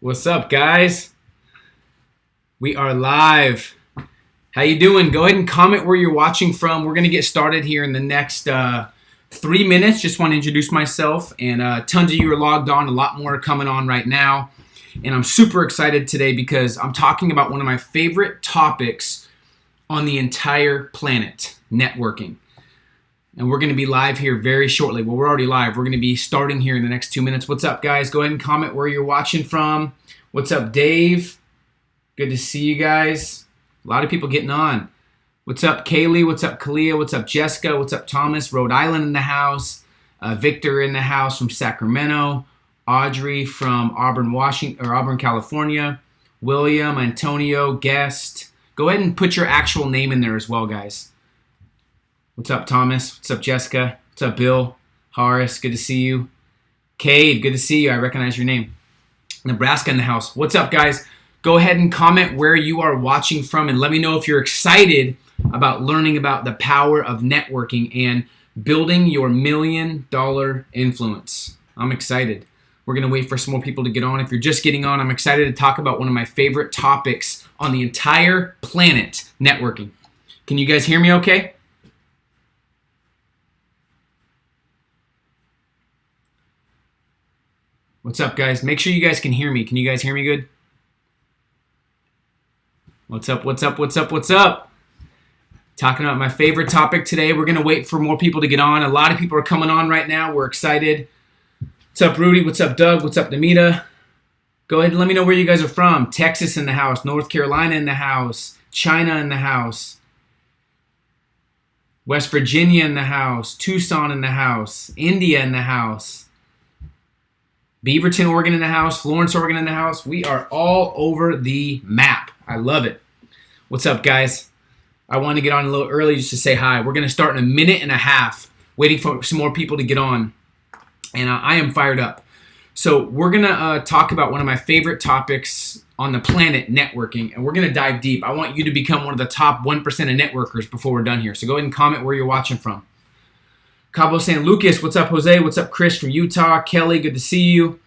What's up, guys? We are live. How you doing? Go ahead and comment where you're watching from. We're going to get started here in the next 3 minutes. Just want to introduce myself, and tons of you are logged on. A lot more are coming on right now. And I'm super excited today because I'm talking about one of my favorite topics on the entire planet, networking. And we're going to be live here very shortly. Well, we're already live. We're going to be starting here in the next 2 minutes. What's up, guys? Go ahead and comment where you're watching from. What's up, Dave? Good to see you guys. A lot of people getting on. What's up, Kaylee? What's up, Kalia? What's up, Jessica? What's up, Thomas? Rhode Island in the house. Victor in the house from Sacramento. Audrey from Auburn, California. William, Antonio, guest. Go ahead and put your actual name in there as well, guys. What's up, Thomas? What's up, Jessica? What's up, Bill? Horace, good to see you. Cade, good to see you. I recognize your name. Nebraska in the house. What's up, guys? Go ahead and comment where you are watching from and let me know if you're excited about learning about the power of networking and building your $1 million influence. I'm excited. We're going to wait for some more people to get on. If you're just getting on, I'm excited to talk about one of my favorite topics on the entire planet, networking. Can you guys hear me okay? What's up, guys? Make sure you guys can hear me. Can you guys hear me good? What's up, what's up, what's up, what's up? Talking about my favorite topic today. We're going to wait for more people to get on. A lot of people are coming on right now. We're excited. What's up, Rudy? What's up, Doug? What's up, Demita? Go ahead and let me know where you guys are from. Texas in the house. North Carolina in the house. China in the house. West Virginia in the house. Tucson in the house. India in the house. Beaverton, Oregon in the house. Florence, Oregon in the house. We are all over the map. I love it. What's up, guys? I want to get on a little early just to say hi. We're going to start in 1.5 minutes, waiting for some more people to get on. And I am fired up. So we're going to talk about one of my favorite topics on the planet, networking. And we're going to dive deep. I want you to become one of the top 1% of networkers before we're done here. So go ahead and comment where you're watching from. Cabo San Lucas, what's up, Jose? What's up, Chris from Utah? Kelly, good to see you.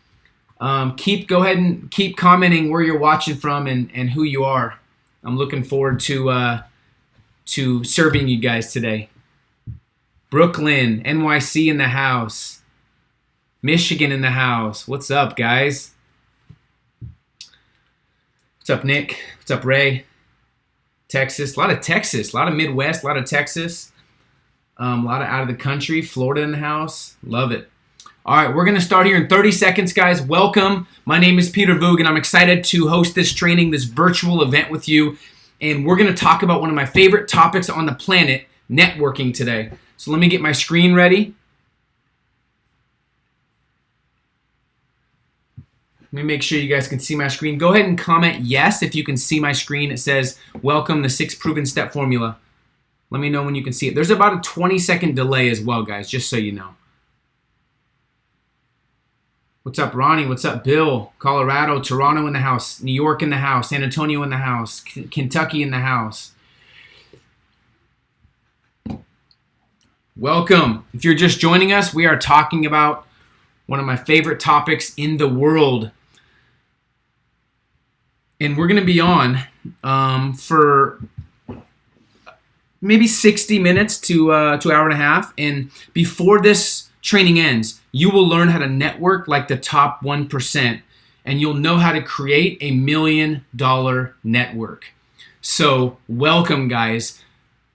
Go ahead and keep commenting where you're watching from and who you are. I'm looking forward to serving you guys today. Brooklyn, NYC in the house. Michigan in the house. What's up, guys? What's up, Nick? What's up, Ray? Texas, a lot of Midwest, a lot of Texas. A lot of out of the country. Florida in the house. Love it. All right, we're going to start here in 30 seconds, guys. Welcome. My name is Peter Voog, and I'm excited to host this training, this virtual event with you. And we're going to talk about one of my favorite topics on the planet, networking today. So let me get my screen ready. Let me make sure you guys can see my screen. Go ahead and comment yes if you can see my screen. It says, welcome, the 6 proven step formula. Let me know when you can see it. There's about a 20-second delay as well, guys, just so you know. What's up, Ronnie? What's up, Bill? Colorado, Toronto in the house. New York in the house. San Antonio in the house. Kentucky in the house. Welcome. If you're just joining us, we are talking about one of my favorite topics in the world. And we're going to be on for maybe 60 minutes to an hour and a half. And before this training ends, you will learn how to network like the top 1%, and you'll know how to create a $1 million network. So welcome, guys.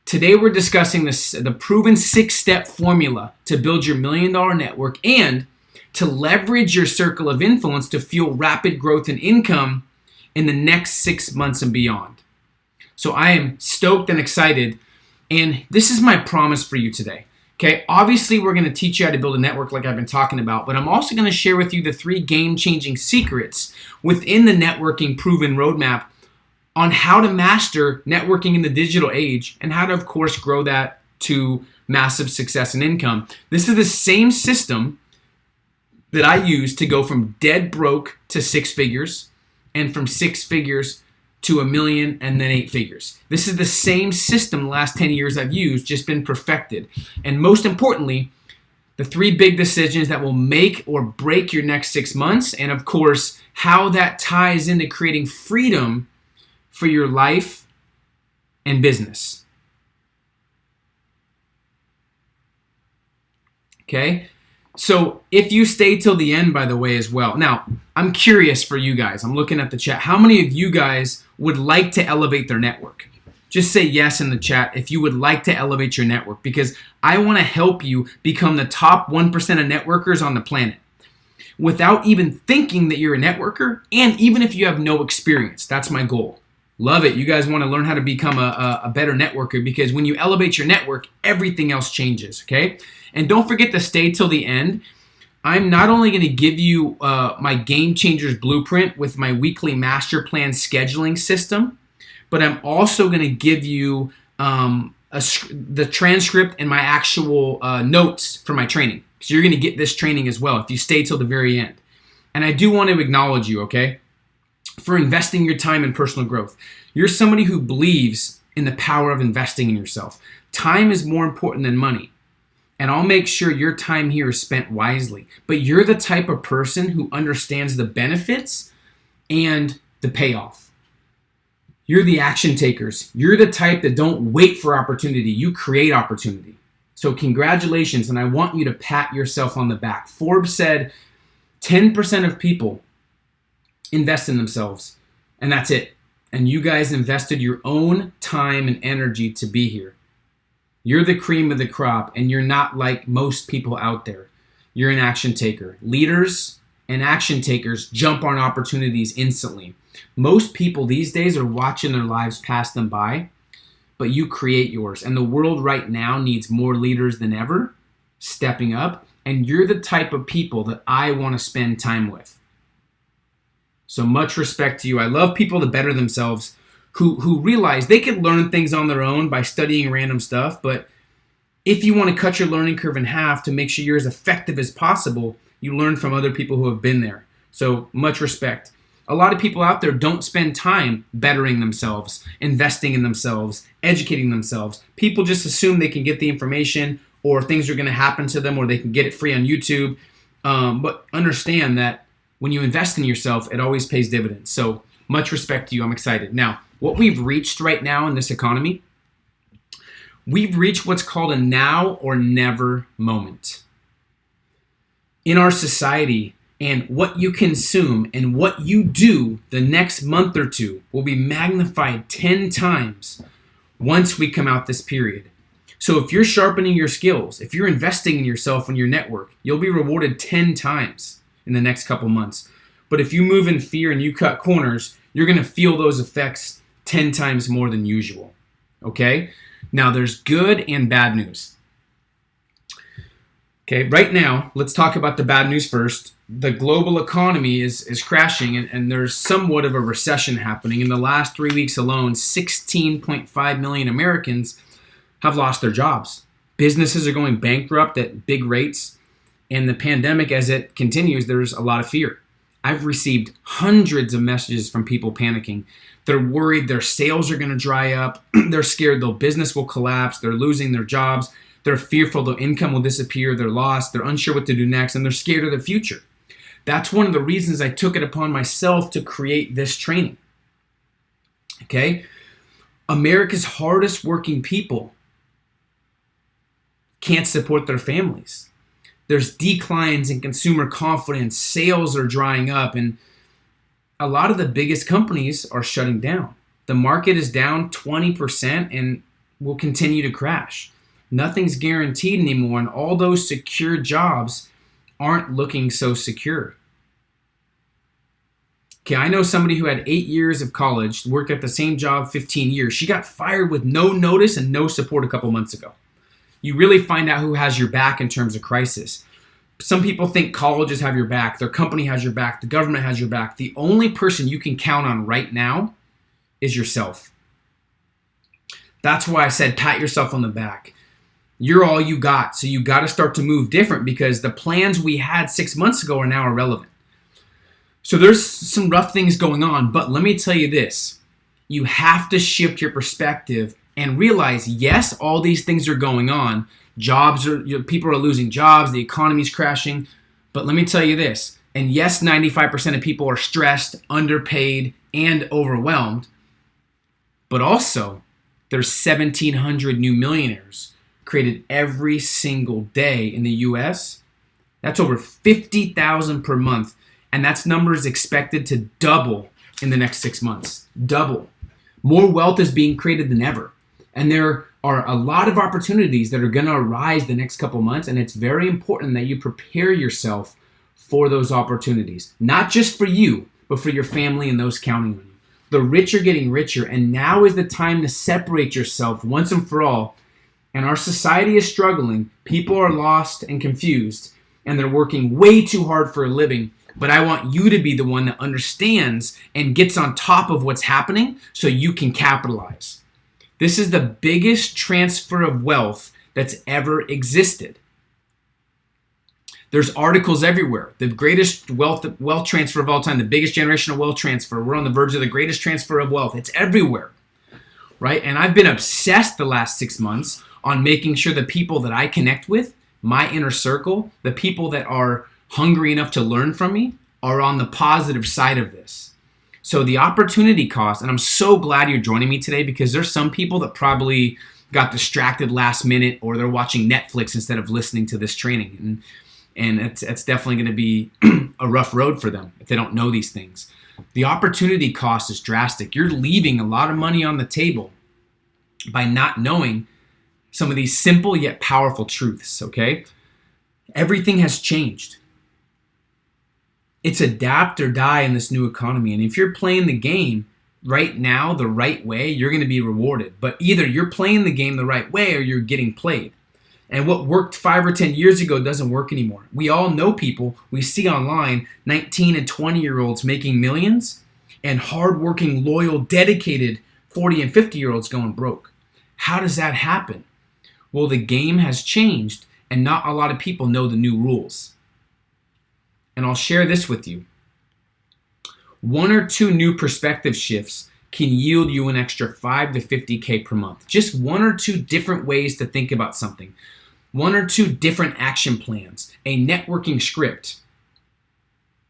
Today we're discussing the proven 6-step formula to build your $1 million network and to leverage your circle of influence to fuel rapid growth and income in the next 6 months and beyond. So I am stoked and excited. And this is my promise for you today. Okay, obviously we're going to teach you how to build a network like I've been talking about, but I'm also going to share with you the 3 game-changing secrets within the networking proven roadmap on how to master networking in the digital age and how to, of course, grow that to massive success and income. This is the same system that I use to go from dead broke to 6 figures and from 6 figures to $1 million and then 8 figures. This is the same system the last 10 years I've used, just been perfected. And most importantly, the 3 big decisions that will make or break your next 6 months, and of course, how that ties into creating freedom for your life and business. Okay? So if you stay till the end, by the way, as well. Now, I'm curious for you guys. I'm looking at the chat. How many of you guys would like to elevate their network? Just say yes in the chat if you would like to elevate your network, because I want to help you become the top 1% of networkers on the planet without even thinking that you're a networker, and even if you have no experience. That's my goal. Love it. You guys want to learn how to become a better networker, because when you elevate your network, everything else changes, okay? And don't forget to stay till the end. I'm not only going to give you my Game Changers blueprint with my weekly master plan scheduling system, but I'm also going to give you the transcript and my actual notes for my training. So you're going to get this training as well if you stay till the very end. And I do want to acknowledge you, okay, for investing your time in personal growth. You're somebody who believes in the power of investing in yourself. Time is more important than money. And I'll make sure your time here is spent wisely. But you're the type of person who understands the benefits and the payoff. You're the action takers. You're the type that don't wait for opportunity. You create opportunity. So congratulations, and I want you to pat yourself on the back. Forbes said 10% of people invest in themselves, and that's it. And you guys invested your own time and energy to be here. You're the cream of the crop, and you're not like most people out there. You're an action taker. Leaders and action takers jump on opportunities instantly. Most people these days are watching their lives pass them by, but you create yours. And the world right now needs more leaders than ever stepping up, and you're the type of people that I want to spend time with. So much respect to you. I love people that better themselves, who realize they can learn things on their own by studying random stuff, but if you want to cut your learning curve in half to make sure you're as effective as possible, you learn from other people who have been there. So much respect. A lot of people out there don't spend time bettering themselves, investing in themselves, educating themselves. People just assume they can get the information, or things are going to happen to them, or they can get it free on YouTube. But understand that when you invest in yourself, it always pays dividends. So much respect to you. I'm excited. Now, what we've reached right now in this economy, we've reached what's called a now or never moment. In our society, and what you consume and what you do the next month or two will be magnified 10 times once we come out this period. So if you're sharpening your skills, if you're investing in yourself and your network, you'll be rewarded 10 times in the next couple months. But if you move in fear and you cut corners, you're going to feel those effects 10 times more than usual. Okay? Now there's good and bad news. Okay, right now, let's talk about the bad news first. The global economy is crashing, and there's somewhat of a recession happening. In the last 3 weeks alone, 16.5 million Americans have lost their jobs. Businesses are going bankrupt at big rates, and the pandemic, as it continues, there's a lot of fear. I've received hundreds of messages from people panicking. They're worried their sales are going to dry up. They're scared their business will collapse. They're losing their jobs. They're fearful their income will disappear. They're lost. They're unsure what to do next, and they're scared of the future. That's one of the reasons I took it upon myself to create this training. Okay? America's hardest working people can't support their families. There's declines in consumer confidence. Sales are drying up, and a lot of the biggest companies are shutting down. The market is down 20% and will continue to crash. Nothing's guaranteed anymore, and all those secure jobs aren't looking so secure. Okay, I know somebody who had 8 years of college, worked at the same job 15 years. She got fired with no notice and no support a couple months ago. You really find out who has your back in terms of crisis. Some people think colleges have your back, their company has your back, the government has your back. The only person you can count on right now is yourself. That's why I said pat yourself on the back. You're all you got, so you got to start to move different, because the plans we had 6 months ago are now irrelevant. So there's some rough things going on, but let me tell you this. You have to shift your perspective and realize, yes, all these things are going on. People are losing jobs, the economy's crashing, but let me tell you this. And yes, 95% of people are stressed, underpaid, and overwhelmed. But also, there's 1,700 new millionaires created every single day in the US. That's over 50,000 per month. And that number is expected to double in the next 6 months. Double. More wealth is being created than ever. And there are a lot of opportunities that are going to arise the next couple months. And it's very important that you prepare yourself for those opportunities. Not just for you, but for your family and those counting on you. The rich are getting richer. And now is the time to separate yourself once and for all. And our society is struggling. People are lost and confused. And they're working way too hard for a living. But I want you to be the one that understands and gets on top of what's happening so you can capitalize. This is the biggest transfer of wealth that's ever existed. There's articles everywhere. The greatest wealth transfer of all time, the biggest generational wealth transfer. We're on the verge of the greatest transfer of wealth. It's everywhere, right? And I've been obsessed the last 6 months on making sure the people that I connect with, my inner circle, the people that are hungry enough to learn from me, are on the positive side of this. So the opportunity cost, and I'm so glad you're joining me today, because there's some people that probably got distracted last minute, or they're watching Netflix instead of listening to this training. And it's definitely going to be a rough road for them if they don't know these things. The opportunity cost is drastic. You're leaving a lot of money on the table by not knowing some of these simple yet powerful truths, okay? Everything has changed. It's adapt or die in this new economy. And if you're playing the game right now the right way, you're going to be rewarded. But either you're playing the game the right way or you're getting played. And what worked 5 or 10 years ago doesn't work anymore. We all know people, we see online, 19 and 20-year-olds making millions, and hardworking, loyal, dedicated 40 and 50-year-olds going broke. How does that happen? Well, the game has changed, and not a lot of people know the new rules. And I'll share this with you. 1 or 2 new perspective shifts can yield you an extra 5 to 50K per month. Just 1 or 2 different ways to think about something. 1 or 2 different action plans. A networking script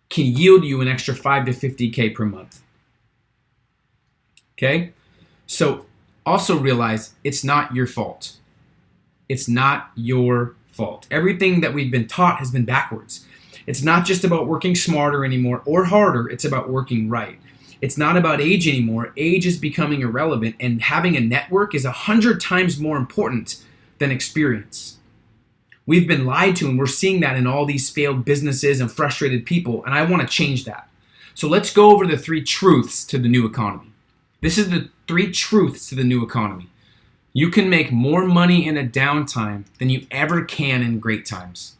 can yield you an extra 5 to 50K per month. Okay? So also realize it's not your fault. It's not your fault. Everything that we've been taught has been backwards. It's not just about working smarter anymore or harder. It's about working right. It's not about age anymore. Age is becoming irrelevant, and having a network is 100 times more important than experience. We've been lied to, and we're seeing that in all these failed businesses and frustrated people, and I want to change that. So let's go over the 3 truths to the new economy. This is the 3 truths to the new economy. You can make more money in a downtime than you ever can in great times.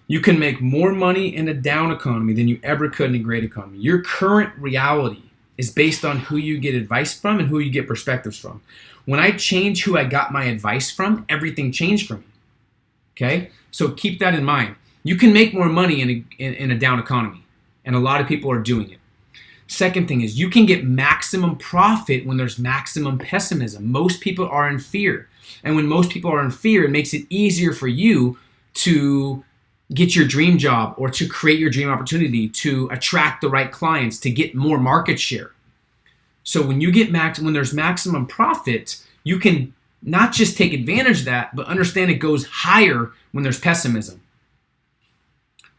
You can make more money in a down economy than you ever could in a great economy. Your current reality is based on who you get advice from and who you get perspectives from. When I change who I got my advice from, everything changed for me. Okay? So keep that in mind. You can make more money in a down economy, and a lot of people are doing it. Second thing is you can get maximum profit when there's maximum pessimism. Most people are in fear. And when most people are in fear, it makes it easier for you to get your dream job or to create your dream opportunity, to attract the right clients, to get more market share. So when you get when there's maximum profit, you can not just take advantage of that, but understand it goes higher when there's pessimism.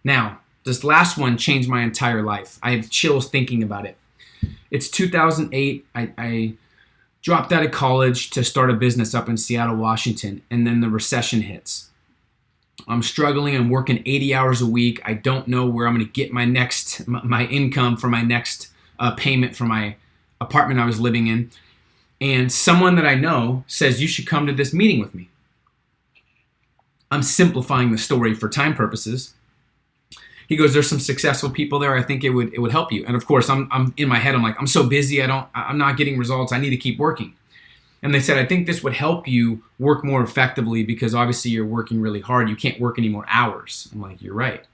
Now, this last one changed my entire life. I have chills thinking about it. It's 2008. I dropped out of college to start a business up in Seattle, Washington, and then the recession hits. I'm struggling. I'm working 80 hours a week. I don't know where I'm going to get my income for my next payment for my apartment I was living in. And someone that I know says, you should come to this meeting with me. I'm simplifying the story for time purposes. He goes, there's some successful people there. I think it would help you. And of course, I'm in my head. I'm like, I'm so busy. I'm not getting results. I need to keep working. And they said, I think this would help you work more effectively because obviously you're working really hard. You can't work any more hours. I'm like, you're right.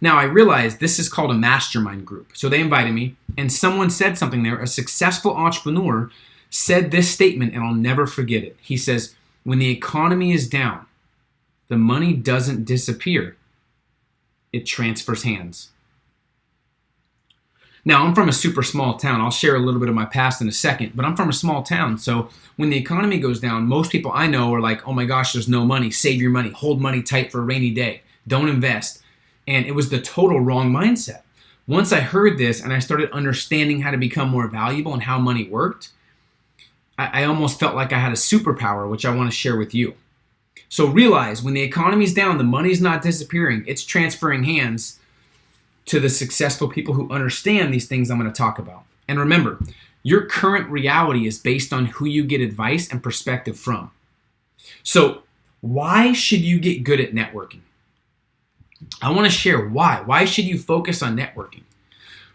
Now I realized this is called a mastermind group. So they invited me, and someone said something there. A successful entrepreneur said this statement, and I'll never forget it. He says, when the economy is down, the money doesn't disappear. it transfers hands. Now, I'm from a super small town. I'll share a little bit of my past in a second, but I'm from a small town. So when the economy goes down, most people I know are like, oh my gosh, there's no money. Save your money. Hold money tight for a rainy day. Don't invest. And it was the total wrong mindset. Once I heard this and I started understanding how to become more valuable and how money worked, I almost felt like I had a superpower, which I want to share with you. So realize when the economy's down, the money's not disappearing. It's transferring hands to the successful people who understand these things I'm going to talk about. And remember, your current reality is based on who you get advice and perspective from. So why should you get good at networking? I want to share why. Why should you focus on networking?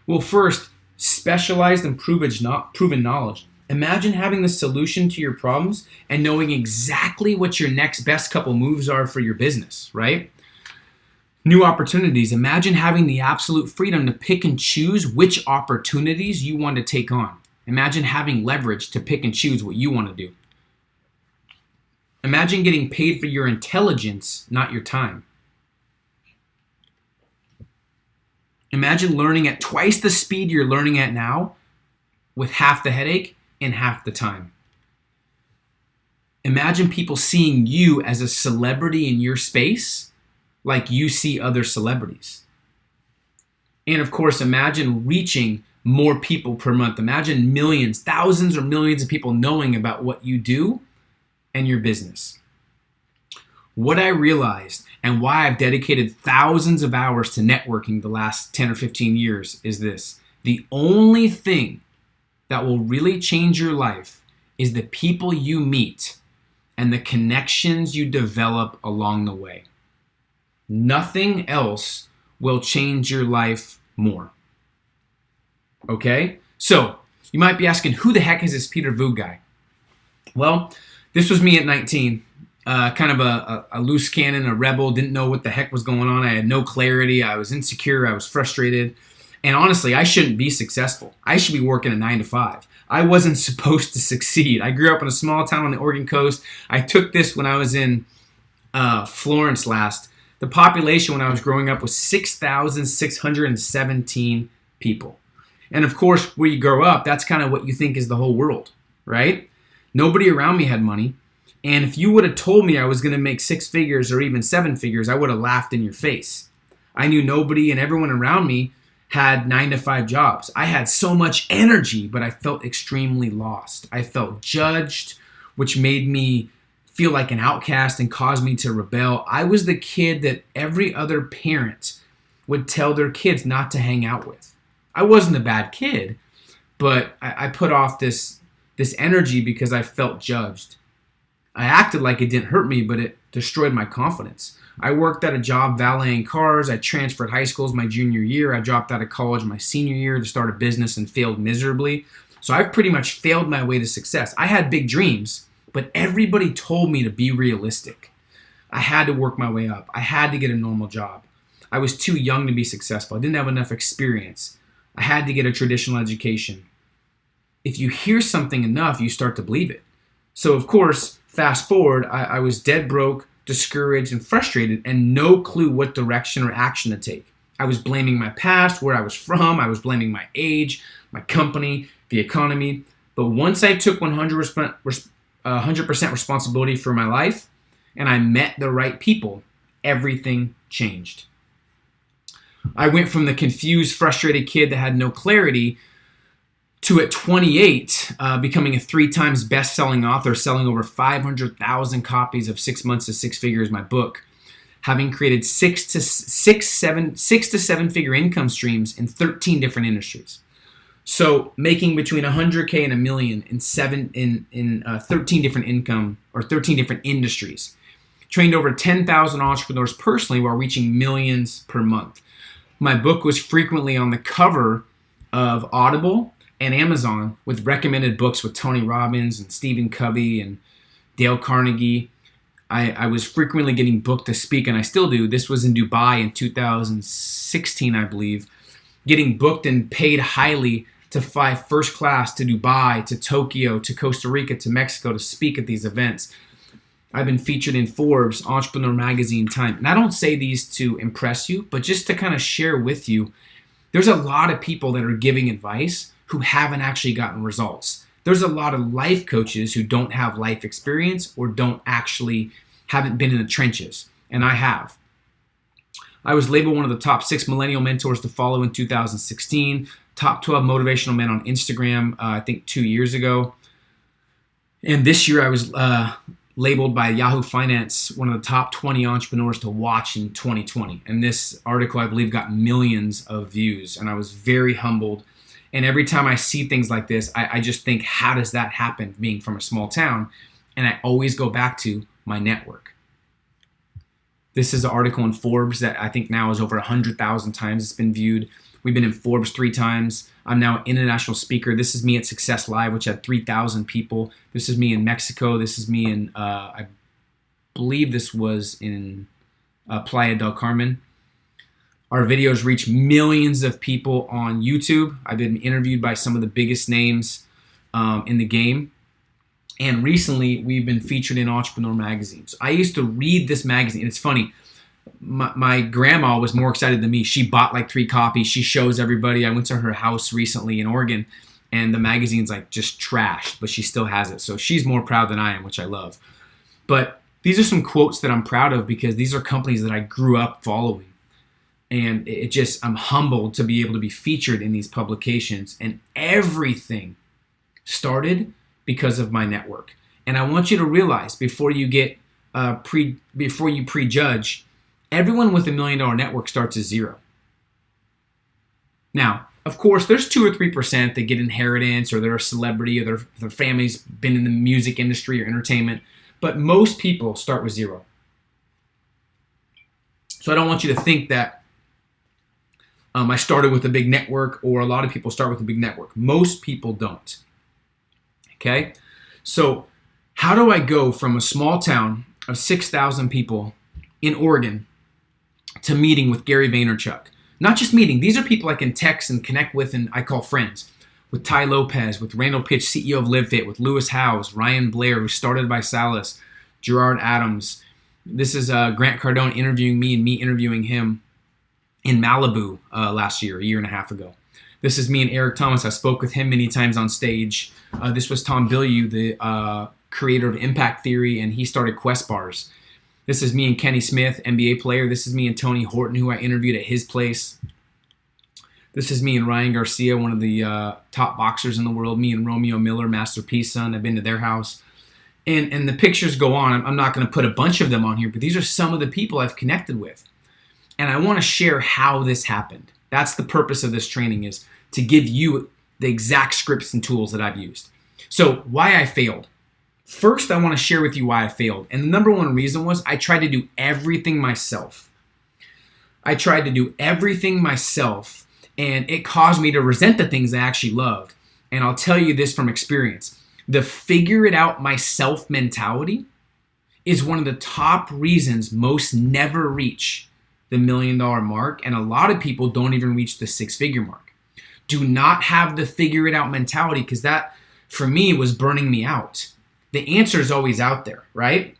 Well, first, specialized and proven knowledge. Imagine having the solution to your problems and knowing exactly what your next best couple moves are for your business, right? New opportunities. Imagine having the absolute freedom to pick and choose which opportunities you want to take on. Imagine having leverage to pick and choose what you want to do. Imagine getting paid for your intelligence, not your time. Imagine learning at twice the speed you're learning at now with half the headache and half the time. Imagine people seeing you as a celebrity in your space like you see other celebrities. And of course, imagine reaching more people per month. Imagine millions, thousands or millions of people knowing about what you do and your business. What I realized and why I've dedicated thousands of hours to networking the last 10 or 15 years is this. The only thing that will really change your life is the people you meet and the connections you develop along the way. Nothing else will change your life more. Okay? So, you might be asking, who the heck is this Peter Voog guy? Well, this was me at 19. Kind of a loose cannon, a rebel, didn't know what the heck was going on. I had no clarity. I was insecure. I was frustrated. And honestly, I shouldn't be successful. I should be working a 9 to 5. I wasn't supposed to succeed. I grew up in a small town on the Oregon coast. I took this when I was in Florence last. The population when I was growing up was 6,617 people. And of course, where you grow up, that's kind of what you think is the whole world, right? Nobody around me had money. And if you would have told me I was going to make 6 figures or even 7 figures, I would have laughed in your face. I knew nobody and everyone around me had 9 to 5 jobs. I had so much energy, but I felt extremely lost. I felt judged, which made me feel like an outcast and caused me to rebel. I was the kid that every other parent would tell their kids not to hang out with. I wasn't a bad kid, but I put off this energy because I felt judged. I acted like it didn't hurt me, but it destroyed my confidence. I worked at a job valeting cars. I transferred high schools my junior year. I dropped out of college my senior year to start a business and failed miserably. So I've pretty much failed my way to success. I had big dreams, but everybody told me to be realistic. I had to work my way up. I had to get a normal job. I was too young to be successful. I didn't have enough experience. I had to get a traditional education. If you hear something enough, you start to believe it. So of course, fast forward, I was dead broke, discouraged, and frustrated, and no clue what direction or action to take. I was blaming my past, where I was from. I was blaming my age, my company, the economy. But once I took 100% responsibility for my life and I met the right people, everything changed. I went from the confused, frustrated kid that had no clarity to at 28, becoming a 3 times best-selling author, selling over 500,000 copies of 6 Months to 6 Figures, my book, having created 6 to 7 figure income streams in 13 different industries. So making between 100K and $1 million in 13 different income or 13 different industries. Trained over 10,000 entrepreneurs personally while reaching millions per month. My book was frequently on the cover of Audible and Amazon with recommended books with Tony Robbins and Stephen Covey and Dale Carnegie. I was frequently getting booked to speak, and I still do. This was in Dubai in 2016, I believe. Getting booked and paid highly to fly first class to Dubai, to Tokyo, to Costa Rica, to Mexico to speak at these events. I've been featured in Forbes, Entrepreneur Magazine, Time. And I don't say these to impress you, but just to kind of share with you, there's a lot of people that are giving advice who haven't actually gotten results. There's a lot of life coaches who don't have life experience or haven't been in the trenches. And I have. I was labeled one of the top 6 millennial mentors to follow in 2016, top 12 motivational men on Instagram, I think 2 years ago. And this year I was labeled by Yahoo Finance one of the top 20 entrepreneurs to watch in 2020. And this article, I believe, got millions of views. And I was very humbled. And every time I see things like this, I just think, how does that happen being from a small town? And I always go back to my network. This is an article in Forbes that I think now is over 100,000 times it's been viewed. We've been in Forbes 3 times. I'm now an international speaker. This is me at Success Live, which had 3,000 people. This is me in Mexico. This is me in, I believe this was in Playa del Carmen. Our videos reach millions of people on YouTube. I've been interviewed by some of the biggest names in the game. And recently, we've been featured in Entrepreneur Magazine. So I used to read this magazine. It's funny. My grandma was more excited than me. She bought like 3 copies. She shows everybody. I went to her house recently in Oregon, and the magazine's like just trashed, but she still has it. So she's more proud than I am, which I love. But these are some quotes that I'm proud of because these are companies that I grew up following. And I'm humbled to be able to be featured in these publications. And everything started because of my network. And I want you to realize before you prejudge, everyone with $1 million network starts at 0. Now, of course, there's 2 or 3% that get inheritance, or they're a celebrity, or their family's been in the music industry or entertainment. But most people start with 0. So I don't want you to think that I started with a big network, or a lot of people start with a big network. Most people don't. Okay? So how do I go from a small town of 6,000 people in Oregon to meeting with Gary Vaynerchuk? Not just meeting. These are people I can text and connect with and I call friends. With Ty Lopez, with Randall Pitch, CEO of LiveFit, with Lewis Howes, Ryan Blair, who started by Salas, Gerard Adams. This is Grant Cardone interviewing me and me interviewing him in Malibu last year, a year and a half ago. This is me and Eric Thomas. I spoke with him many times on stage. This was Tom Bilyeu, the creator of Impact Theory, and he started Quest Bars. This is me and Kenny Smith, NBA player. This is me and Tony Horton, who I interviewed at his place. This is me and Ryan Garcia, one of the top boxers in the world. Me and Romeo Miller, Master P's son. I've been to their house. And the pictures go on. I'm not going to put a bunch of them on here, but these are some of the people I've connected with. And I want to share how this happened. That's the purpose of this training, is to give you the exact scripts and tools that I've used. So why I failed. First, I want to share with you why I failed. And the number one reason was I tried to do everything myself. And it caused me to resent the things I actually loved. And I'll tell you this from experience. The figure it out myself mentality is one of the top reasons most never reach the $1 million mark. And a lot of people don't even reach the 6-figure mark. Do not have the figure it out mentality, because that, for me, was burning me out. The answer is always out there, right?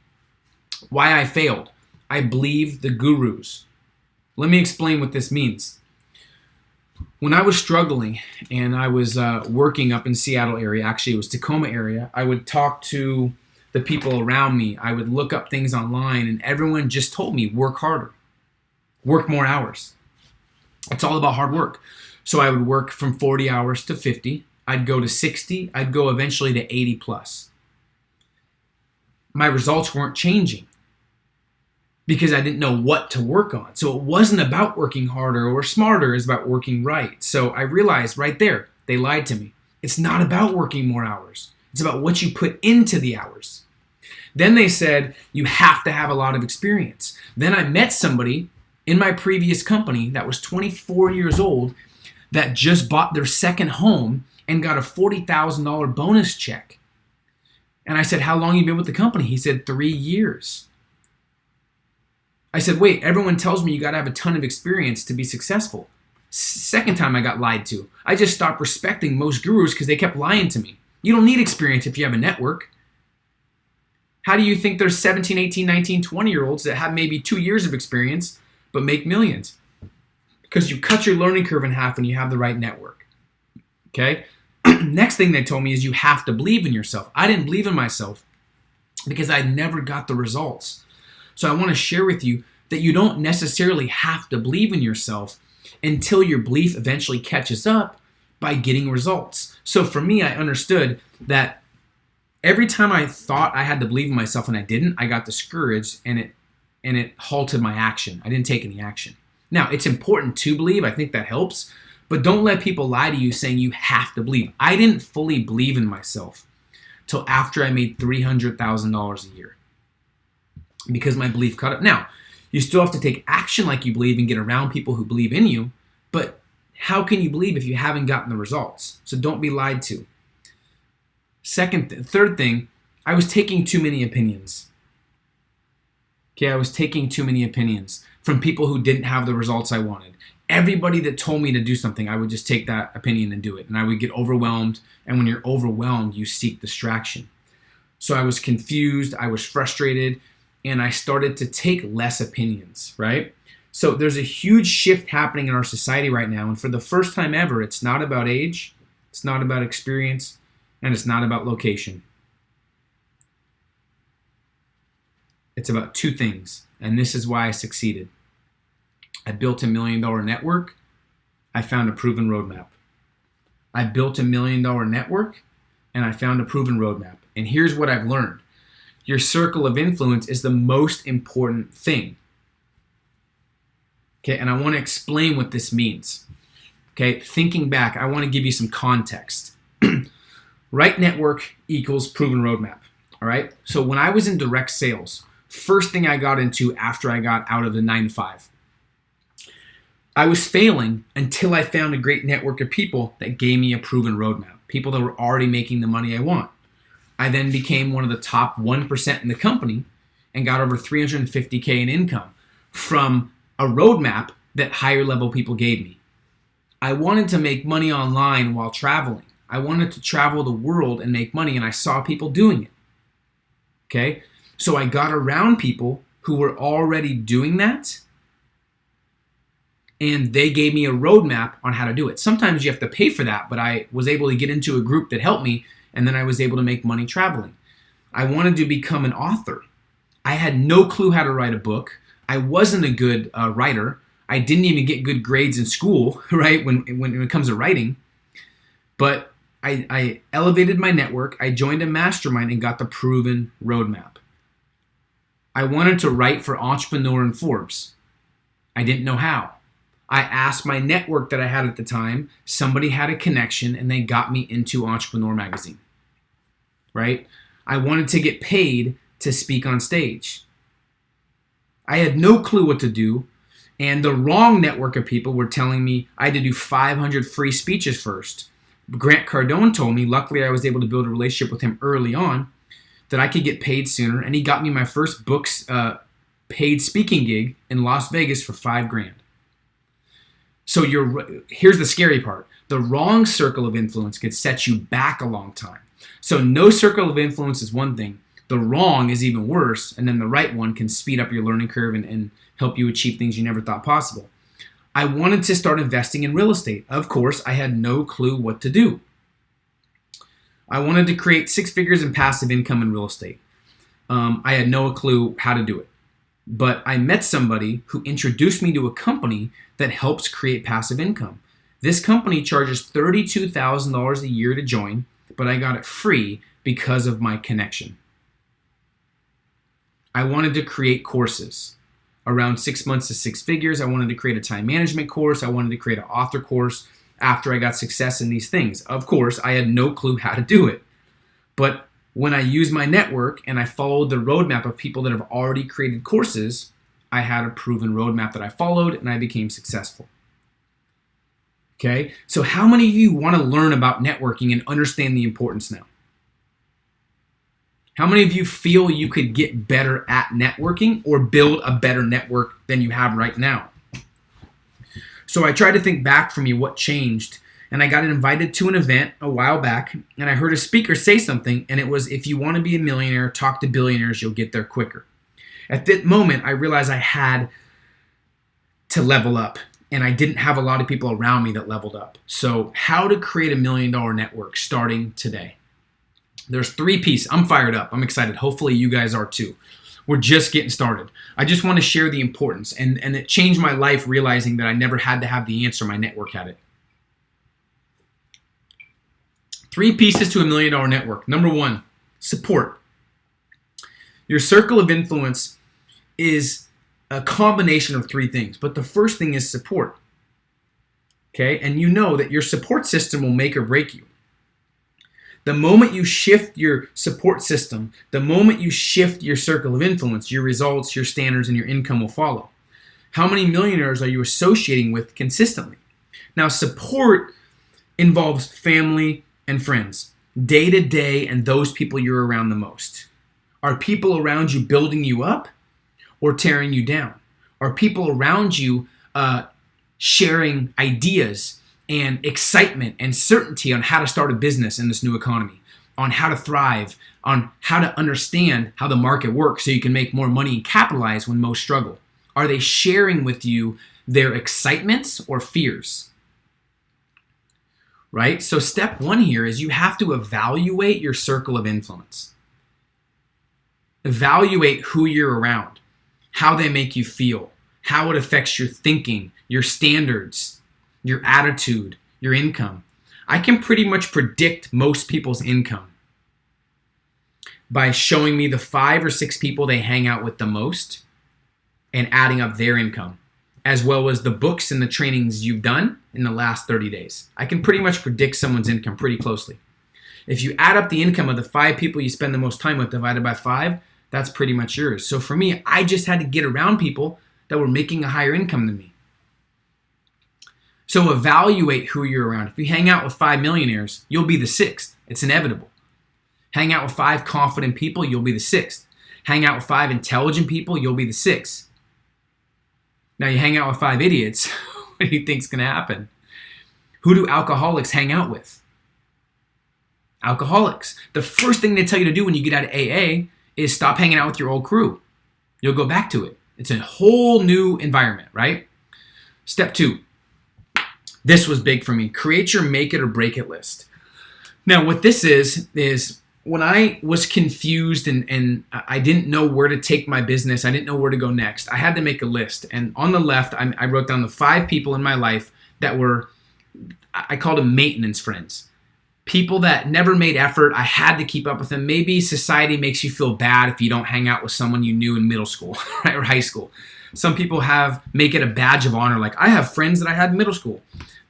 Why I failed. I believe the gurus. Let me explain what this means. When I was struggling and I was working up in Seattle area, actually it was Tacoma area, I would talk to the people around me. I would look up things online, and everyone just told me, work harder, work more hours. It's all about hard work. So I would work from 40 hours to 50. I'd go to 60. I'd go eventually to 80 plus. My results weren't changing because I didn't know what to work on. So it wasn't about working harder or smarter. It's about working right. So I realized right there, they lied to me. It's not about working more hours. It's about what you put into the hours. Then they said, you have to have a lot of experience. Then I met somebody in my previous company that was 24 years old that just bought their second home and got a $40,000 bonus check. And I said, how long have you been with the company? He said, 3 years. I said, wait, everyone tells me you got to have a ton of experience to be successful. Second time I got lied to. I just stopped respecting most gurus because they kept lying to me. You don't need experience if you have a network. How do you think there's 17, 18, 19, 20-year-olds that have maybe 2 years of experience but make millions? Because you cut your learning curve in half when you have the right network. Okay? Next thing they told me is you have to believe in yourself. I didn't believe in myself because I never got the results. So I want to share with you that you don't necessarily have to believe in yourself until your belief eventually catches up by getting results. So for me, I understood that every time I thought I had to believe in myself and I didn't, I got discouraged and it halted my action. I didn't take any action. Now, it's important to believe. I think that helps. But don't let people lie to you saying you have to believe. I didn't fully believe in myself till after I made $300,000 a year because my belief caught up. Now, you still have to take action like you believe and get around people who believe in you. But how can you believe if you haven't gotten the results? So don't be lied to. Third thing, I was taking too many opinions. Okay, I was taking too many opinions from people who didn't have the results I wanted. Everybody that told me to do something, I would just take that opinion and do it. And I would get overwhelmed. And when you're overwhelmed, you seek distraction. So I was confused. I was frustrated. And I started to take less opinions, right? So there's a huge shift happening in our society right now. And for the first time ever, it's not about age. It's not about experience. And it's not about location. It's about two things. And this is why I succeeded. I built $1 million network. I found a proven roadmap. I built $1 million network and I found a proven roadmap. And here's what I've learned. Your circle of influence is the most important thing. Okay, and I want to explain what this means. Okay, thinking back, I want to give you some context. Right network equals proven roadmap. All right, so when I was in direct sales, first thing I got into after I got out of the 9-to-5, I was failing until I found a great network of people that gave me a proven roadmap, people that were already making the money I want. I then became one of the top 1% in the company and got over $350K in income from a roadmap that higher level people gave me. I wanted to make money online while traveling. I wanted to travel the world and make money, and I saw people doing it. Okay? So I got around people who were already doing that, and they gave me a roadmap on how to do it. Sometimes you have to pay for that, but I was able to get into a group that helped me, and then I was able to make money traveling. I wanted to become an author. I had no clue how to write a book. I wasn't a good writer. I didn't even get good grades in school, right, when it comes to writing. But I elevated my network. I joined a mastermind and got the proven roadmap. I wanted to write for Entrepreneur and Forbes. I didn't know how. I asked my network that I had at the time. Somebody had a connection and they got me into Entrepreneur magazine, right? I wanted to get paid to speak on stage. I had no clue what to do, and the wrong network of people were telling me I had to do 500 free speeches first. Grant Cardone told me, luckily I was able to build a relationship with him early on, that I could get paid sooner, and he got me my first books paid speaking gig in Las Vegas for $5,000. So here's the scary part. The wrong circle of influence could set you back a long time. So no circle of influence is one thing. The wrong is even worse, and then the right one can speed up your learning curve and help you achieve things you never thought possible. I wanted to start investing in real estate. Of course, I had no clue what to do. I wanted to create 6 figures in passive income in real estate. I had no clue how to do it. But I met somebody who introduced me to a company that helps create passive income. This company charges $32,000 a year to join, but I got it free because of my connection. I wanted to create courses. Around 6 months to 6 figures, I wanted to create a time management course. I wanted to create an author course after I got success in these things. Of course, I had no clue how to do it. But when I used my network and I followed the roadmap of people that have already created courses, I had a proven roadmap that I followed and I became successful. Okay, so how many of you want to learn about networking and understand the importance now? How many of you feel you could get better at networking or build a better network than you have right now? So I tried to think back for me what changed And I got invited to an event a while back, and I heard a speaker say something, and it was, if you want to be a millionaire, talk to billionaires, you'll get there quicker. At that moment, I realized I had to level up, and I didn't have a lot of people around me that leveled up. So how to create $1 million network starting today. There's 3 pieces. I'm fired up. I'm excited. Hopefully you guys are too. We're just getting started. I just want to share the importance, and it changed my life realizing that I never had to have the answer. My network had it. 3 pieces to $1 million network. Number 1, support. Your circle of influence is a combination of 3 things, but the first thing is support. Okay, and you know that your support system will make or break you. The moment you shift your support system, the moment you shift your circle of influence, your results, your standards, and your income will follow. How many millionaires are you associating with consistently? Now, support involves family and friends, day to day, and those people you're around the most. Are people around you building you up or tearing you down? Are people around you sharing ideas and excitement and certainty on how to start a business in this new economy, on how to thrive, on how to understand how the market works so you can make more money and capitalize when most struggle? Are they sharing with you their excitements or fears? Right? So step 1 here is you have to evaluate your circle of influence. Evaluate who you're around, how they make you feel, how it affects your thinking, your standards, your attitude, your income. I can pretty much predict most people's income by showing me the 5 or 6 people they hang out with the most and adding up their income, as well as the books and the trainings you've done in the last 30 days. I can pretty much predict someone's income pretty closely. If you add up the income of the 5 people you spend the most time with divided by 5, that's pretty much yours. So for me, I just had to get around people that were making a higher income than me. So evaluate who you're around. If you hang out with 5 millionaires, you'll be the 6th. It's inevitable. Hang out with 5 confident people, you'll be the 6th. Hang out with 5 intelligent people, you'll be the 6th. Now you hang out with 5 idiots, what do you think's going to happen? Who do alcoholics hang out with? Alcoholics. The first thing they tell you to do when you get out of AA is stop hanging out with your old crew. You'll go back to it. It's a whole new environment, right? Step 2. This was big for me. Create your make it or break it list. Now, what this is when I was confused and I didn't know where to take my business, I didn't know where to go next, I had to make a list. And on the left, I wrote down the 5 people in my life that were, I called them maintenance friends. People that never made effort. I had to keep up with them. Maybe society makes you feel bad if you don't hang out with someone you knew in middle school, right, or high school. Some people make it a badge of honor. Like, I have friends that I had in middle school.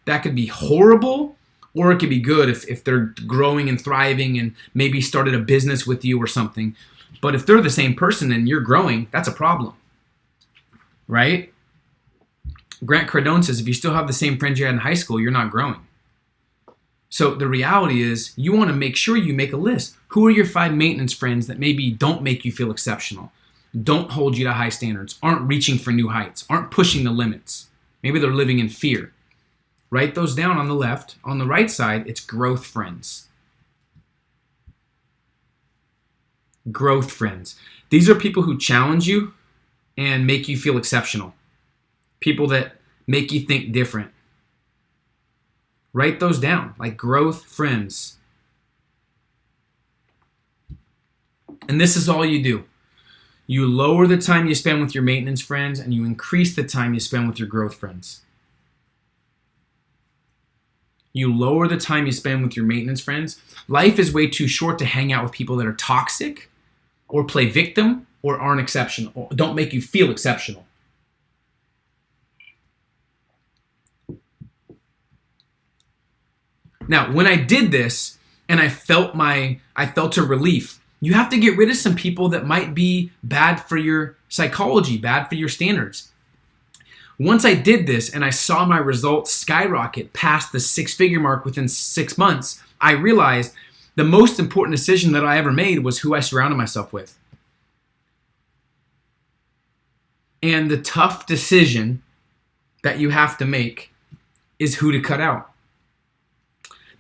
That could be horrible, or it could be good if they're growing and thriving and maybe started a business with you or something. But if they're the same person and you're growing, that's a problem, right? Grant Cardone says if you still have the same friends you had in high school, you're not growing. So the reality is you want to make sure you make a list. Who are your 5 maintenance friends that maybe don't make you feel exceptional, don't hold you to high standards, aren't reaching for new heights, aren't pushing the limits? Maybe they're living in fear. Write those down on the left. On the right side, it's growth friends. Growth friends. These are people who challenge you and make you feel exceptional. People that make you think different. Write those down, like growth friends. And this is all you do. You lower the time you spend with your maintenance friends and you increase the time you spend with your growth friends. You lower the time you spend with your maintenance friends. Life is way too short to hang out with people that are toxic or play victim or aren't exceptional, or don't make you feel exceptional. Now, when I did this and I felt a relief, you have to get rid of some people that might be bad for your psychology, bad for your standards. Once I did this and I saw my results skyrocket past the 6-figure mark within 6 months, I realized the most important decision that I ever made was who I surrounded myself with. And the tough decision that you have to make is who to cut out.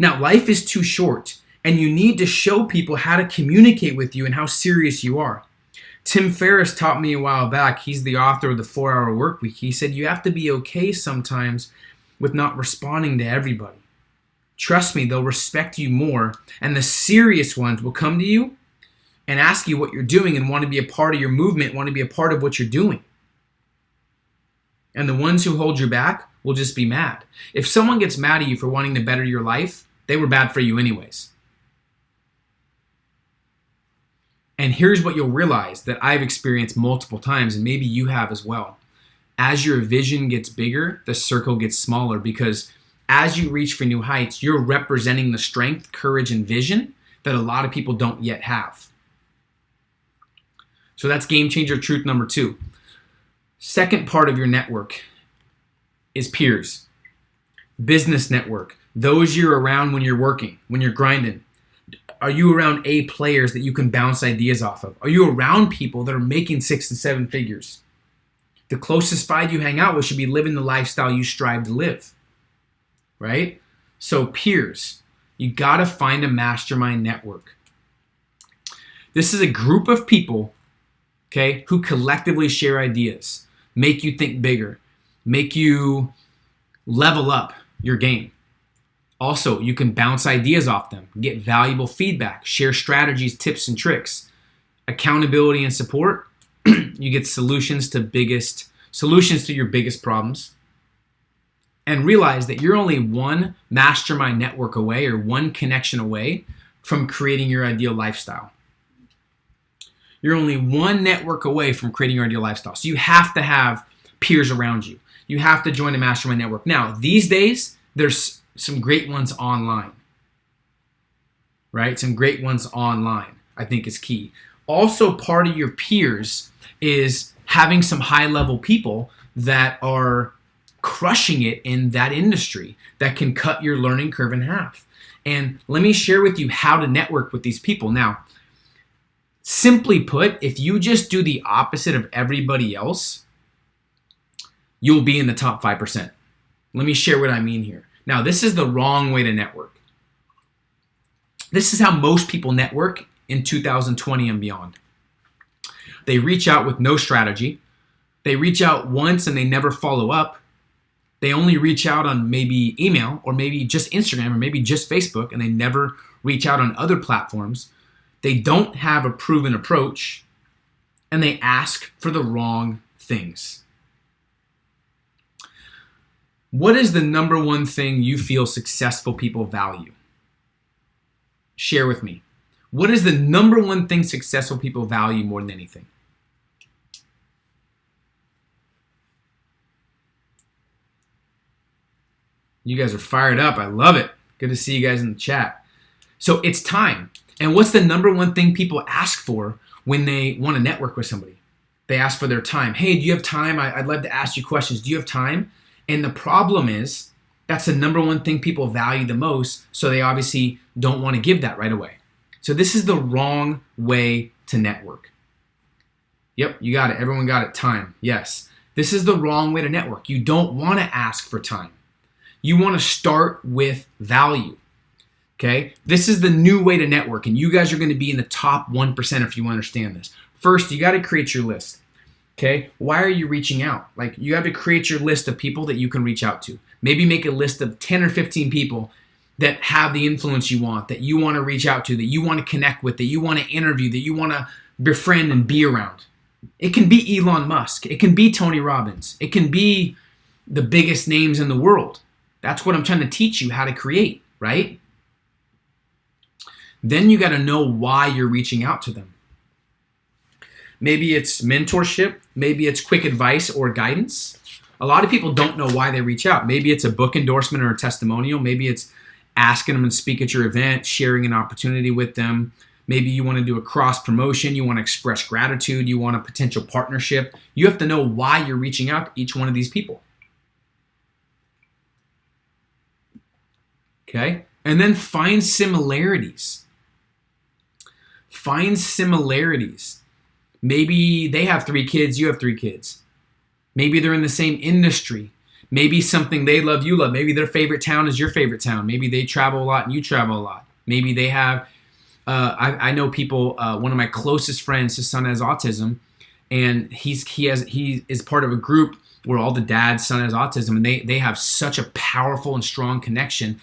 Now, life is too short, and you need to show people how to communicate with you and how serious you are. Tim Ferriss taught me a while back. He's the author of the 4-Hour Workweek. He said you have to be okay sometimes with not responding to everybody. Trust me, they'll respect you more, and the serious ones will come to you and ask you what you're doing and want to be a part of your movement, want to be a part of what you're doing. And the ones who hold you back will just be mad. If someone gets mad at you for wanting to better your life, they were bad for you anyways. And here's what you'll realize that I've experienced multiple times, and maybe you have as well. As your vision gets bigger, the circle gets smaller, because as you reach for new heights, you're representing the strength, courage, and vision that a lot of people don't yet have. So that's game changer truth number 2. Second part of your network is peers. Business network. Those you're around when you're working, when you're grinding. Are you around A players that you can bounce ideas off of? Are you around people that are making 6 and 7 figures? The closest 5 you hang out with should be living the lifestyle you strive to live, right? So peers, you gotta find a mastermind network. This is a group of people, okay, who collectively share ideas, make you think bigger, make you level up your game. Also, you can bounce ideas off them, get valuable feedback, share strategies, tips, and tricks. Accountability and support, you get solutions to your biggest problems. And realize that you're only one mastermind network away, or one connection away, from creating your ideal lifestyle. You're only one network away from creating your ideal lifestyle. So you have to have peers around you. You have to join a mastermind network. Now, these days, there's some great ones online, right? Some great ones online, I think, is key. Also, part of your peers is having some high-level people that are crushing it in that industry that can cut your learning curve in half. And let me share with you how to network with these people. Now, simply put, if you just do the opposite of everybody else, you'll be in the top 5%. Let me share what I mean here. Now, this is the wrong way to network. This is how most people network in 2020 and beyond. They reach out with no strategy. They reach out once and they never follow up. They only reach out on maybe email, or maybe just Instagram, or maybe just Facebook, and they never reach out on other platforms. They don't have a proven approach, and they ask for the wrong things. What is the number one thing you feel successful people value? Share with me. What is the number one thing successful people value more than anything? You guys are fired up. I love it. Good to see you guys in the chat. So it's time. And what's the number one thing people ask for when they want to network with somebody? They ask for their time. Hey, do you have time? I'd love to ask you questions. Do you have time? And the problem is, that's the number one thing people value the most, so they obviously don't want to give that right away. So this is the wrong way to network. Yep, you got it. Everyone got it. Time. Yes. This is the wrong way to network. You don't want to ask for time. You want to start with value. Okay? This is the new way to network, and you guys are going to be in the top 1% if you understand this. First, you got to create your list. Okay, why are you reaching out? Like, you have to create your list of people that you can reach out to. Maybe make a list of 10 or 15 people that have the influence you want, that you want to reach out to, that you want to connect with, that you want to interview, that you want to befriend and be around. It can be Elon Musk. It can be Tony Robbins. It can be the biggest names in the world. That's what I'm trying to teach you how to create, right? Then you got to know why you're reaching out to them. Maybe it's mentorship. Maybe it's quick advice or guidance. A lot of people don't know why they reach out. Maybe it's a book endorsement or a testimonial. Maybe it's asking them to speak at your event, sharing an opportunity with them. Maybe you want to do a cross promotion. You want to express gratitude. You want a potential partnership. You have to know why you're reaching out to each one of these people. Okay? And then find similarities. Find similarities. Maybe they have 3 kids, you have 3 kids. Maybe they're in the same industry. Maybe something they love, you love. Maybe their favorite town is your favorite town. Maybe they travel a lot and you travel a lot. Maybe they have, I know people, one of my closest friends, his son has autism, and he is part of a group where all the dad's son has autism, and they have such a powerful and strong connection.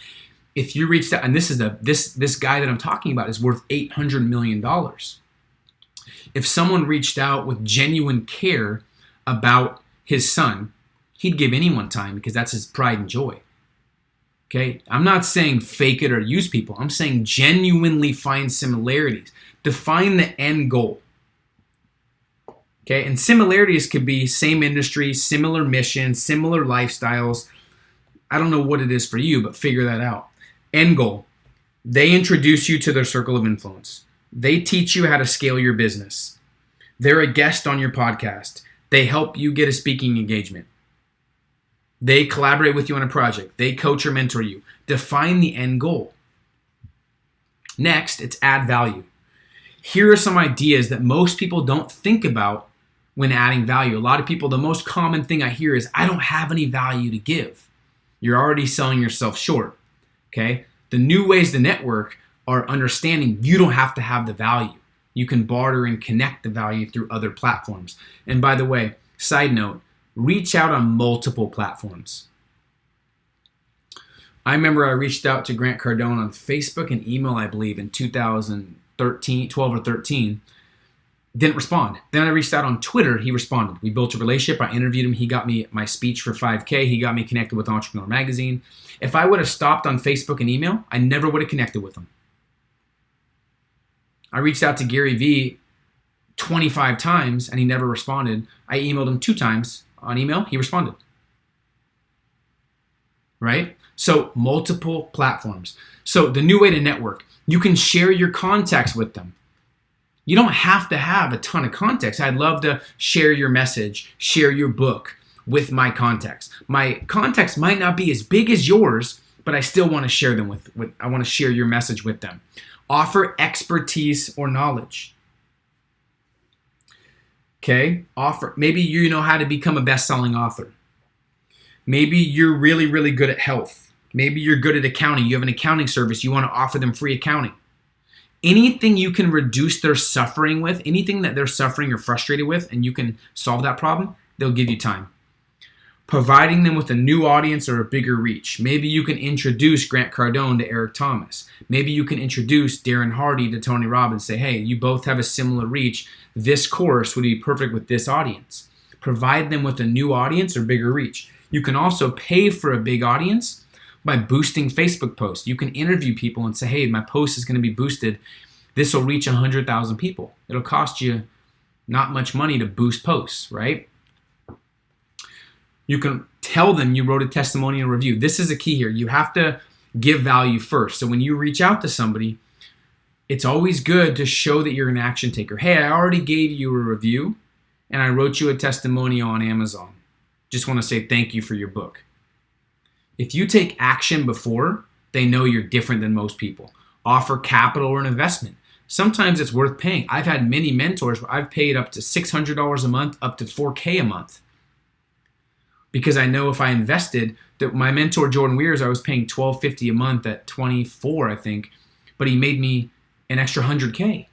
If you reached out, and this guy that I'm talking about is worth $800 million. If someone reached out with genuine care about his son, he'd give anyone time because that's his pride and joy. Okay? I'm not saying fake it or use people. I'm saying genuinely find similarities. Define the end goal. Okay? And similarities could be same industry, similar mission, similar lifestyles. I don't know what it is for you, but figure that out. End goal. They introduce you to their circle of influence. They teach you how to scale your business. They're a guest on your podcast. They help you get a speaking engagement. They collaborate with you on a project. They coach or mentor you. Define the end goal. Next, it's add value. Here are some ideas that most people don't think about when adding value. A lot of people, the most common thing I hear is, I don't have any value to give. You're already selling yourself short. Okay? The new ways to network are understanding you don't have to have the value. You can barter and connect the value through other platforms. And by the way, side note, reach out on multiple platforms. I remember I reached out to Grant Cardone on Facebook and email, I believe, in 2013, 12 or 13. Didn't respond. Then I reached out on Twitter. He responded. We built a relationship. I interviewed him. He got me my speech for 5K. He got me connected with Entrepreneur Magazine. If I would have stopped on Facebook and email, I never would have connected with him. I reached out to Gary Vee 25 times and he never responded. I emailed him 2 times on email. He responded. Right? So multiple platforms. So the new way to network, you can share your contacts with them. You don't have to have a ton of contacts. I'd love to share your message, share your book with my contacts. My contacts might not be as big as yours, but I still want to share them with I want to share your message with them. Offer expertise or knowledge. Okay? Maybe you know how to become a best-selling author. Maybe you're really, really good at health. Maybe you're good at accounting. You have an accounting service. You want to offer them free accounting. Anything you can reduce their suffering with, anything that they're suffering or frustrated with, and you can solve that problem, they'll give you time. Providing them with a new audience or a bigger reach. Maybe you can introduce Grant Cardone to Eric Thomas. Maybe you can introduce Darren Hardy to Tony Robbins. Say, hey, you both have a similar reach. This course would be perfect with this audience. Provide them with a new audience or bigger reach. You can also pay for a big audience by boosting Facebook posts. You can interview people and say, hey, my post is going to be boosted. This will reach 100,000 people. It'll cost you not much money to boost posts, right? You can tell them you wrote a testimonial review. This is a key here. You have to give value first. So when you reach out to somebody, it's always good to show that you're an action taker. Hey, I already gave you a review and I wrote you a testimonial on Amazon. Just want to say thank you for your book. If you take action before, they know you're different than most people. Offer capital or an investment. Sometimes it's worth paying. I've had many mentors where I've paid up to $600 a month, up to $4K a month. Because I know if I invested, that my mentor Jordan Weirs, I was paying $1,250 a month at 24, I think, but he made me an extra $100K,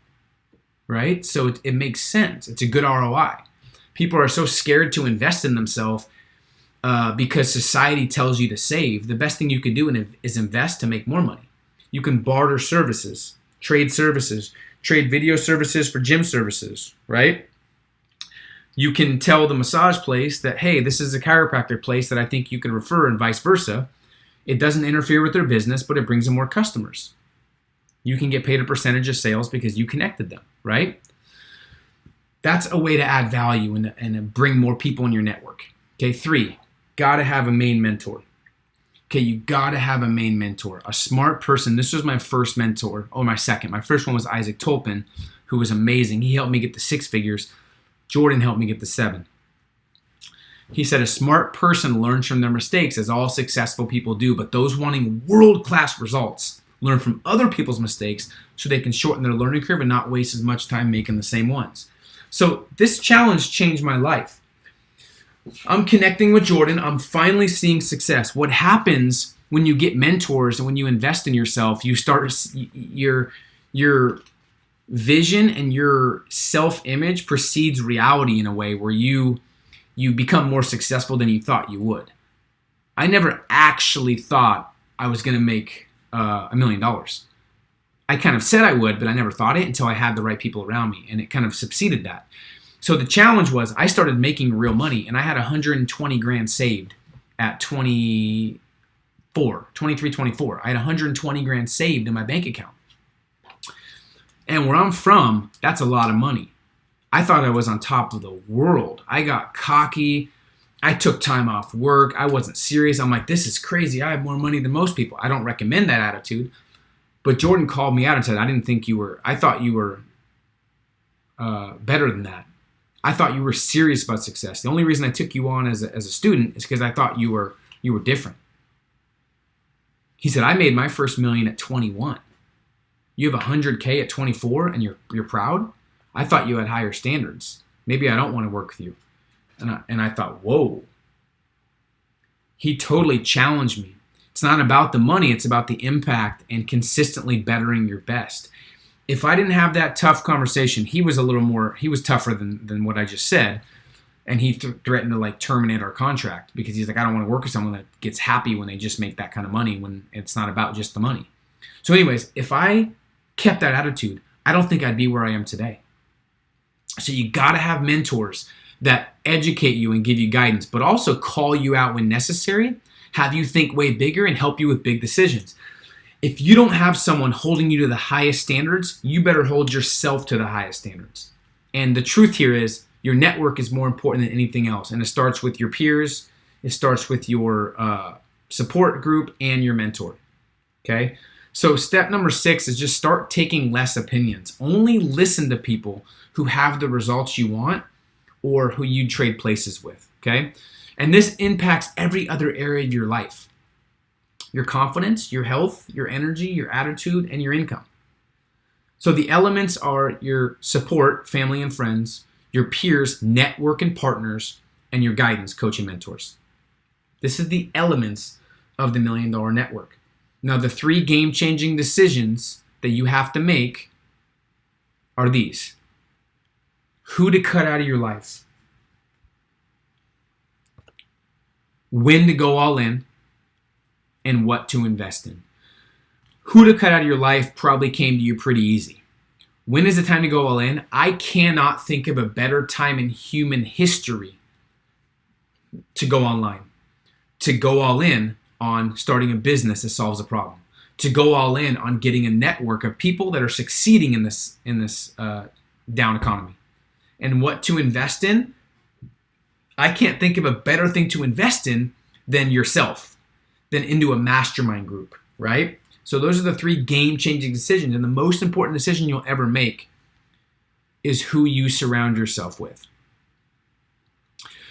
right? So it makes sense. It's a good ROI. People are so scared to invest in themselves because society tells you to save. The best thing you can do is invest to make more money. You can barter services, trade video services for gym services, right? You can tell the massage place that, hey, this is a chiropractor place that I think you can refer, and vice versa. It doesn't interfere with their business, but it brings them more customers. You can get paid a percentage of sales because you connected them, right? That's a way to add value and bring more people in your network. Okay, 3, gotta have a main mentor. Okay, you gotta have a main mentor, a smart person. This was my first mentor, or my second. My first one was Isaac Tolpin, who was amazing. He helped me get to 6 figures. Jordan helped me get to 7. He said a smart person learns from their mistakes, as all successful people do, but those wanting world-class results learn from other people's mistakes so they can shorten their learning curve and not waste as much time making the same ones. So this challenge changed my life. I'm connecting with Jordan. I'm finally seeing success. What happens when you get mentors and when you invest in yourself, you start your vision and your self-image precedes reality in a way where you become more successful than you thought you would. I never actually thought I was going to make $1 million. I kind of said I would, but I never thought it until I had the right people around me, and it kind of succeeded that. So the challenge was I started making real money, and I had 120 grand saved at 23, 24. I had 120 grand saved in my bank account. And where I'm from, that's a lot of money. I thought I was on top of the world. I got cocky. I took time off work. I wasn't serious. I'm like, this is crazy. I have more money than most people. I don't recommend that attitude. But Jordan called me out and said, I thought you were better than that. I thought you were serious about success. The only reason I took you on as a student is because I thought you were different. He said, I made my first million at 21. You have 100K at 24 and you're proud? I thought you had higher standards. Maybe I don't want to work with you. And I thought, whoa. He totally challenged me. It's not about the money. It's about the impact and consistently bettering your best. If I didn't have that tough conversation, he was tougher than what I just said. And he threatened to terminate our contract because he's like, I don't want to work with someone that gets happy when they just make that kind of money when it's not about just the money. So anyways, if I kept that attitude, I don't think I'd be where I am today. So you got to have mentors that educate you and give you guidance, but also call you out when necessary, have you think way bigger, and help you with big decisions. If you don't have someone holding you to the highest standards, you better hold yourself to the highest standards. And the truth here is your network is more important than anything else. And it starts with your peers. It starts with your support group and your mentor. Okay? So step number 6 is just start taking less opinions. Only listen to people who have the results you want or who you trade places with. Okay? And this impacts every other area of your life. Your confidence, your health, your energy, your attitude, and your income. So the elements are your support, family and friends, your peers, network and partners, and your guidance, coach and mentors. This is the elements of the $1 Million Network. Now, the 3 game-changing decisions that you have to make are these. Who to cut out of your life. When to go all in. And what to invest in. Who to cut out of your life probably came to you pretty easy. When is the time to go all in? I cannot think of a better time in human history to go online, to go all in on starting a business that solves a problem, to go all in on getting a network of people that are succeeding in this down economy. And what to invest in? I can't think of a better thing to invest in than yourself. Than into a mastermind group, right? So those are the 3 game-changing decisions. And the most important decision you'll ever make is who you surround yourself with.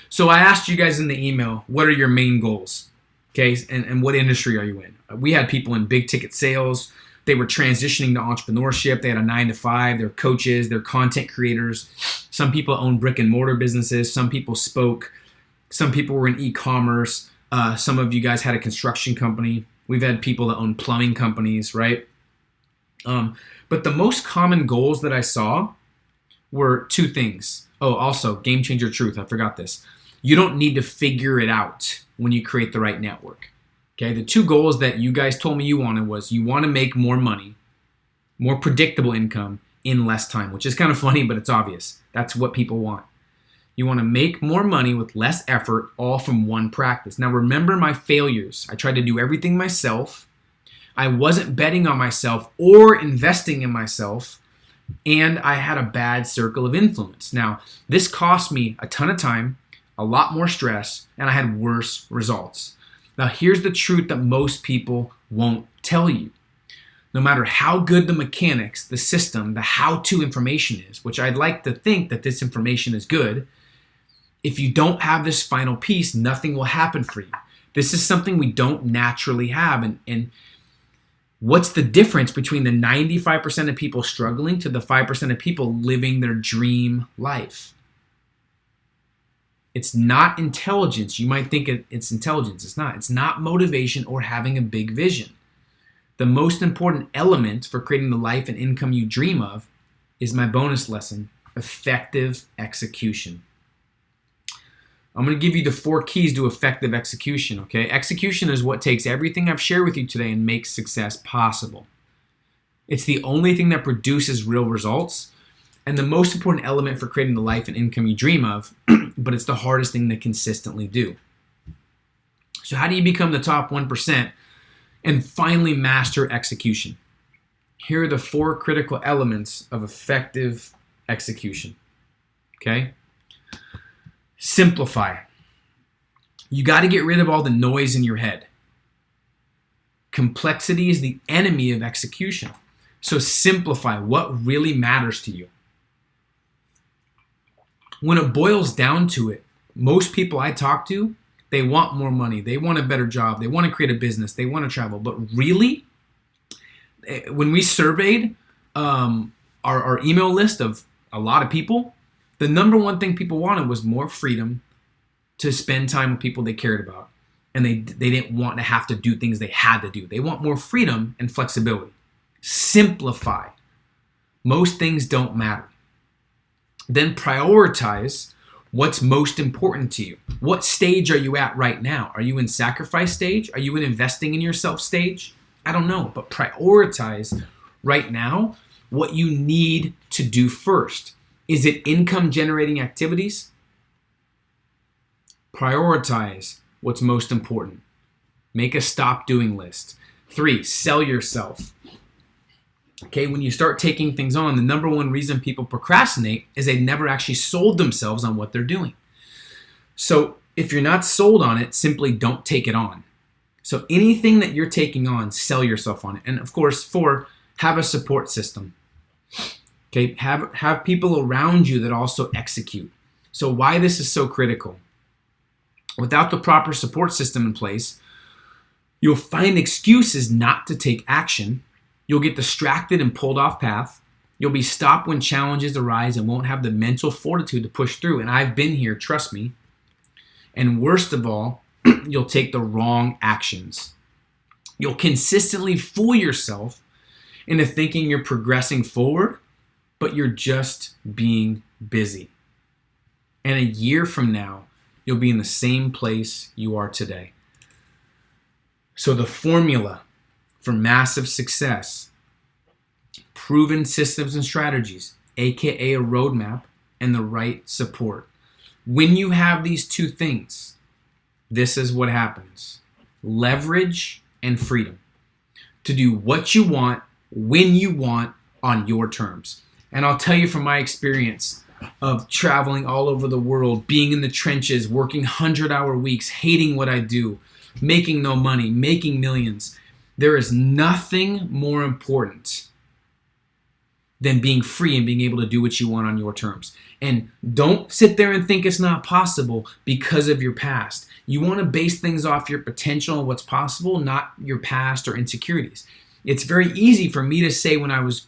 So I asked you guys in the email, what are your main goals? Okay, and what industry are you in? We had people in big ticket sales. They were transitioning to entrepreneurship. They had a 9-to-5. They're coaches. They're content creators. Some people own brick and mortar businesses. Some people spoke. Some people were in e-commerce. Some of you guys had a construction company. We've had people that own plumbing companies, right? But the most common goals that I saw were 2 things. Oh, also, game changer truth. I forgot this. You don't need to figure it out when you create the right network. Okay, the 2 goals that you guys told me you wanted was you want to make more money, more predictable income in less time, which is kind of funny, but it's obvious. That's what people want. You want to make more money with less effort, all from one practice. Now, remember my failures. I tried to do everything myself. I wasn't betting on myself or investing in myself, and I had a bad circle of influence. Now, this cost me a ton of time, a lot more stress, and I had worse results. Now, here's the truth that most people won't tell you. No matter how good the mechanics, the system, the how-to information is, which I'd like to think that this information is good, if you don't have this final piece, nothing will happen for you. This is something we don't naturally have. And what's the difference between the 95% of people struggling to the 5% of people living their dream life? It's not intelligence. You might think it's intelligence. It's not. It's not motivation or having a big vision. The most important element for creating the life and income you dream of is my bonus lesson, effective execution. I'm going to give you the 4 keys to effective execution, okay? Execution is what takes everything I've shared with you today and makes success possible. It's the only thing that produces real results and the most important element for creating the life and income you dream of, but it's the hardest thing to consistently do. So how do you become the top 1% and finally master execution? Here are the 4 critical elements of effective execution, okay? Simplify. You got to get rid of all the noise in your head. Complexity is the enemy of execution. So simplify what really matters to you. When it boils down to it, most people I talk to, they want more money. They want a better job. They want to create a business. They want to travel. But really, when we surveyed our email list of a lot of people, the number one thing people wanted was more freedom to spend time with people they cared about. And they didn't want to have to do things they had to do. They want more freedom and flexibility. Simplify. Most things don't matter. Then prioritize what's most important to you. What stage are you at right now? Are you in sacrifice stage? Are you in investing in yourself stage? I don't know, but prioritize right now what you need to do first. Is it income generating activities? Prioritize what's most important. Make a stop doing list. 3, sell yourself. Okay, when you start taking things on, the number one reason people procrastinate is they never actually sold themselves on what they're doing. So if you're not sold on it, simply don't take it on. So anything that you're taking on, sell yourself on it. And of course, 4, have a support system. Okay, have people around you that also execute. So why this is so critical. Without the proper support system in place, you'll find excuses not to take action. You'll get distracted and pulled off path. You'll be stopped when challenges arise and won't have the mental fortitude to push through. And I've been here, trust me. And worst of all, you'll take the wrong actions. You'll consistently fool yourself into thinking you're progressing forward, but you're just being busy. And a year from now, you'll be in the same place you are today. So the formula for massive success, proven systems and strategies, aka a roadmap, and the right support. When you have these 2 things, this is what happens. Leverage and freedom to do what you want, when you want, on your terms. And I'll tell you from my experience of traveling all over the world, being in the trenches, working 100-hour weeks, hating what I do, making no money, making millions, there is nothing more important than being free and being able to do what you want on your terms. And don't sit there and think it's not possible because of your past. You want to base things off your potential and what's possible, not your past or insecurities. It's very easy for me to say when I was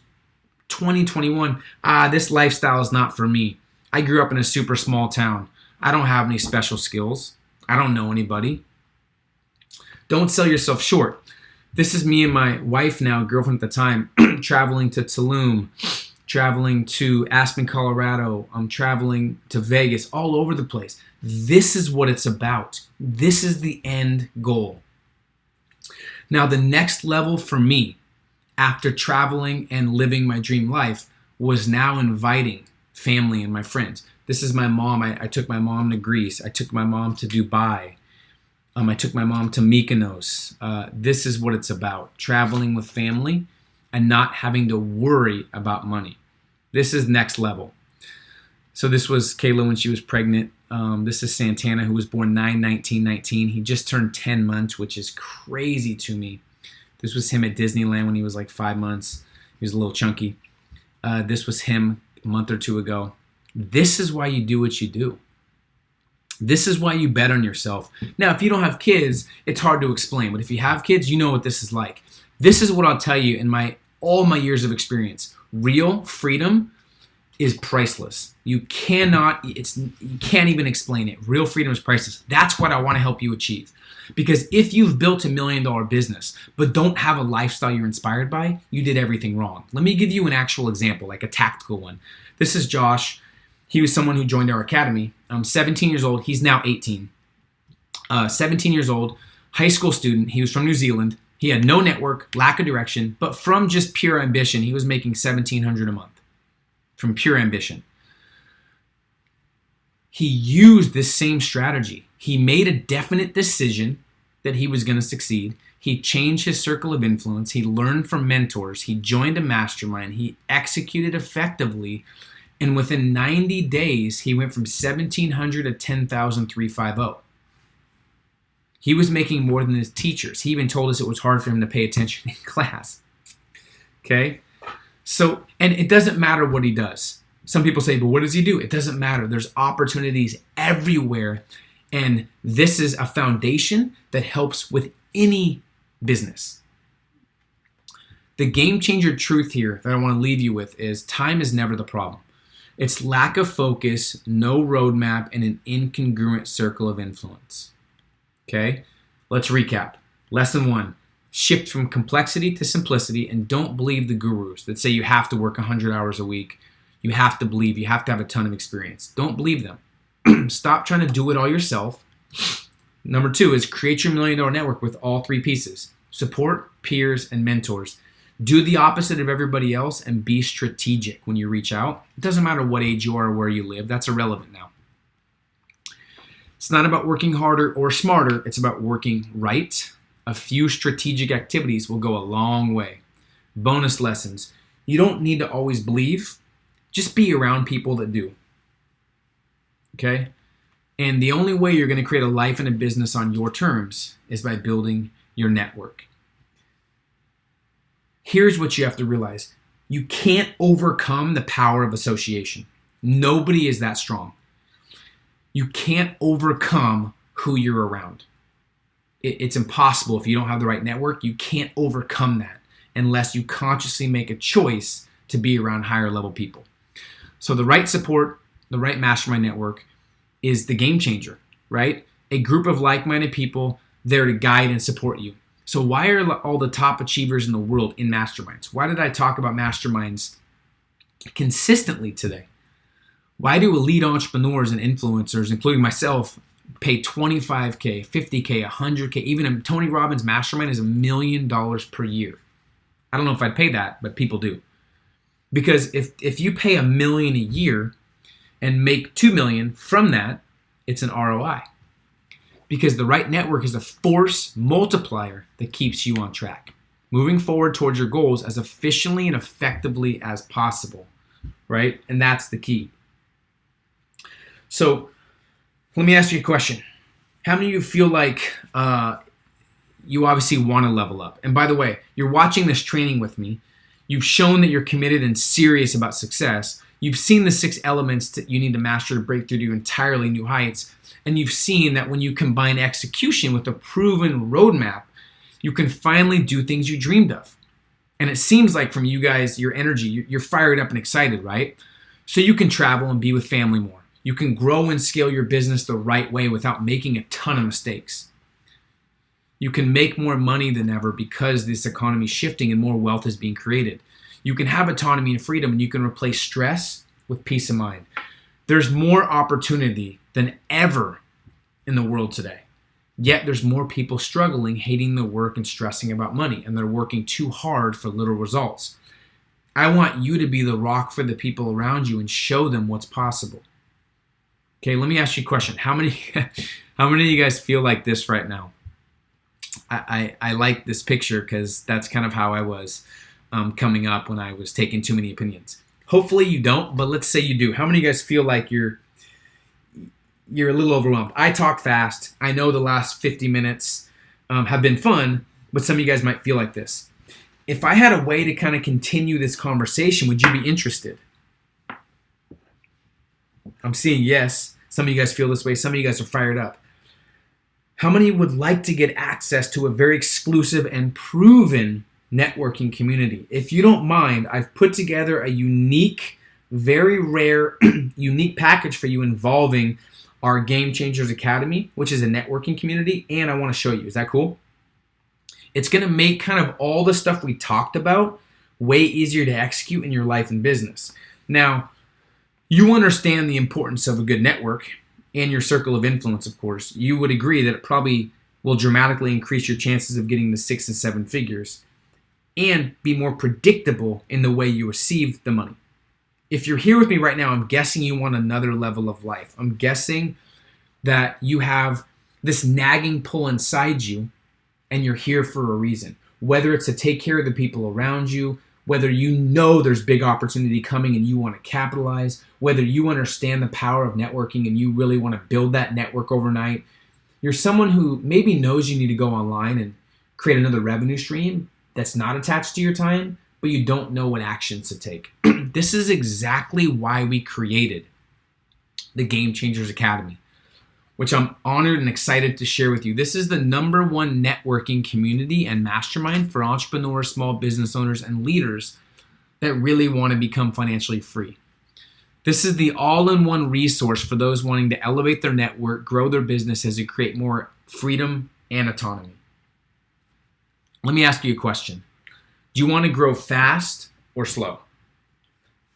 20, 21, this lifestyle is not for me. I grew up in a super small town. I don't have any special skills. I don't know anybody. Don't sell yourself short. This is me and my wife now, girlfriend at the time, traveling to Tulum, traveling to Aspen, Colorado. I'm traveling to Vegas, all over the place. This is what it's about. This is the end goal. Now, the next level for me, after traveling and living my dream life, was now inviting family and my friends. This is my mom. I took my mom to Greece. I took my mom to Dubai. I took my mom to Mykonos. This is what it's about. Traveling with family and not having to worry about money. This is next level. So this was Kayla when she was pregnant. This is Santana, who was born 9/19/19. He just turned 10 months, which is crazy to me. This was him at Disneyland when he was like 5 months. He was a little chunky. This was him a month or 2 ago. This is why you do what you do. This is why you bet on yourself. Now, if you don't have kids, it's hard to explain. But if you have kids, you know what this is like. This is what I'll tell you in all my years of experience. Real freedom is priceless. You can't even explain it. Real freedom is priceless. That's what I want to help you achieve. Because if you've built $1 million business, but don't have a lifestyle you're inspired by, you did everything wrong. Let me give you an actual example, like a tactical one. This is Josh. He was someone who joined our academy. 17 years old. He's now 18. 17 years old, high school student. He was from New Zealand. He had no network, lack of direction, but from just pure ambition, he was making $1,700 a month. From pure ambition. He used this same strategy. He made a definite decision that he was going to succeed. He changed his circle of influence. He learned from mentors. He joined a mastermind. He executed effectively. And within 90 days, he went from $1,700 to $10,350. He was making more than his teachers. He even told us it was hard for him to pay attention in class. Okay? So, and it doesn't matter what he does. Some people say, but what does he do? It doesn't matter. There's opportunities everywhere. And this is a foundation that helps with any business. The game changer truth here that I want to leave you with is time is never the problem. It's lack of focus, no roadmap, and an incongruent circle of influence. Okay? Let's recap. Lesson 1. Shift from complexity to simplicity, and don't believe the gurus that say you have to work 100 hours a week. You have to believe, you have to have a ton of experience. Don't believe them. Stop trying to do it all yourself. Number 2 is create your $1 million network with all 3 pieces. Support, peers, and mentors. Do the opposite of everybody else and be strategic when you reach out. It doesn't matter what age you are or where you live. That's irrelevant now. It's not about working harder or smarter. It's about working right. A few strategic activities will go a long way. Bonus lessons. You don't need to always believe. Just be around people that do. Okay? And the only way you're going to create a life and a business on your terms is by building your network. Here's what you have to realize. You can't overcome the power of association. Nobody is that strong. You can't overcome who you're around. It's impossible if you don't have the right network. You can't overcome that unless you consciously make a choice to be around higher level people. So the right support, the right mastermind network is the game changer, right? A group of like-minded people there to guide and support you. So why are all the top achievers in the world in masterminds? Why did I talk about masterminds consistently today? Why do elite entrepreneurs and influencers, including myself, pay $25K, $50K, $100K, even a Tony Robbins mastermind is $1 million per year. I don't know if I'd pay that, but people do. Because if you pay $1 million a year and make $2 million from that, it's an ROI. Because the right network is a force multiplier that keeps you on track, moving forward towards your goals as efficiently and effectively as possible, right? And that's the key. So let me ask you a question. How many of you feel like you obviously want to level up? And by the way, you're watching this training with me. You've shown that you're committed and serious about success. You've seen the 6 elements that you need to master to break through to entirely new heights. And you've seen that when you combine execution with a proven roadmap, you can finally do things you dreamed of. And it seems like from you guys, your energy, you're fired up and excited, right? So you can travel and be with family more. You can grow and scale your business the right way without making a ton of mistakes. You can make more money than ever because this economy is shifting and more wealth is being created. You can have autonomy and freedom, and you can replace stress with peace of mind. There's more opportunity than ever in the world today. Yet there's more people struggling, hating the work and stressing about money, and they're working too hard for little results. I want you to be the rock for the people around you and show them what's possible. Okay, let me ask you a question. How many of you guys feel like this right now? I like this picture because that's kind of how I was coming up when I was taking too many opinions. Hopefully you don't, but let's say you do. How many of you guys feel like you're a little overwhelmed? I talk fast. I know the last 50 minutes have been fun, but some of you guys might feel like this. If I had a way to kind of continue this conversation, would you be interested? I'm seeing yes. Some of you guys feel this way. Some of you guys are fired up. How many would like to get access to a very exclusive and proven networking community? If you don't mind, I've put together a unique very rare, unique package for you involving our Game Changers Academy, which is a networking community, and I want to show you. Is that cool? It's going to make kind of all the stuff we talked about way easier to execute in your life and business. Now, you understand the importance of a good network and your circle of influence, of course. You would agree that it probably will dramatically increase your chances of getting the 6 and 7 figures and be more predictable in the way you receive the money. If you're here with me right now, I'm guessing you want another level of life. I'm guessing that you have this nagging pull inside you and you're here for a reason. Whether it's to take care of the people around you, whether you know there's big opportunity coming and you want to capitalize, whether you understand the power of networking and you really want to build that network overnight. You're someone who maybe knows you need to go online and create another revenue stream that's not attached to your time, but you don't know what actions to take. This is exactly why we created the Game Changers Academy, which I'm honored and excited to share with you. This is the #1 networking community and mastermind for entrepreneurs, small business owners, and leaders that really want to become financially free. This is the all-in-one resource for those wanting to elevate their network, grow their businesses, and create more freedom and autonomy. Let me ask you a question. Do you want to grow fast or slow?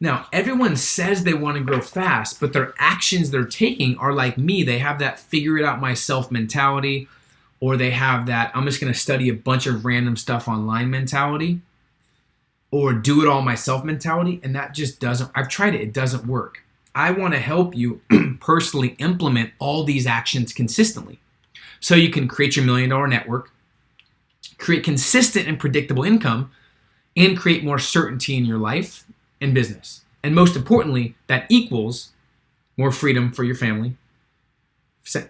Now, everyone says they want to grow fast, but their actions they're taking are like me. They have that figure it out myself mentality, or they have that I'm just going to study a bunch of random stuff online mentality, or do it all myself mentality, and that just doesn't, I've tried it doesn't work. I want to help you personally implement all these actions consistently so you can create your $1 million network, create consistent and predictable income, and create more certainty in your life and business. And most importantly, that equals more freedom for your family,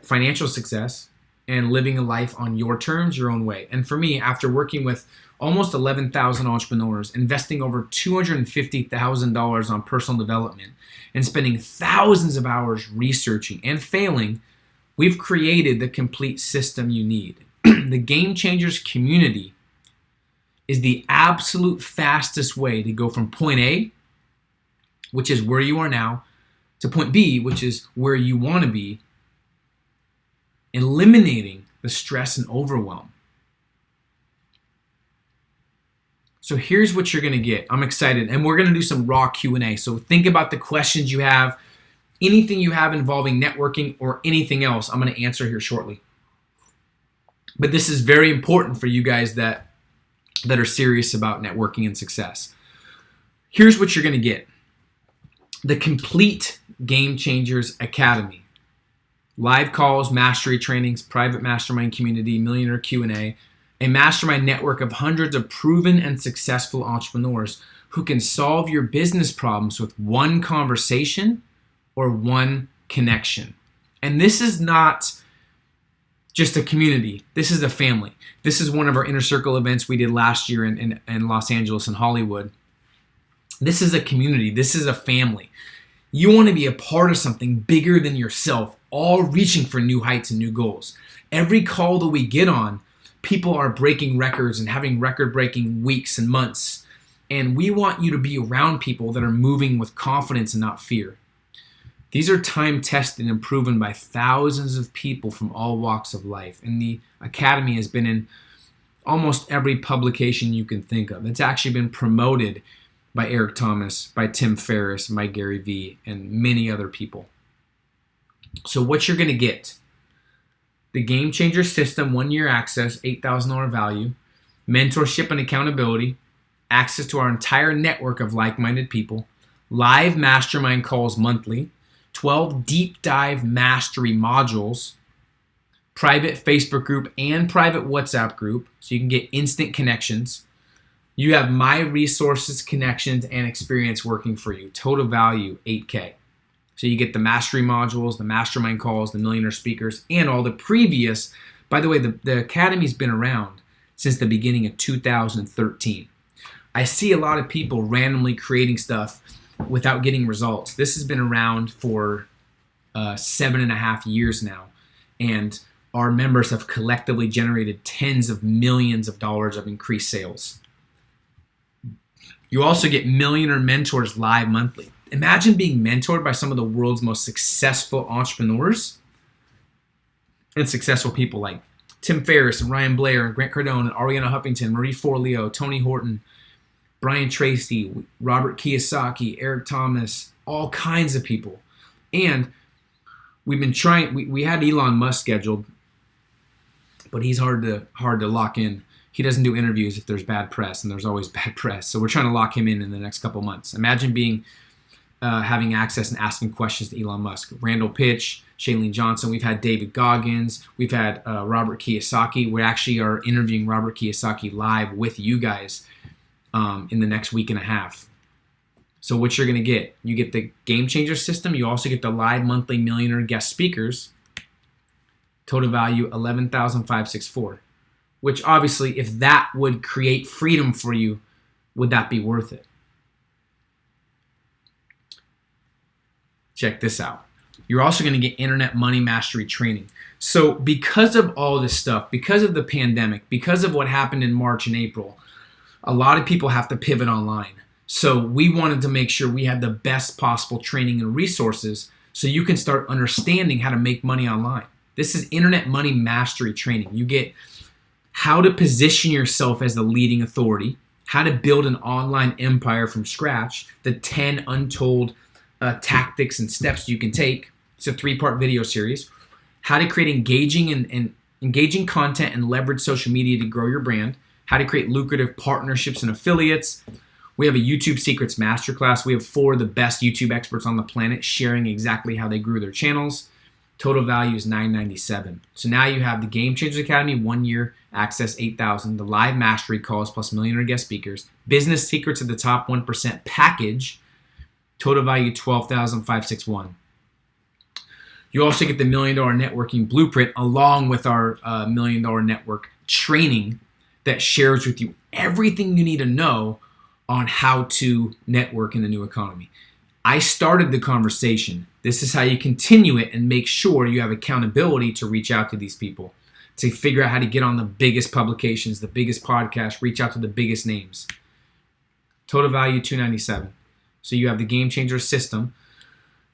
financial success, and living a life on your terms, your own way. And for me, after working with almost 11,000 entrepreneurs, investing over $250,000 on personal development, and spending thousands of hours researching and failing, we've created the complete system you need. The Game Changers community is the absolute fastest way to go from point A, which is where you are now, to point B, which is where you want to be, eliminating the stress and overwhelm. So here's what you're going to get. I'm excited, and we're going to do some raw Q&A. So think about the questions you have, anything you have involving networking or anything else, I'm going to answer here shortly. But this is very important for you guys that are serious about networking and success. Here's what you're going to get. The complete Game Changers Academy. Live calls, mastery trainings, private mastermind community, millionaire Q&A, a mastermind network of hundreds of proven and successful entrepreneurs who can solve your business problems with one conversation or one connection. And this is not just a community. This is a family. This is one of our inner circle events we did last year in Los Angeles and Hollywood. This is a community. This is a family. You want to be a part of something bigger than yourself, all reaching for new heights and new goals. Every call that we get on, people are breaking records and having record-breaking weeks and months. And we want you to be around people that are moving with confidence and not fear. These are time-tested and proven by thousands of people from all walks of life. And the Academy has been in almost every publication you can think of. It's actually been promoted by Eric Thomas, by Tim Ferriss, by Gary Vee, and many other people. So what you're going to get, the Game Changer System, 1-year access, $8,000 value, mentorship and accountability, access to our entire network of like-minded people, live mastermind calls monthly, 12 deep dive mastery modules, private Facebook group and private WhatsApp group, so you can get instant connections. You have my resources, connections, and experience working for you. Total value, $8K. So you get the mastery modules, the mastermind calls, the millionaire speakers, and all the previous. By the way, the Academy's been around since the beginning of 2013. I see a lot of people randomly creating stuff without getting results. This has been around for 7.5 years now, and our members have collectively generated tens of millions of dollars of increased sales. You also get millionaire mentors live monthly. Imagine being mentored by some of the world's most successful entrepreneurs and successful people like Tim Ferriss and Ryan Blair and Grant Cardone and Arianna Huffington, Marie Forleo, Tony Horton, Brian Tracy, Robert Kiyosaki, Eric Thomas, all kinds of people. And we've been trying, we had Elon Musk scheduled, but he's hard to lock in. He doesn't do interviews if there's bad press, and there's always bad press. So we're trying to lock him in the next couple months. Imagine having access and asking questions to Elon Musk. Randall Pitch, Shailene Johnson. We've had David Goggins. We've had Robert Kiyosaki. We actually are interviewing Robert Kiyosaki live with you guys in the next week and a half. So what you're going to get, you get the Game Changer system. You also get the live monthly millionaire guest speakers. Total value $11,564. Which obviously, if that would create freedom for you, would that be worth it? Check this out. You're also going to get internet money mastery training. So because of all this stuff, because of the pandemic, because of what happened in March and April, a lot of people have to pivot online. So we wanted to make sure we had the best possible training and resources so you can start understanding how to make money online. This is internet money mastery training. You get how to position yourself as the leading authority, how to build an online empire from scratch, the 10 untold tactics and steps you can take. It's a 3-part video series. How to create engaging content and leverage social media to grow your brand. How to create lucrative partnerships and affiliates. We have a YouTube Secrets Masterclass. We have 4 of the best YouTube experts on the planet sharing exactly how they grew their channels. Total value is $997. So now you have the Game Changers Academy, 1 year access, $8,000. The live mastery calls plus millionaire guest speakers. Business Secrets of the Top 1% package. Total value $12,561. You also get the $1 Million Networking Blueprint along with our $1 Million Network training that shares with you everything you need to know on how to network in the new economy. I started the conversation. This is how you continue it and make sure you have accountability to reach out to these people, to figure out how to get on the biggest publications, the biggest podcasts, reach out to the biggest names. Total value $297. So you have the Game Changer system.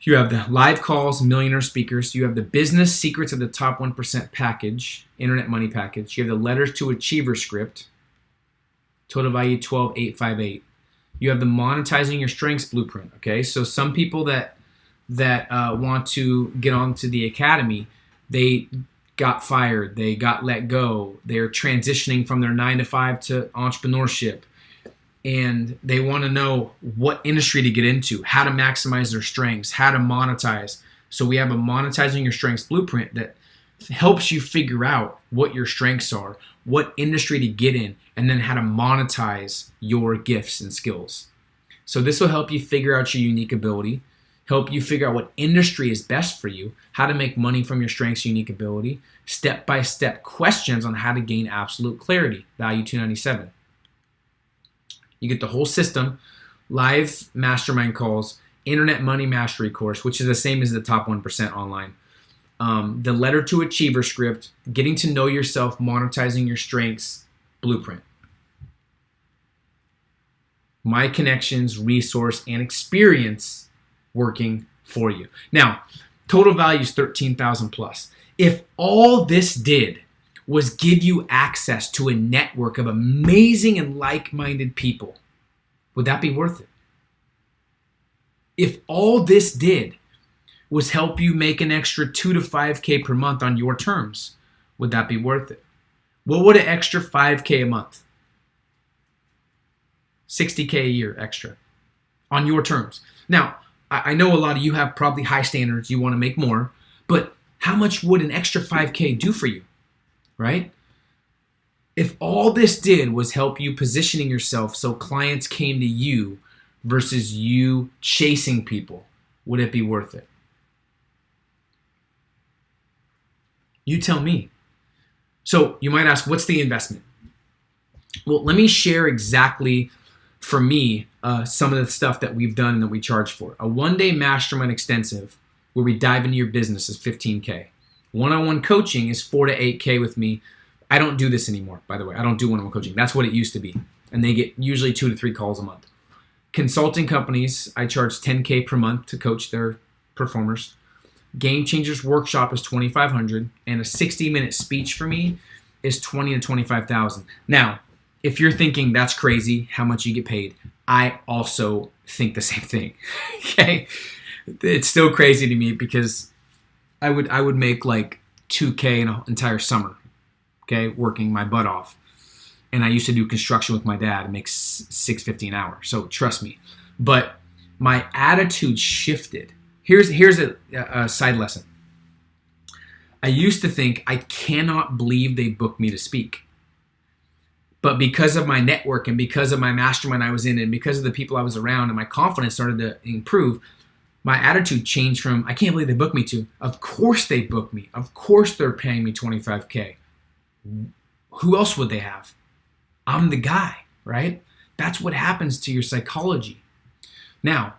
You have the live calls, millionaire speakers. You have the Business Secrets of the Top 1% package, internet money package. You have the Letters to Achiever script. Total value $12,858. You have the Monetizing Your Strengths blueprint. Okay, so some people that want to get onto the academy, they got fired, they got let go, they're transitioning from their 9-to-5 to entrepreneurship, and they want to know what industry to get into, how to maximize their strengths, how to monetize. So we have a Monetizing Your Strengths blueprint that helps you figure out what your strengths are, what industry to get in, and then how to monetize your gifts and skills. So this will help you figure out your unique ability, help you figure out what industry is best for you, how to make money from your strengths, unique ability, step-by-step questions on how to gain absolute clarity, value $297. You get the whole system, live mastermind calls, internet money mastery course, which is the same as the top 1% online. The Letter to Achiever script, getting to know yourself, monetizing your strengths, blueprint. My connections, resource, and experience working for you. Now, total value is $13,000 plus. If all this did was give you access to a network of amazing and like-minded people, would that be worth it? If all this did was help you make an extra $2 to $5K per month on your terms, would that be worth it? What would an extra $5K a month? $60K a year extra on your terms. Now, I know a lot of you have probably high standards, you want to make more, but how much would an extra $5K do for you, right? If all this did was help you positioning yourself so clients came to you versus you chasing people, would it be worth it? You tell me. So you might ask, what's the investment? Well, let me share exactly, for me, some of the stuff that we've done and that we charge for. A 1-day mastermind extensive where we dive into your business is $15K. One-on-one coaching is $4 to $8K with me. I don't do this anymore, by the way. I don't do one-on-one coaching. That's what it used to be. And they get usually 2 to 3 calls a month. Consulting companies, I charge $10K per month to coach their performers. Game Changers Workshop is $2,500, and a 60-minute speech for me is $20,000 to $25,000. Now, if you're thinking that's crazy, how much you get paid, I also think the same thing. Okay, it's still crazy to me because I would make like $2K an entire summer, okay, working my butt off. And I used to do construction with my dad and make $6.50 an hour. So trust me. But my attitude shifted. Here's a side lesson. I used to think, I cannot believe they booked me to speak. But because of my network and because of my mastermind I was in and because of the people I was around and my confidence started to improve, my attitude changed from, I can't believe they booked me, to, of course they booked me. Of course they're paying me $25K. Who else would they have? I'm the guy, right? That's what happens to your psychology. Now,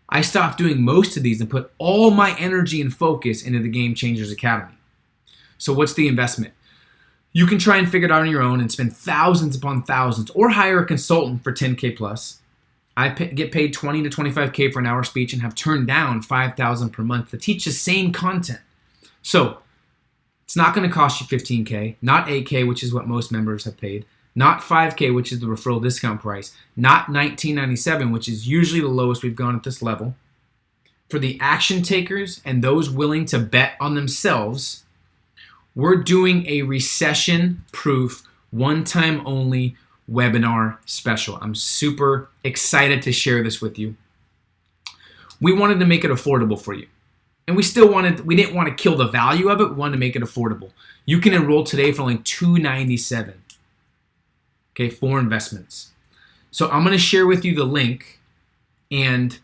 I stopped doing most of these and put all my energy and focus into the Game Changers Academy. So what's the investment? You can try and figure it out on your own and spend thousands upon thousands, or hire a consultant for $10K plus. I get paid $20 to $25K for an hour speech and have turned down $5,000 per month to teach the same content. So it's not going to cost you $15K, not $8K, which is what most members have paid, not $5K, which is the referral discount price, not $19.97, which is usually the lowest we've gone at this level. For the action takers and those willing to bet on themselves, we're doing a recession-proof, one-time only webinar special. I'm super excited to share this with you. We wanted to make it affordable for you. And we didn't want to kill the value of it. We wanted to make it affordable. You can enroll today for only $297. Okay, 4 investments. So I'm going to share with you the link, and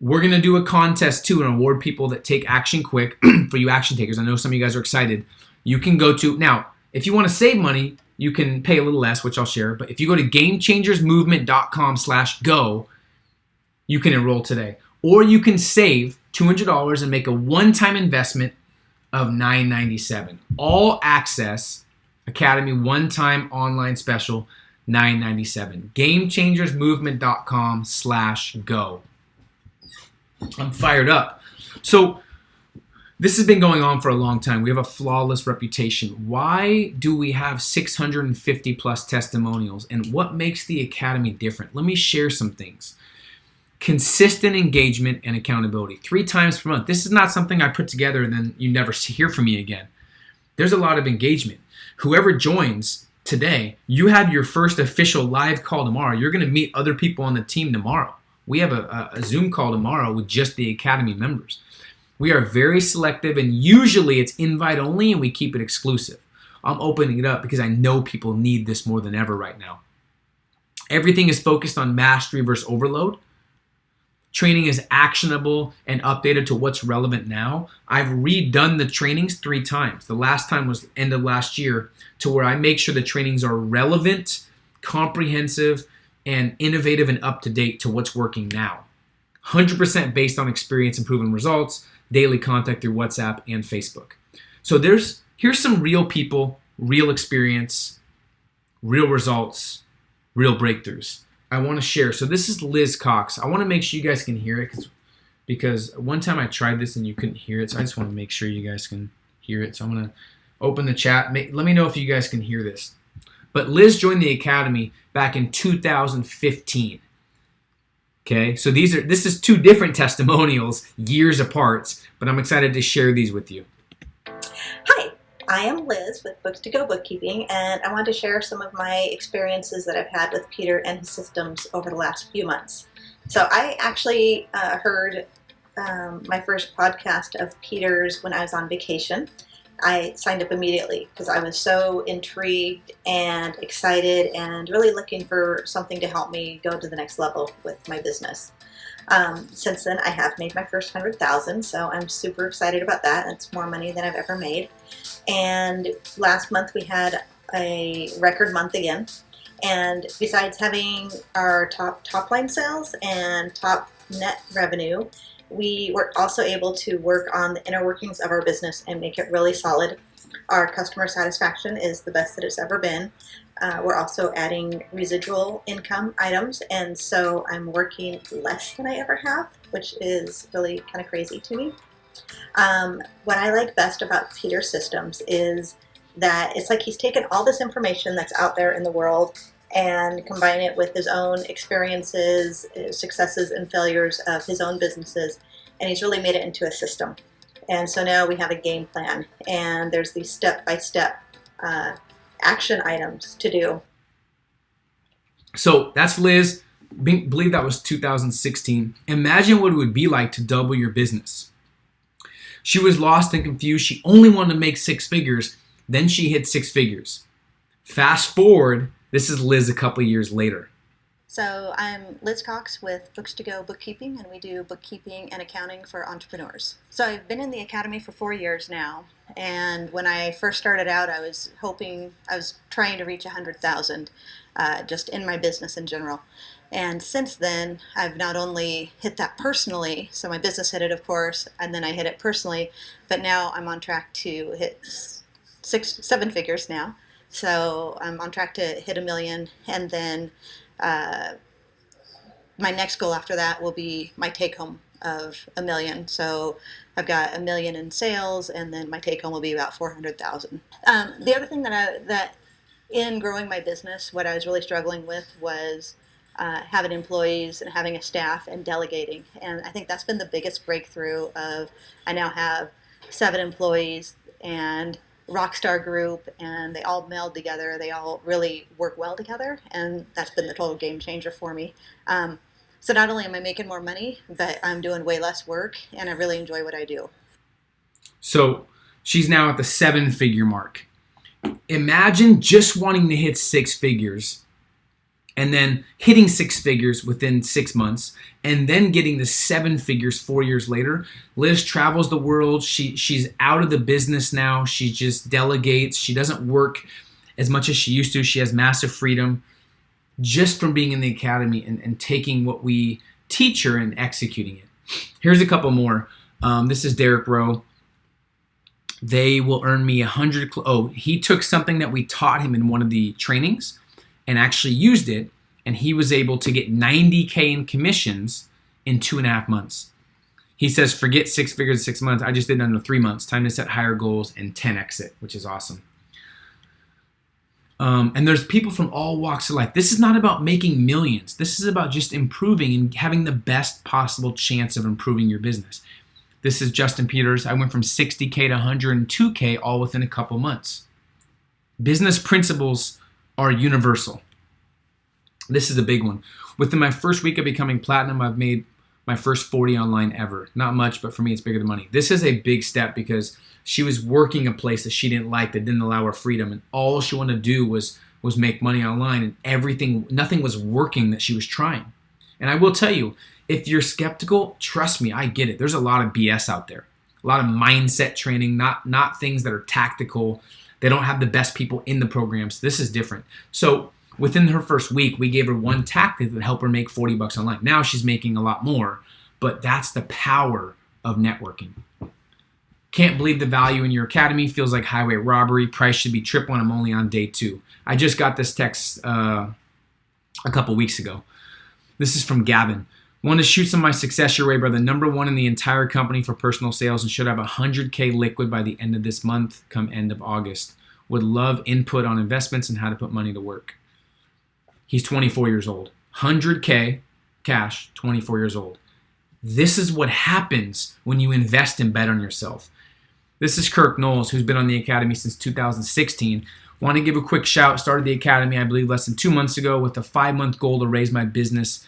we're going to do a contest too and award people that take action quick. For you action takers, I know some of you guys are excited. You can go to, now, if you want to save money, you can pay a little less, which I'll share. But if you go to gamechangersmovement.com/go, you can enroll today. Or you can save $200 and make a one-time investment of $997. All access Academy one-time online special, $997. gamechangersmovement.com/go. I'm fired up. So this has been going on for a long time. We have a flawless reputation. Why do we have 650 plus testimonials? And what makes the Academy different? Let me share some things. Consistent engagement and accountability. 3 times per month. This is not something I put together and then you never hear from me again. There's a lot of engagement. Whoever joins today, you have your first official live call tomorrow. You're going to meet other people on the team tomorrow. We have a Zoom call tomorrow with just the Academy members. We are very selective, and usually it's invite only, and we keep it exclusive. I'm opening it up because I know people need this more than ever right now. Everything is focused on mastery versus overload. Training is actionable and updated to what's relevant now. I've redone the trainings 3 times. The last time was end of last year, to where I make sure the trainings are relevant, comprehensive, and innovative and up-to-date to what's working now. 100% based on experience and proven results, daily contact through WhatsApp and Facebook. So here's some real people, real experience, real results, real breakthroughs I want to share. So this is Liz Cox. I want to make sure you guys can hear it because one time I tried this and you couldn't hear it. So I just want to make sure you guys can hear it. So I'm going to open the chat. Let me know if you guys can hear this. But Liz joined the Academy back in 2015. Okay, so this is 2 different testimonials, years apart, but I'm excited to share these with you. Hi, I am Liz with Books to Go Bookkeeping, and I want to share some of my experiences that I've had with Peter and his systems over the last few months. So I actually heard my first podcast of Peter's when I was on vacation. I signed up immediately because I was so intrigued and excited and really looking for something to help me go to the next level with my business. Since then, I have made my first 100,000, so I'm super excited about that. It's more money than I've ever made. And last month we had a record month again. And besides having our top line sales and top net revenue, we were also able to work on the inner workings of our business and make it really solid Our customer satisfaction is the best that it's ever been. We're also adding residual income items, and so I'm working less than I ever have, which is really kind of crazy to me. What I like best about Peter's systems is that it's like he's taken all this information that's out there in the world and combined it with his own experiences, successes and failures of his own businesses, and he's really made it into a system. And so now we have a game plan, and there's these step-by-step action items to do. So that's Liz. Believe that was 2016. Imagine what it would be like to double your business. She was lost and confused. She only wanted to make six figures. Then she hit six figures. Fast forward, this is Liz a couple years later. So I'm Liz Cox with Books to Go Bookkeeping, and we do bookkeeping and accounting for entrepreneurs. So I've been in the academy for 4 years now, and when I first started out, I was trying to reach 100,000 just in my business in general. And since then, I've not only hit that personally, so my business hit it, of course, and then I hit it personally, but now I'm on track to hit seven figures now. So I'm on track to hit 1 million, and then my next goal after that will be my take home of 1 million. So I've got 1 million in sales, and then my take home will be about 400,000. The other thing that in growing my business, what I was really struggling with was having employees and having a staff and delegating. And I think that's been the biggest breakthrough of I now have 7 employees and rockstar group, and they all meld together. They all really work well together, and that's been the total game changer for me. So not only am I making more money, but I'm doing way less work, and I really enjoy what I do. So she's now at the 7-figure mark. Imagine just wanting to hit 6 figures and then hitting 6 figures within 6 months, and then getting to 7 figures 4 years later. Liz travels the world. She's out of the business now. She just delegates. She doesn't work as much as she used to. She has massive freedom just from being in the academy and taking what we teach her and executing it. Here's a couple more. This is Derek Rowe. They will earn me 100. He took something that we taught him in one of the trainings and actually used it, and he was able to get $90K in commissions in 2.5 months. He says, forget 6 figures in 6 months. I just did it under 3 months. Time to set higher goals and 10x it, which is awesome. And there's people from all walks of life. This is not about making millions. This is about just improving and having the best possible chance of improving your business. This is Justin Peters. I went from 60K to 102K all within a couple months. Business principles are universal. This is a big one. Within my first week of becoming platinum, I've made my first 40 online ever. Not much, but for me, it's bigger than money. This is a big step because she was working a place that she didn't like, that didn't allow her freedom, and all she wanted to do was make money online, and nothing was working that she was trying. And I will tell you, if you're skeptical, trust me, I get it. There's a lot of BS out there. A lot of mindset training, not things that are tactical. They don't have the best people in the programs. This is different. So within her first week, we gave her one tactic that helped her make $40 online. Now she's making a lot more, but that's the power of networking. Can't believe the value in your academy. Feels like highway robbery. Price should be triple, and I'm only on day 2. I just got this text a couple weeks ago. This is from Gavin. Want to shoot some of my success your way, brother. Number 1 in the entire company for personal sales, and should have 100K liquid by the end of this month, come end of August. Would love input on investments and how to put money to work. He's 24 years old. 100K cash, 24 years old. This is what happens when you invest and bet on yourself. This is Kirk Knowles, who's been on the academy since 2016. Want to give a quick shout. Started the academy, I believe, less than 2 months ago with a 5-month goal to raise my business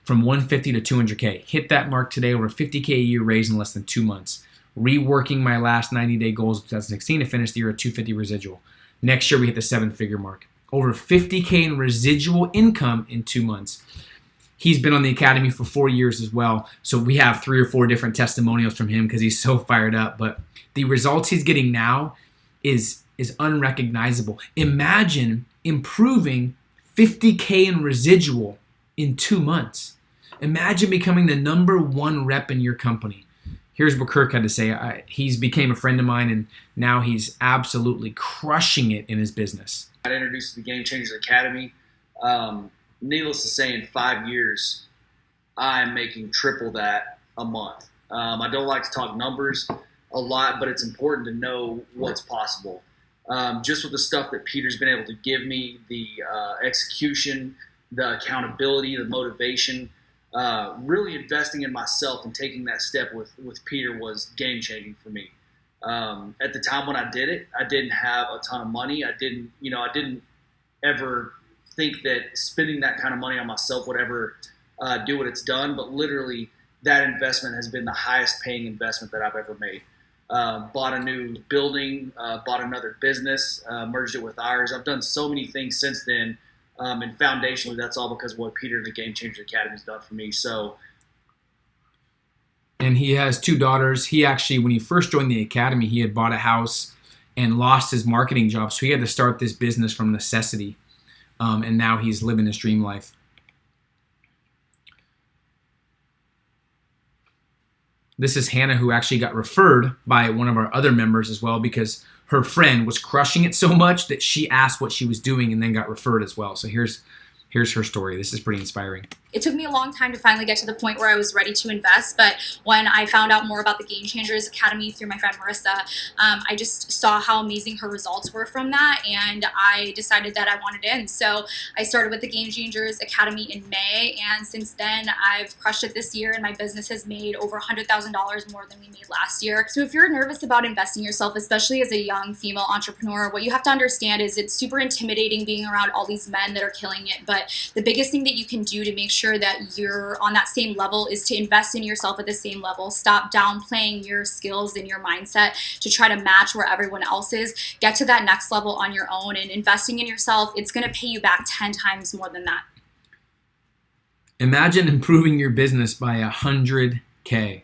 from 150 to 200K. Hit that mark today, over 50K a year raised in less than 2 months. Reworking my last 90-day goals of 2016 to finish the year at 250 residual. Next year, we hit the 7-figure mark. Over 50K in residual income in 2 months. He's been on the academy for 4 years as well. So we have 3 or 4 different testimonials from him because he's so fired up. But the results he's getting now is unrecognizable. Imagine improving 50K in residual in 2 months. Imagine becoming the number 1 rep in your company. Here's what Kirk had to say. He's became a friend of mine, and now he's absolutely crushing it in his business. I got introduced to the Game Changers Academy. Needless to say, in 5 years, I'm making triple that a month. I don't like to talk numbers a lot, but it's important to know what's possible. Just with the stuff that Peter's been able to give me, the execution, the accountability, the motivation, really investing in myself and taking that step with Peter was game changing for me. At the time when I did it, I didn't have a ton of money. I didn't ever think that spending that kind of money on myself would ever do what it's done. But literally, that investment has been the highest paying investment that I've ever made. Bought a new building, bought another business, merged it with ours. I've done so many things since then. And foundationally, that's all because of what Peter and the Game Changers Academy has done for me. And he has 2 daughters. He actually, when he first joined the academy, he had bought a house and lost his marketing job. So he had to start this business from necessity. And now he's living his dream life. This is Hannah, who actually got referred by one of our other members as well, because her friend was crushing it so much that she asked what she was doing and then got referred as well. So here's her story. This is pretty inspiring. It took me a long time to finally get to the point where I was ready to invest, but when I found out more about the Game Changers Academy through my friend Marissa, I just saw how amazing her results were from that, and I decided that I wanted in. So I started with the Game Changers Academy in May, and since then I've crushed it this year, and my business has made over $100,000 more than we made last year. So if you're nervous about investing yourself, especially as a young female entrepreneur, what you have to understand is it's super intimidating being around all these men that are killing it, but the biggest thing that you can do to make sure that you're on that same level is to invest in yourself at the same level. Stop downplaying your skills and your mindset to try to match where everyone else is. Get to that next level on your own, and investing in yourself, it's going to pay you back 10 times more than that. Imagine improving your business by 100K.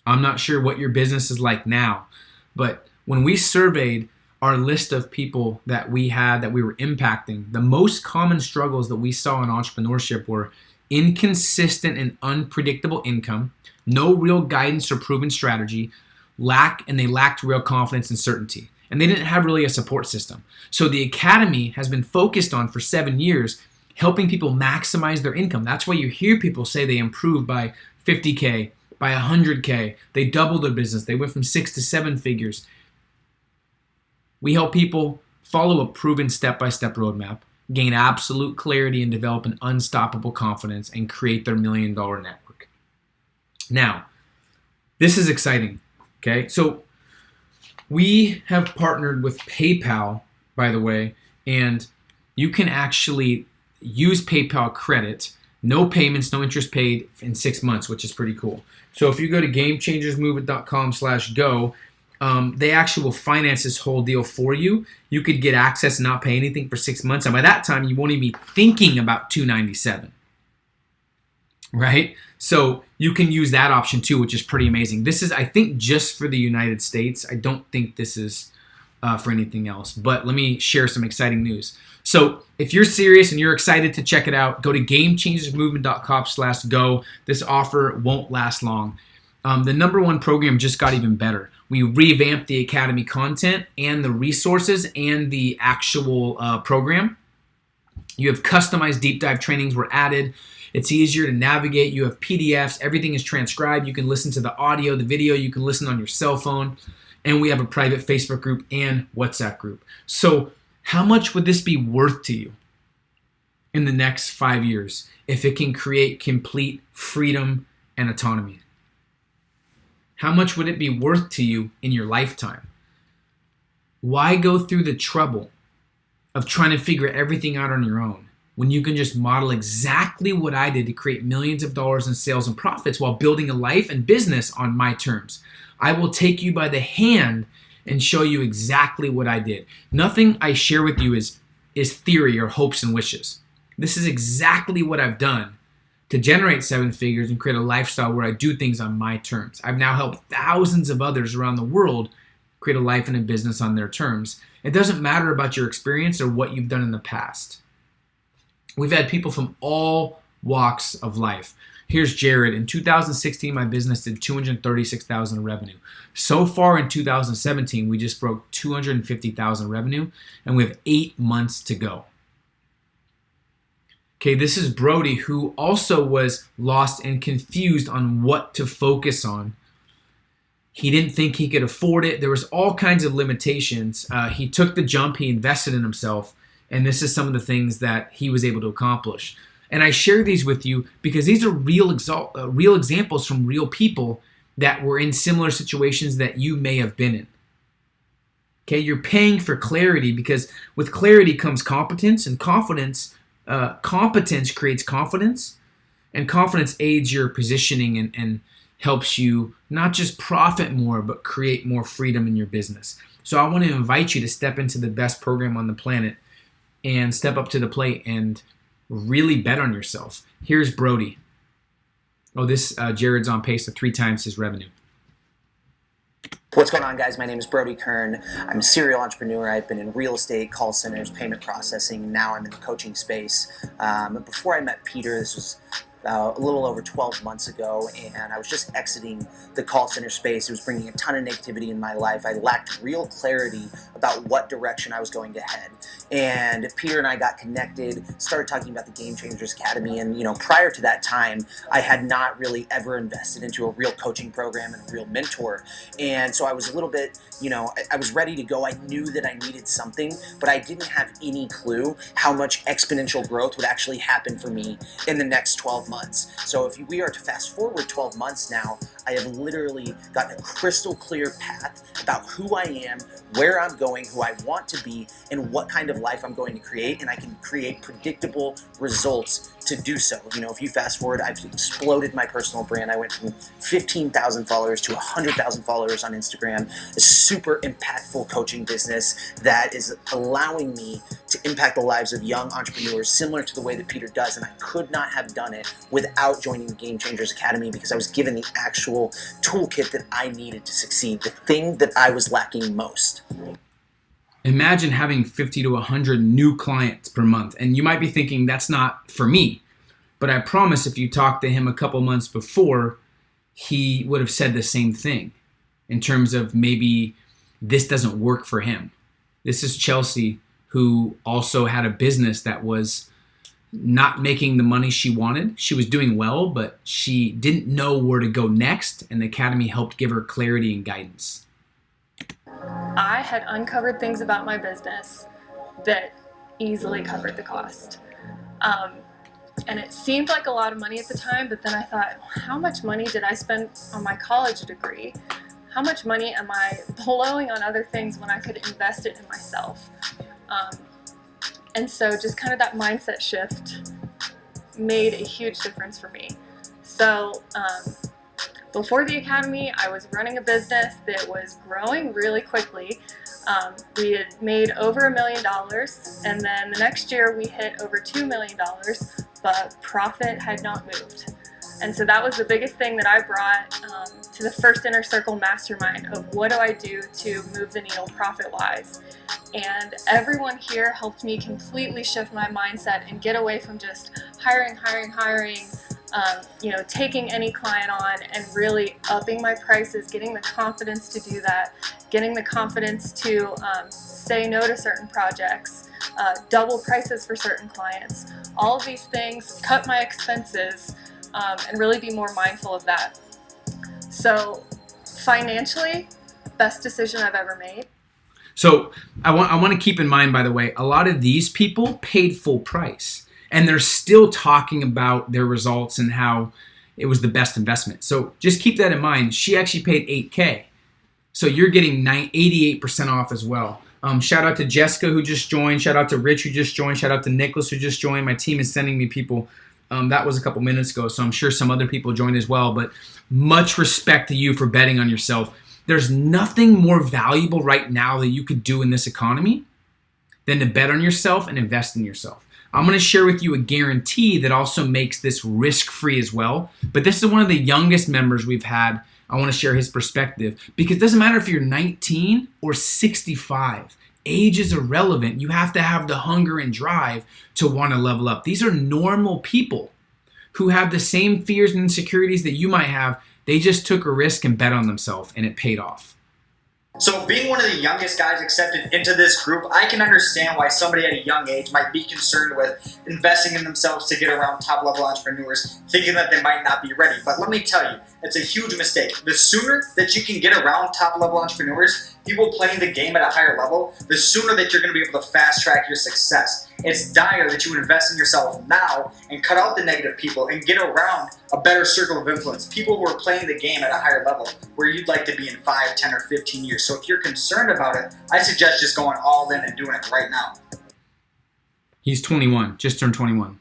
I'm not sure what your business is like now, but when we surveyed our list of people that we were impacting, the most common struggles that we saw in entrepreneurship were inconsistent and unpredictable income, no real guidance or proven strategy, they lacked real confidence and certainty. And they didn't have really a support system. So the Academy has been focused on for 7 years helping people maximize their income. That's why you hear people say they improved by 50K, by 100K. They doubled their business. They went from 6 to 7 figures. We help people follow a proven step-by-step roadmap, gain absolute clarity, and develop an unstoppable confidence and create their $1 million network. Now, this is exciting, okay? So we have partnered with PayPal, by the way, and you can actually use PayPal credit, no payments, no interest paid in 6 months, which is pretty cool. So if you go to gamechangersmovement.com/go, they actually will finance this whole deal for you. You could get access and not pay anything for 6 months. And by that time, you won't even be thinking about $297, right? So you can use that option too, which is pretty amazing. This is, I think, just for the United States. I don't think this is for anything else. But let me share some exciting news. So if you're serious and you're excited to check it out, go to gamechangersmovement.com/go. This offer won't last long. The #1 program just got even better. We revamped the Academy content and the resources and the actual program. You have customized deep dive trainings were added. It's easier to navigate. You have PDFs. Everything is transcribed. You can listen to the audio, the video. You can listen on your cell phone. And we have a private Facebook group and WhatsApp group. So how much would this be worth to you in the next 5 years if it can create complete freedom and autonomy? How much would it be worth to you in your lifetime? Why go through the trouble of trying to figure everything out on your own when you can just model exactly what I did to create millions of dollars in sales and profits while building a life and business on my terms? I will take you by the hand and show you exactly what I did. Nothing I share with you is theory or hopes and wishes. This is exactly what I've done to generate 7 figures and create a lifestyle where I do things on my terms. I've now helped thousands of others around the world create a life and a business on their terms. It doesn't matter about your experience or what you've done in the past. We've had people from all walks of life. Here's Jared. In 2016, my business did $236,000 in revenue. So far in 2017, we just broke $250,000 revenue, and we have 8 months to go. Okay, this is Brody, who also was lost and confused on what to focus on. He didn't think he could afford it. There was all kinds of limitations. He took the jump. He invested in himself. And this is some of the things that he was able to accomplish. And I share these with you because these are real examples from real people that were in similar situations that you may have been in. Okay, you're paying for clarity because with clarity comes competence, and competence creates confidence, and confidence aids your positioning and helps you not just profit more, but create more freedom in your business. So I want to invite you to step into the best program on the planet and step up to the plate and really bet on yourself. Here's Brody. Jared's on pace to 3 times his revenue. What's going on, guys? My name is Brody Kern. I'm a serial entrepreneur. I've been in real estate, call centers, payment processing, and now I'm in the coaching space. Before I met Peter, this was a little over 12 months ago, and I was just exiting the call center space. It was bringing a ton of negativity in my life. I lacked real clarity about what direction I was going to head. And Peter and I got connected, started talking about the Game Changers Academy, and prior to that time, I had not really ever invested into a real coaching program and a real mentor. And so I was a little bit, I was ready to go. I knew that I needed something, but I didn't have any clue how much exponential growth would actually happen for me in the next 12 months. So if we are to fast forward 12 months now, I have literally gotten a crystal clear path about who I am, where I'm going, who I want to be, and what kind of life I'm going to create, and I can create predictable results to do so. If you fast forward, I've exploded my personal brand. I went from 15,000 followers to 100,000 followers on Instagram, a super impactful coaching business that is allowing me to impact the lives of young entrepreneurs similar to the way that Peter does, and I could not have done it without joining the Game Changers Academy because I was given the actual toolkit that I needed to succeed, the thing that I was lacking most. Imagine having 50 to 100 new clients per month. And you might be thinking, that's not for me. But I promise if you talked to him a couple months before, he would have said the same thing in terms of maybe this doesn't work for him. This is Chelsea, who also had a business that was not making the money she wanted. She was doing well, but she didn't know where to go next. And the Academy helped give her clarity and guidance. I had uncovered things about my business that easily covered the cost. And it seemed like a lot of money at the time, but then I thought, how much money did I spend on my college degree? How much money am I blowing on other things when I could invest it in myself? And so just kind of that mindset shift made a huge difference for me. So before the Academy, I was running a business that was growing really quickly. We had made over $1 million, and then the next year we hit over $2 million, but profit had not moved. And so that was the biggest thing that I brought to the first Inner Circle Mastermind of what do I do to move the needle profit-wise. And everyone here helped me completely shift my mindset and get away from just hiring, taking any client on and really upping my prices, getting the confidence to do that, getting the confidence to say no to certain projects, double prices for certain clients. All of these things, cut my expenses, and really be more mindful of that. So financially, best decision I've ever made. So I want to keep in mind, by the way, a lot of these people paid full price, and they're still talking about their results and how it was the best investment. So just keep that in mind. She actually paid $8K. So you're getting 88% off as well. Shout out to Jessica who just joined. Shout out to Rich who just joined. Shout out to Nicholas who just joined. My team is sending me people. That was a couple minutes ago, so I'm sure some other people joined as well. But much respect to you for betting on yourself. There's nothing more valuable right now that you could do in this economy than to bet on yourself and invest in yourself. I'm going to share with you a guarantee that also makes this risk-free as well. But this is one of the youngest members we've had. I want to share his perspective because it doesn't matter if you're 19 or 65. Age is irrelevant. You have to have the hunger and drive to want to level up. These are normal people who have the same fears and insecurities that you might have. They just took a risk and bet on themselves, and it paid off. So being one of the youngest guys accepted into this group, I can understand why somebody at a young age might be concerned with investing in themselves to get around top-level entrepreneurs, thinking that they might not be ready. But let me tell you, it's a huge mistake. The sooner that you can get around top-level entrepreneurs, people playing the game at a higher level, the sooner that you're going to be able to fast-track your success. It's dire that you would invest in yourself now and cut out the negative people and get around a better circle of influence, people who are playing the game at a higher level where you'd like to be in 5, 10, or 15 years. So if you're concerned about it, I suggest just going all in and doing it right now. He's 21, just turned 21.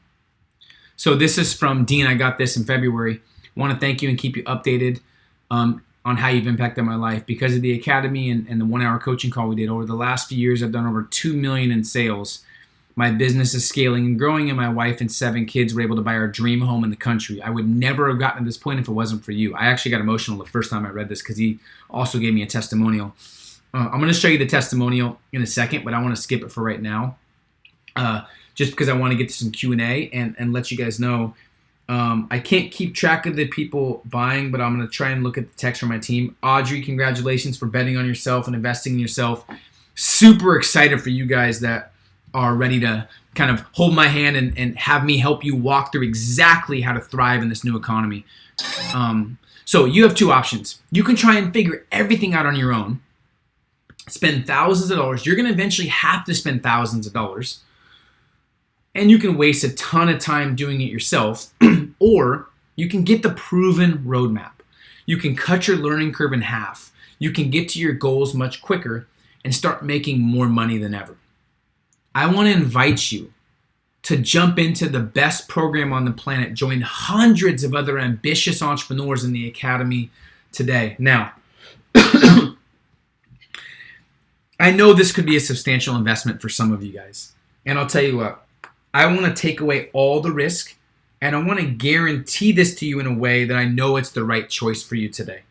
So this is from Dean. I got this in February. I want to thank you and keep you updated on how you've impacted my life. Because of the academy and the 1-hour coaching call we did over the last few years, I've done over $2 million in sales. My business is scaling and growing, and my wife and 7 kids were able to buy our dream home in the country. I would never have gotten to this point if it wasn't for you. I actually got emotional the first time I read this because he also gave me a testimonial. I'm going to show you the testimonial in a second, but I want to skip it for right now, just because I want to get to some Q&A and let you guys know. I can't keep track of the people buying, but I'm going to try and look at the text from my team. Audrey, congratulations for betting on yourself and investing in yourself. Super excited for you guys that are ready to kind of hold my hand and have me help you walk through exactly how to thrive in this new economy. So you have 2 options. You can try and figure everything out on your own, spend thousands of dollars. You're going to eventually have to spend thousands of dollars, and you can waste a ton of time doing it yourself, or you can get the proven roadmap. You can cut your learning curve in half. You can get to your goals much quicker and start making more money than ever. I want to invite you to jump into the best program on the planet, join hundreds of other ambitious entrepreneurs in the academy today. Now, I know this could be a substantial investment for some of you guys. And I'll tell you what, I want to take away all the risk, and I want to guarantee this to you in a way that I know it's the right choice for you today.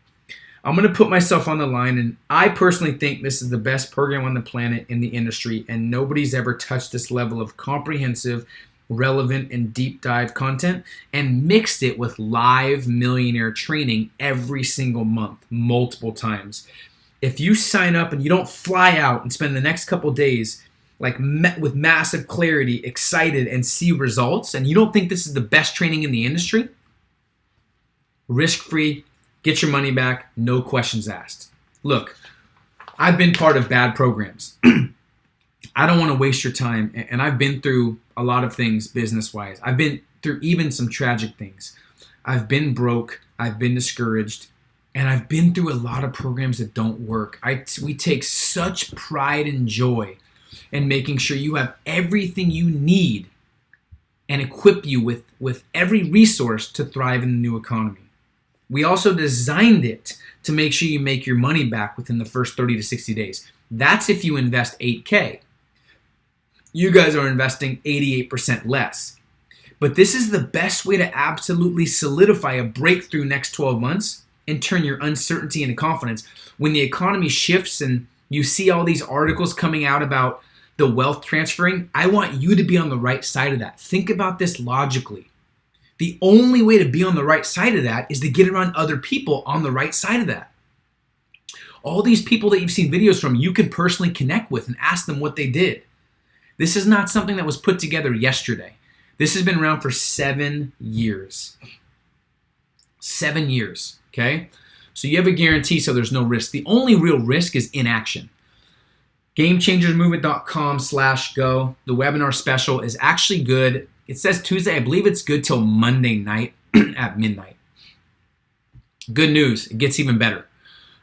I'm going to put myself on the line, and I personally think this is the best program on the planet in the industry, and nobody's ever touched this level of comprehensive, relevant, and deep dive content and mixed it with live millionaire training every single month, multiple times. If you sign up and you don't fly out and spend the next couple days with massive clarity, excited, and see results, and you don't think this is the best training in the industry, risk-free, get your money back, no questions asked. Look, I've been part of bad programs. I don't want to waste your time, and I've been through a lot of things business-wise. I've been through even some tragic things. I've been broke, I've been discouraged, and I've been through a lot of programs that don't work. We take such pride and joy in making sure you have everything you need and equip you with every resource to thrive in the new economy. We also designed it to make sure you make your money back within the first 30 to 60 days. That's if you invest $8K. You guys are investing 88% less. But this is the best way to absolutely solidify a breakthrough next 12 months and turn your uncertainty into confidence. When the economy shifts and you see all these articles coming out about the wealth transferring, I want you to be on the right side of that. Think about this logically. The only way to be on the right side of that is to get around other people on the right side of that. All these people that you've seen videos from, you can personally connect with and ask them what they did. This is not something that was put together yesterday. This has been around for 7 years. 7 years, okay? So you have a guarantee, so there's no risk. The only real risk is inaction. GameChangersMovement.com/go. The webinar special is actually good. It says Tuesday. I believe it's good till Monday night at midnight. Good news. It gets even better.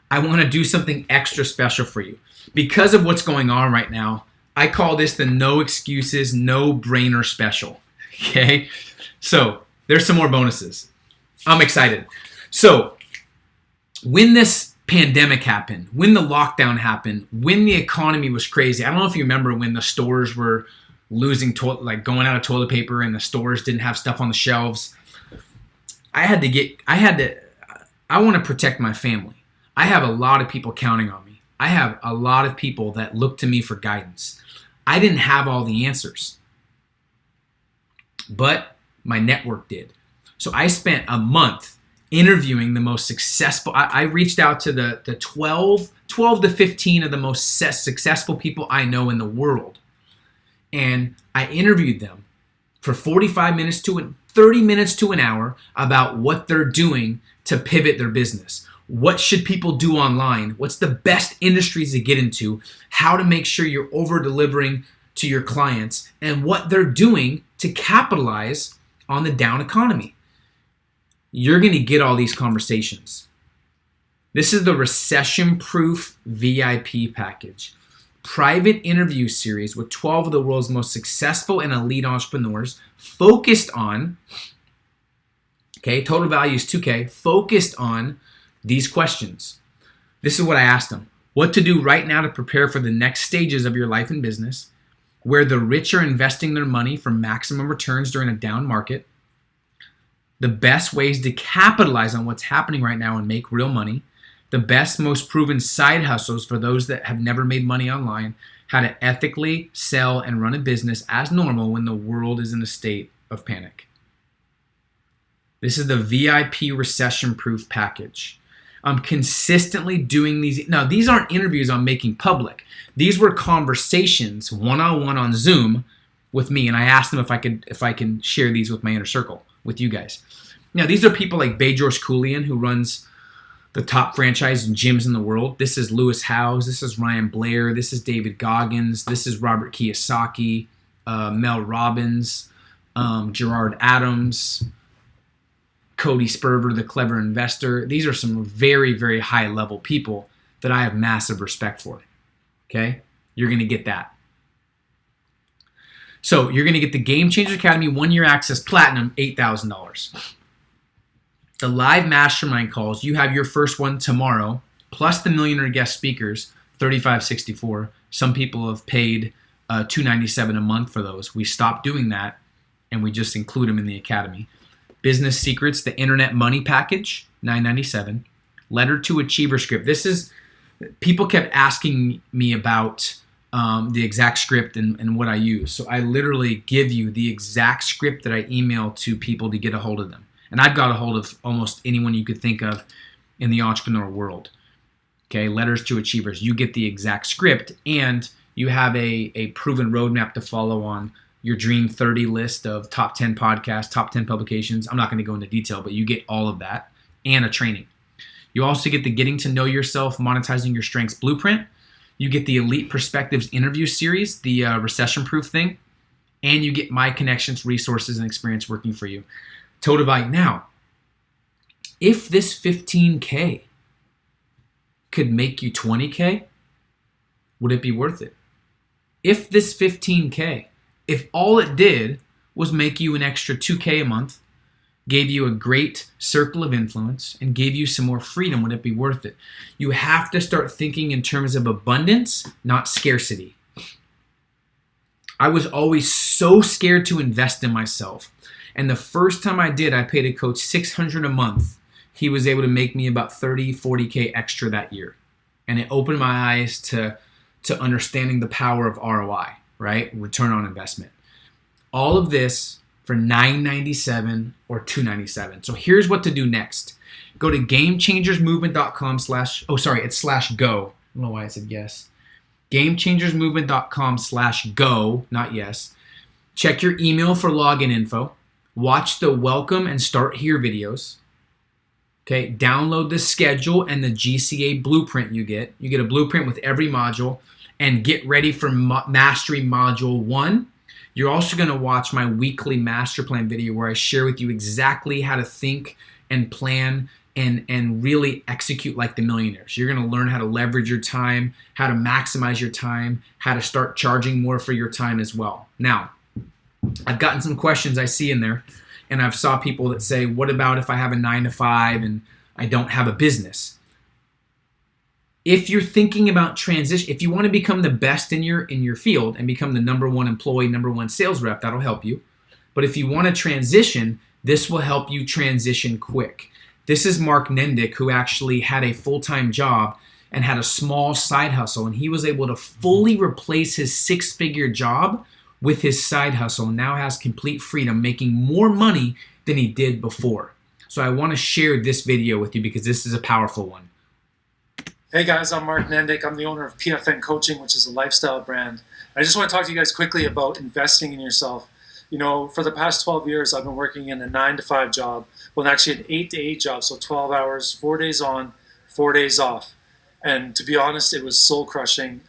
I want to do something extra special for you. Because of what's going on right now, I call this the no excuses, no brainer special. Okay? So there's some more bonuses. I'm excited. So when this pandemic happened, when the lockdown happened, when the economy was crazy, I don't know if you remember when the stores were losing going out of toilet paper and the stores didn't have stuff on the shelves. I want to protect my family. I have a lot of people counting on me. I have a lot of people that look to me for guidance. I didn't have all the answers, but my network did. So I spent a month interviewing the most successful. I reached out to the 12 to 15 of the most successful people I know in the world. And I interviewed them for 45 minutes to 30 minutes to an hour about what they're doing to pivot their business. What should people do online? What's the best industries to get into? How to make sure you're over-delivering to your clients, and what they're doing to capitalize on the down economy. You're going to get all these conversations. This is the recession-proof VIP package. Private interview series with 12 of the world's most successful and elite entrepreneurs focused on, total value is $2K, focused on these questions. This is what I asked them. What to do right now to prepare for the next stages of your life and business, where the rich are investing their money for maximum returns during a down market, the best ways to capitalize on what's happening right now and make real money, the best, most proven side hustles for those that have never made money online, how to ethically sell and run a business as normal when the world is in a state of panic. This is the VIP recession-proof package. I'm consistently doing these. Now, these aren't interviews I'm making public. These were conversations one-on-one on Zoom with me, and I asked them if I can share these with my inner circle, with you guys. Now, these are people like Bajorsh Kulian, who runs the top franchise and gyms in the world. This is Lewis Howes. This is Ryan Blair. This is David Goggins. This is Robert Kiyosaki, Mel Robbins, Gerard Adams, Cody Sperber, the clever investor. These are some very, very high level people that I have massive respect for. Okay? You're going to get that. So you're going to get the Game Changers Academy 1-year access platinum, $8,000. The live mastermind calls, you have your first one tomorrow, plus the millionaire guest speakers, $35.64. Some people have paid $297 a month for those. We stopped doing that, and we just include them in the academy. Business Secrets, the Internet Money Package, $997. Letter to Achiever script. This is, people kept asking me about the exact script and what I use. So I literally give you the exact script that I email to people to get a hold of them. And I've got a hold of almost anyone you could think of in the entrepreneur world. Okay, Letters to Achievers. You get the exact script, and you have a proven roadmap to follow on your Dream 30 list of top 10 podcasts, top 10 publications. I'm not going to go into detail, but you get all of that and a training. You also get the Getting to Know Yourself, Monetizing Your Strengths Blueprint. You get the Elite Perspectives interview series, the recession-proof thing, and you get my connections, resources, and experience working for you. Total value. Now, if this 15K could make you 20K, would it be worth it? If this 15K, if all it did was make you an extra 2K a month, gave you a great circle of influence, and gave you some more freedom, would it be worth it? You have to start thinking in terms of abundance, not scarcity. I was always so scared to invest in myself. And the first time I did, I paid a coach $600 a month. He was able to make me about 30, 40K extra that year. And it opened my eyes to understanding the power of ROI, right? Return on investment. All of this for $997 or $297. So here's what to do next. Go to gamechangersmovement.com /go. I don't know why I said yes. Gamechangersmovement.com /go, not yes. Check your email for login info. Watch the welcome and start here videos. Okay, download the schedule and the GCA blueprint you get. You get a blueprint with every module, and get ready for Mastery Module 1. You're also going to watch my weekly master plan video where I share with you exactly how to think and plan and really execute like the millionaires. You're going to learn how to leverage your time, how to maximize your time, how to start charging more for your time as well. Now, I've gotten some questions I see in there, and I've saw people that say, what about if I have a 9-to-5 and I don't have a business? If you're thinking about transition, if you want to become the best in your field and become the number one employee, number one sales rep, that'll help you. But if you want to transition, this will help you transition quick. This is Mark Nendick, who actually had a full-time job and had a small side hustle, and he was able to fully replace his 6-figure job with his side hustle, and now has complete freedom, making more money than he did before. So I want to share this video with you because this is a powerful one. Hey guys, I'm Mark Nendick. I'm the owner of PFN Coaching, which is a lifestyle brand. I just want to talk to you guys quickly about investing in yourself. You know, for the past 12 years, I've been working in a 9-to-5 job. Well, actually an 8-to-8 job, so 12 hours, 4 days on, 4 days off. And to be honest, it was soul crushing.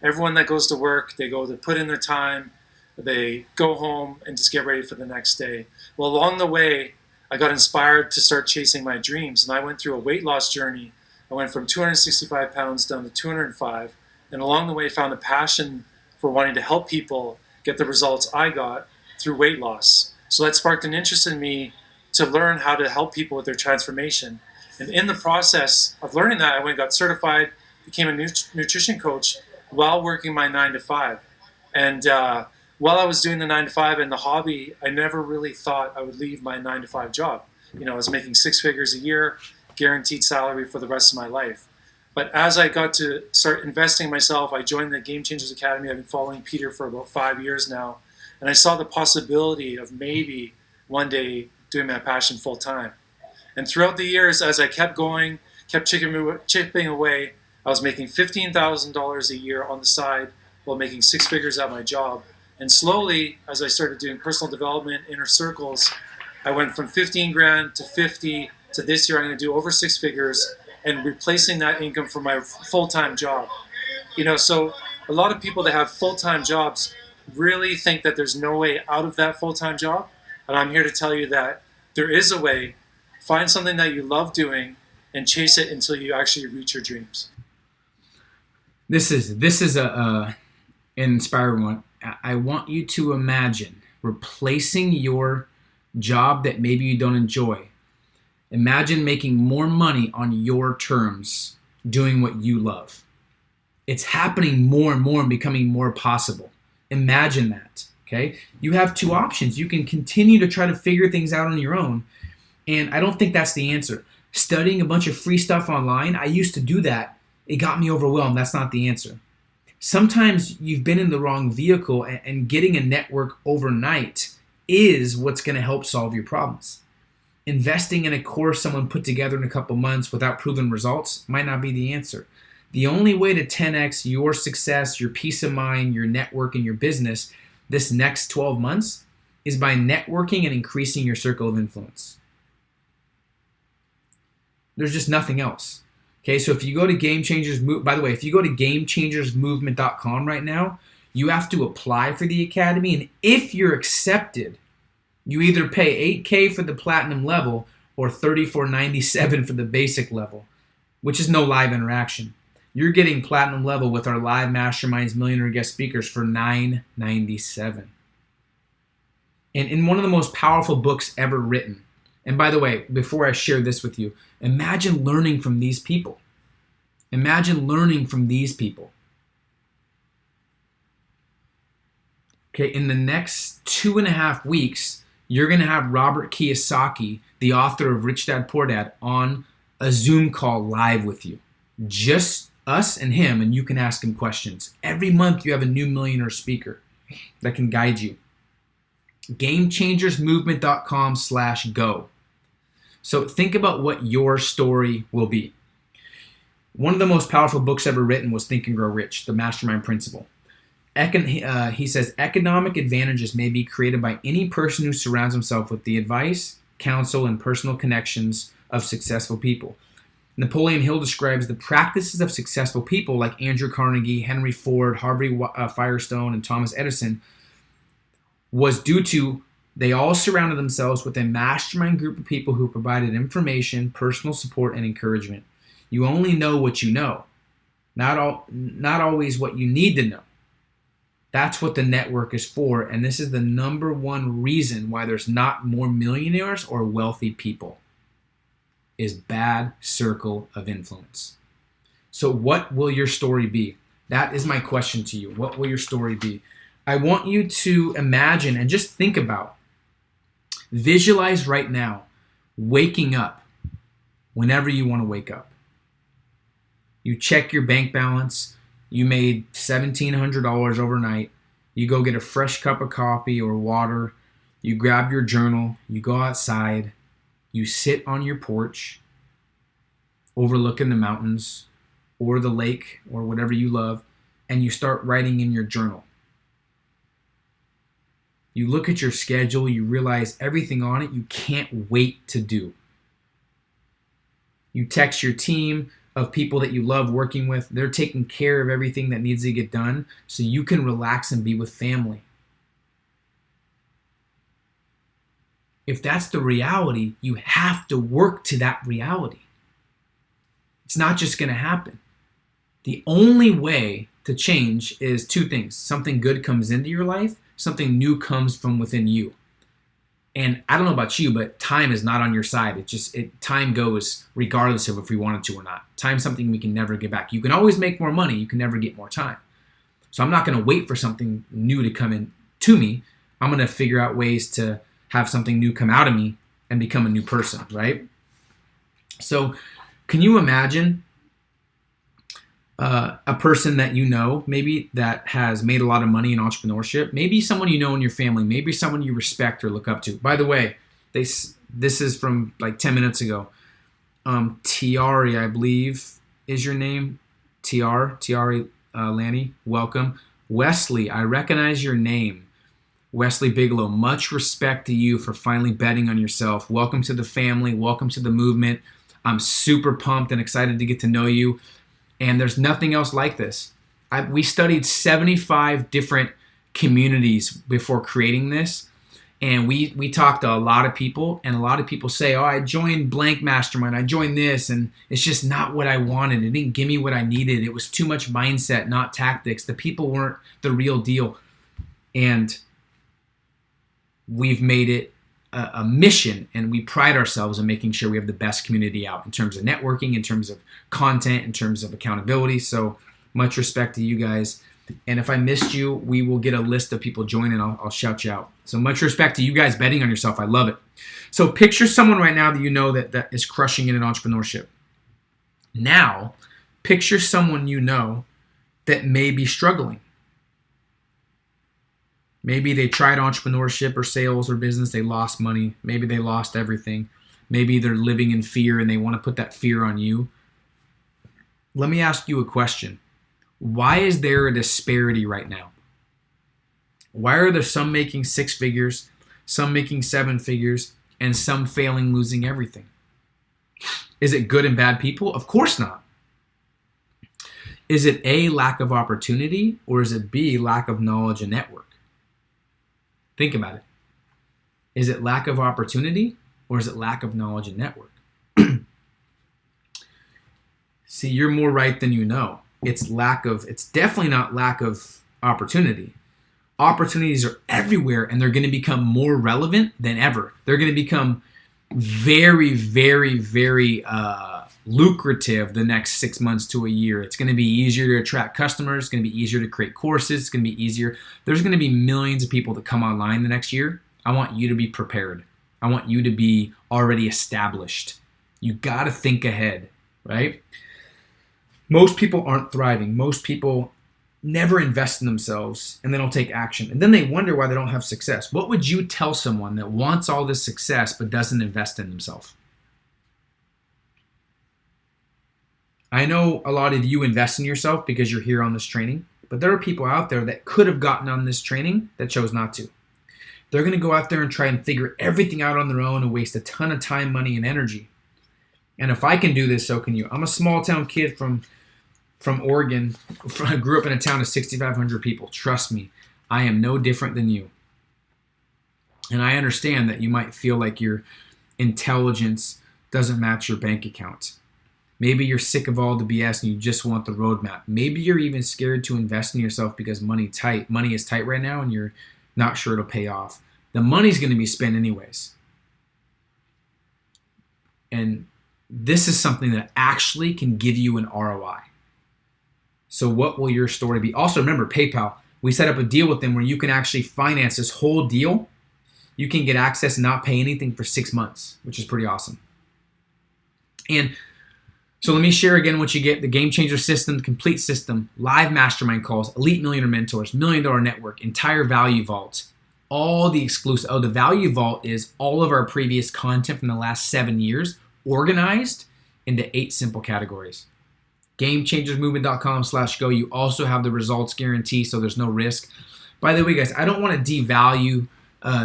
Everyone that goes to work, they put in their time, they go home and just get ready for the next day. Well, along the way, I got inspired to start chasing my dreams, and I went through a weight loss journey. I went from 265 pounds down to 205, and along the way found a passion for wanting to help people get the results I got through weight loss. So that sparked an interest in me to learn how to help people with their transformation. And in the process of learning that, I went and got certified, became a nutrition coach while working my 9-to-5. And while I was doing the 9-to-5 and the hobby, I never really thought I would leave my 9-to-5 job. You know, I was making 6 figures a year, guaranteed salary for the rest of my life. But as I got to start investing myself, I joined the Game Changers Academy. I've been following Peter for about 5 years now. And I saw the possibility of maybe one day doing my passion full time. And throughout the years, as I kept going, kept chipping away, I was making $15,000 a year on the side while making 6 figures at my job. And slowly, as I started doing personal development, inner circles, I went from 15 grand to 50 to this year I'm going to do over 6 figures and replacing that income for my full-time job. You know, so a lot of people that have full-time jobs really think that there's no way out of that full-time job. And I'm here to tell you that there is a way. Find something that you love doing and chase it until you actually reach your dreams. This is an inspiring one. I want you to imagine replacing your job that maybe you don't enjoy. Imagine making more money on your terms doing what you love. It's happening more and more and becoming more possible. Imagine that, okay? You have 2 options. You can continue to try to figure things out on your own, and I don't think that's the answer. Studying a bunch of free stuff online, I used to do that. It got me overwhelmed. That's not the answer. Sometimes you've been in the wrong vehicle, and getting a network overnight is what's going to help solve your problems. Investing in a course someone put together in a couple months without proven results might not be the answer. The only way to 10x your success, your peace of mind, your network, and your business this next 12 months is by networking and increasing your circle of influence. There's just nothing else. Okay, so if you go to Game Changers, by the way, if you go to GameChangersMovement.com right now, you have to apply for the Academy, and if you're accepted, you either pay $8K for the platinum level or $34.97 for the basic level, which is no live interaction. You're getting platinum level with our live Masterminds millionaire guest speakers for $9.97. And in one of the most powerful books ever written, and by the way, before I share this with you, imagine learning from these people. Imagine learning from these people. Okay, in the next 2.5 weeks, you're going to have Robert Kiyosaki, the author of Rich Dad Poor Dad, on a Zoom call live with you. Just us and him, and you can ask him questions. Every month you have a new millionaire speaker that can guide you. GameChangersMovement.com/go. So think about what your story will be. One of the most powerful books ever written was Think and Grow Rich, the Mastermind Principle. He says, economic advantages may be created by any person who surrounds himself with the advice, counsel, and personal connections of successful people. Napoleon Hill describes the practices of successful people like Andrew Carnegie, Henry Ford, Harvey Firestone, and Thomas Edison was due to they all surrounded themselves with a mastermind group of people who provided information, personal support, and encouragement. You only know what you know, not always what you need to know. That's what the network is for, and this is the number one reason why there's not more millionaires or wealthy people, is bad circle of influence. So what will your story be? That is my question to you. What will your story be? I want you to imagine and just think about, visualize right now, waking up whenever you want to wake up. You check your bank balance. You made $1,700 overnight. You go get a fresh cup of coffee or water. You grab your journal, you go outside, you sit on your porch, overlooking the mountains or the lake or whatever you love, and you start writing in your journal. You look at your schedule, you realize everything on it you can't wait to do. You text your team of people that you love working with. They're taking care of everything that needs to get done so you can relax and be with family. If that's the reality, you have to work to that reality. It's not just going to happen. The only way to change is two things. Something good comes into your life, something new comes from within you. And I don't know about you, but time is not on your side. Time goes regardless of if we wanted to or not. Time's something we can never get back. You can always make more money. You can never get more time. So I'm not going to wait for something new to come in to me. I'm going to figure out ways to have something new come out of me and become a new person, right? So can you imagine a person that you know, maybe that has made a lot of money in entrepreneurship, maybe someone you know in your family, maybe someone you respect or look up to. By the way, this is from like 10 minutes ago. Tiari, I believe, is your name. Tiari Lanny, welcome. Wesley, I recognize your name. Wesley Bigelow, much respect to you for finally betting on yourself. Welcome to the family. Welcome to the movement. I'm super pumped and excited to get to know you. And there's nothing else like this. We studied 75 different communities before creating this. And we talked to a lot of people. And a lot of people say, oh, I joined blank mastermind. I joined this. And it's just not what I wanted. It didn't give me what I needed. It was too much mindset, not tactics. The people weren't the real deal. And we've made it a mission, and we pride ourselves in making sure we have the best community out in terms of networking, in terms of content, in terms of accountability. So much respect to you guys. And if I missed you, we will get a list of people joining. I'll shout you out. So much respect to you guys betting on yourself. I love it. So picture someone right now that you know that is crushing it in entrepreneurship. Now, picture someone you know that may be struggling. Maybe they tried entrepreneurship or sales or business. They lost money. Maybe they lost everything. Maybe they're living in fear and they want to put that fear on you. Let me ask you a question. Why is there a disparity right now? Why are there some making 6 figures, some making 7 figures, and some failing, losing everything? Is it good and bad people? Of course not. Is it A, lack of opportunity, or is it B, lack of knowledge and network? Think about it. Is it lack of opportunity or is it lack of knowledge and network? See, you're more right than you know. It's definitely not lack of opportunity. Opportunities are everywhere and they're going to become more relevant than ever. They're going to become very, very, very lucrative the next 6 months to a year. It's going to be easier to attract customers. It's going to be easier to create courses. It's going to be easier. There's going to be millions of people that come online the next year. I want you to be prepared. I want you to be already established. You got to think ahead, right? Most people aren't thriving. Most people never invest in themselves and they don't take action. And then they wonder why they don't have success. What would you tell someone that wants all this success but doesn't invest in themselves? I know a lot of you invest in yourself because you're here on this training, but there are people out there that could have gotten on this training that chose not to. They're going to go out there and try and figure everything out on their own and waste a ton of time, money, and energy. And if I can do this, so can you. I'm a small town kid from Oregon. I grew up in a town of 6,500 people. Trust me, I am no different than you. And I understand that you might feel like your intelligence doesn't match your bank account. Maybe you're sick of all the BS and you just want the roadmap. Maybe you're even scared to invest in yourself because money is tight right now and you're not sure it'll pay off. The money's going to be spent anyways. And this is something that actually can give you an ROI. So what will your story be? Also remember, PayPal, we set up a deal with them where you can actually finance this whole deal. You can get access and not pay anything for 6 months, which is pretty awesome. And so let me share again what you get: the Game Changer system, the complete system, live mastermind calls, elite millionaire mentors, $1 million network, entire value vault, all the exclusive. Oh, the Value Vault is all of our previous content from the last 7 years organized into 8 simple categories. GameChangersMovement.com/go. You also have the results guarantee, so there's no risk. By the way, guys, I don't want to devalue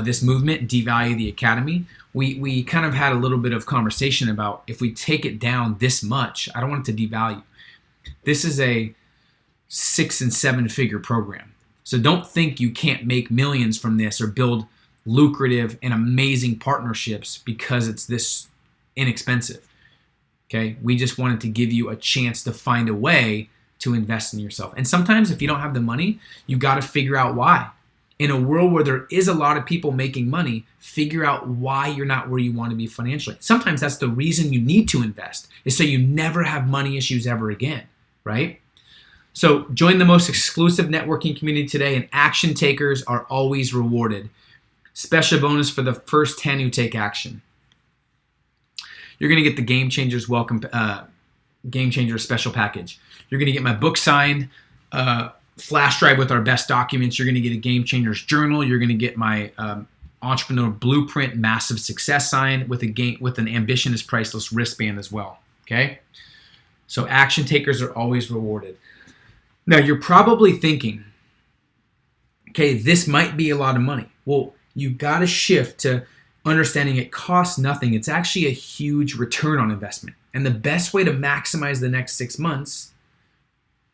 this movement, devalue the academy. We kind of had a little bit of conversation about if we take it down this much, I don't want it to devalue. This is a 6 and 7 figure program. So don't think you can't make millions from this or build lucrative and amazing partnerships because it's this inexpensive. Okay? We just wanted to give you a chance to find a way to invest in yourself. And sometimes if you don't have the money, you got to figure out why. In a world where there is a lot of people making money, figure out why you're not where you want to be financially. Sometimes that's the reason you need to invest, is so you never have money issues ever again, right? So join the most exclusive networking community today, and action takers are always rewarded. Special bonus for the first 10 who take action. You're going to get the Game Changers Game Changers special package. You're going to get my book signed, flash drive with our best documents. You're going to get a Game Changers journal. You're going to get my entrepreneur blueprint massive success sign with an ambition is priceless wristband as well. Okay, so action takers are always rewarded. Now you're probably thinking, okay, this might be a lot of money. Well, you got to shift to understanding it costs nothing. It's actually a huge return on investment. And the best way to maximize the next 6 months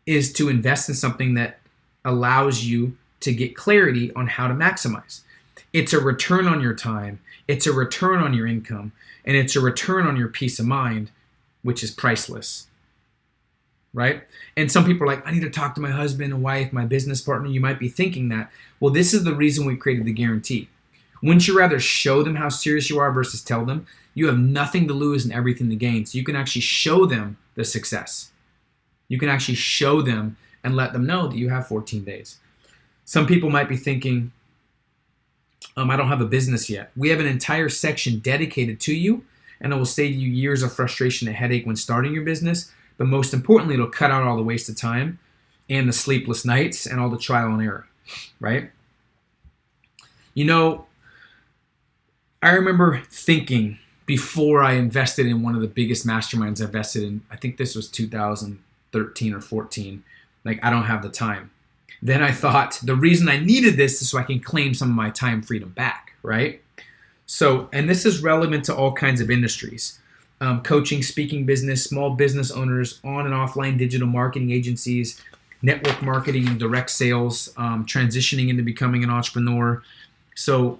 is to invest in something that allows you to get clarity on how to maximize. It's a return on your time, it's a return on your income, and it's a return on your peace of mind, which is priceless, right? And some people are like, I need to talk to my husband and wife, my business partner. You might be thinking that. Well, this is the reason we created the guarantee. Wouldn't you rather show them how serious you are versus tell them? You have nothing to lose and everything to gain. So you can actually show them the success. You can actually show them and let them know that you have 14 days. Some people might be thinking, I don't have a business yet. We have an entire section dedicated to you, and it will save you years of frustration and headache when starting your business. But most importantly, it'll cut out all the waste of time and the sleepless nights and all the trial and error, right? You know, I remember thinking before I invested in one of the biggest masterminds I invested in, I think this was 2013 or 14, like I don't have the time. Then I thought the reason I needed this is so I can claim some of my time freedom back, right? So, and this is relevant to all kinds of industries. Coaching, speaking business, small business owners, on and offline digital marketing agencies, network marketing and direct sales, transitioning into becoming an entrepreneur. So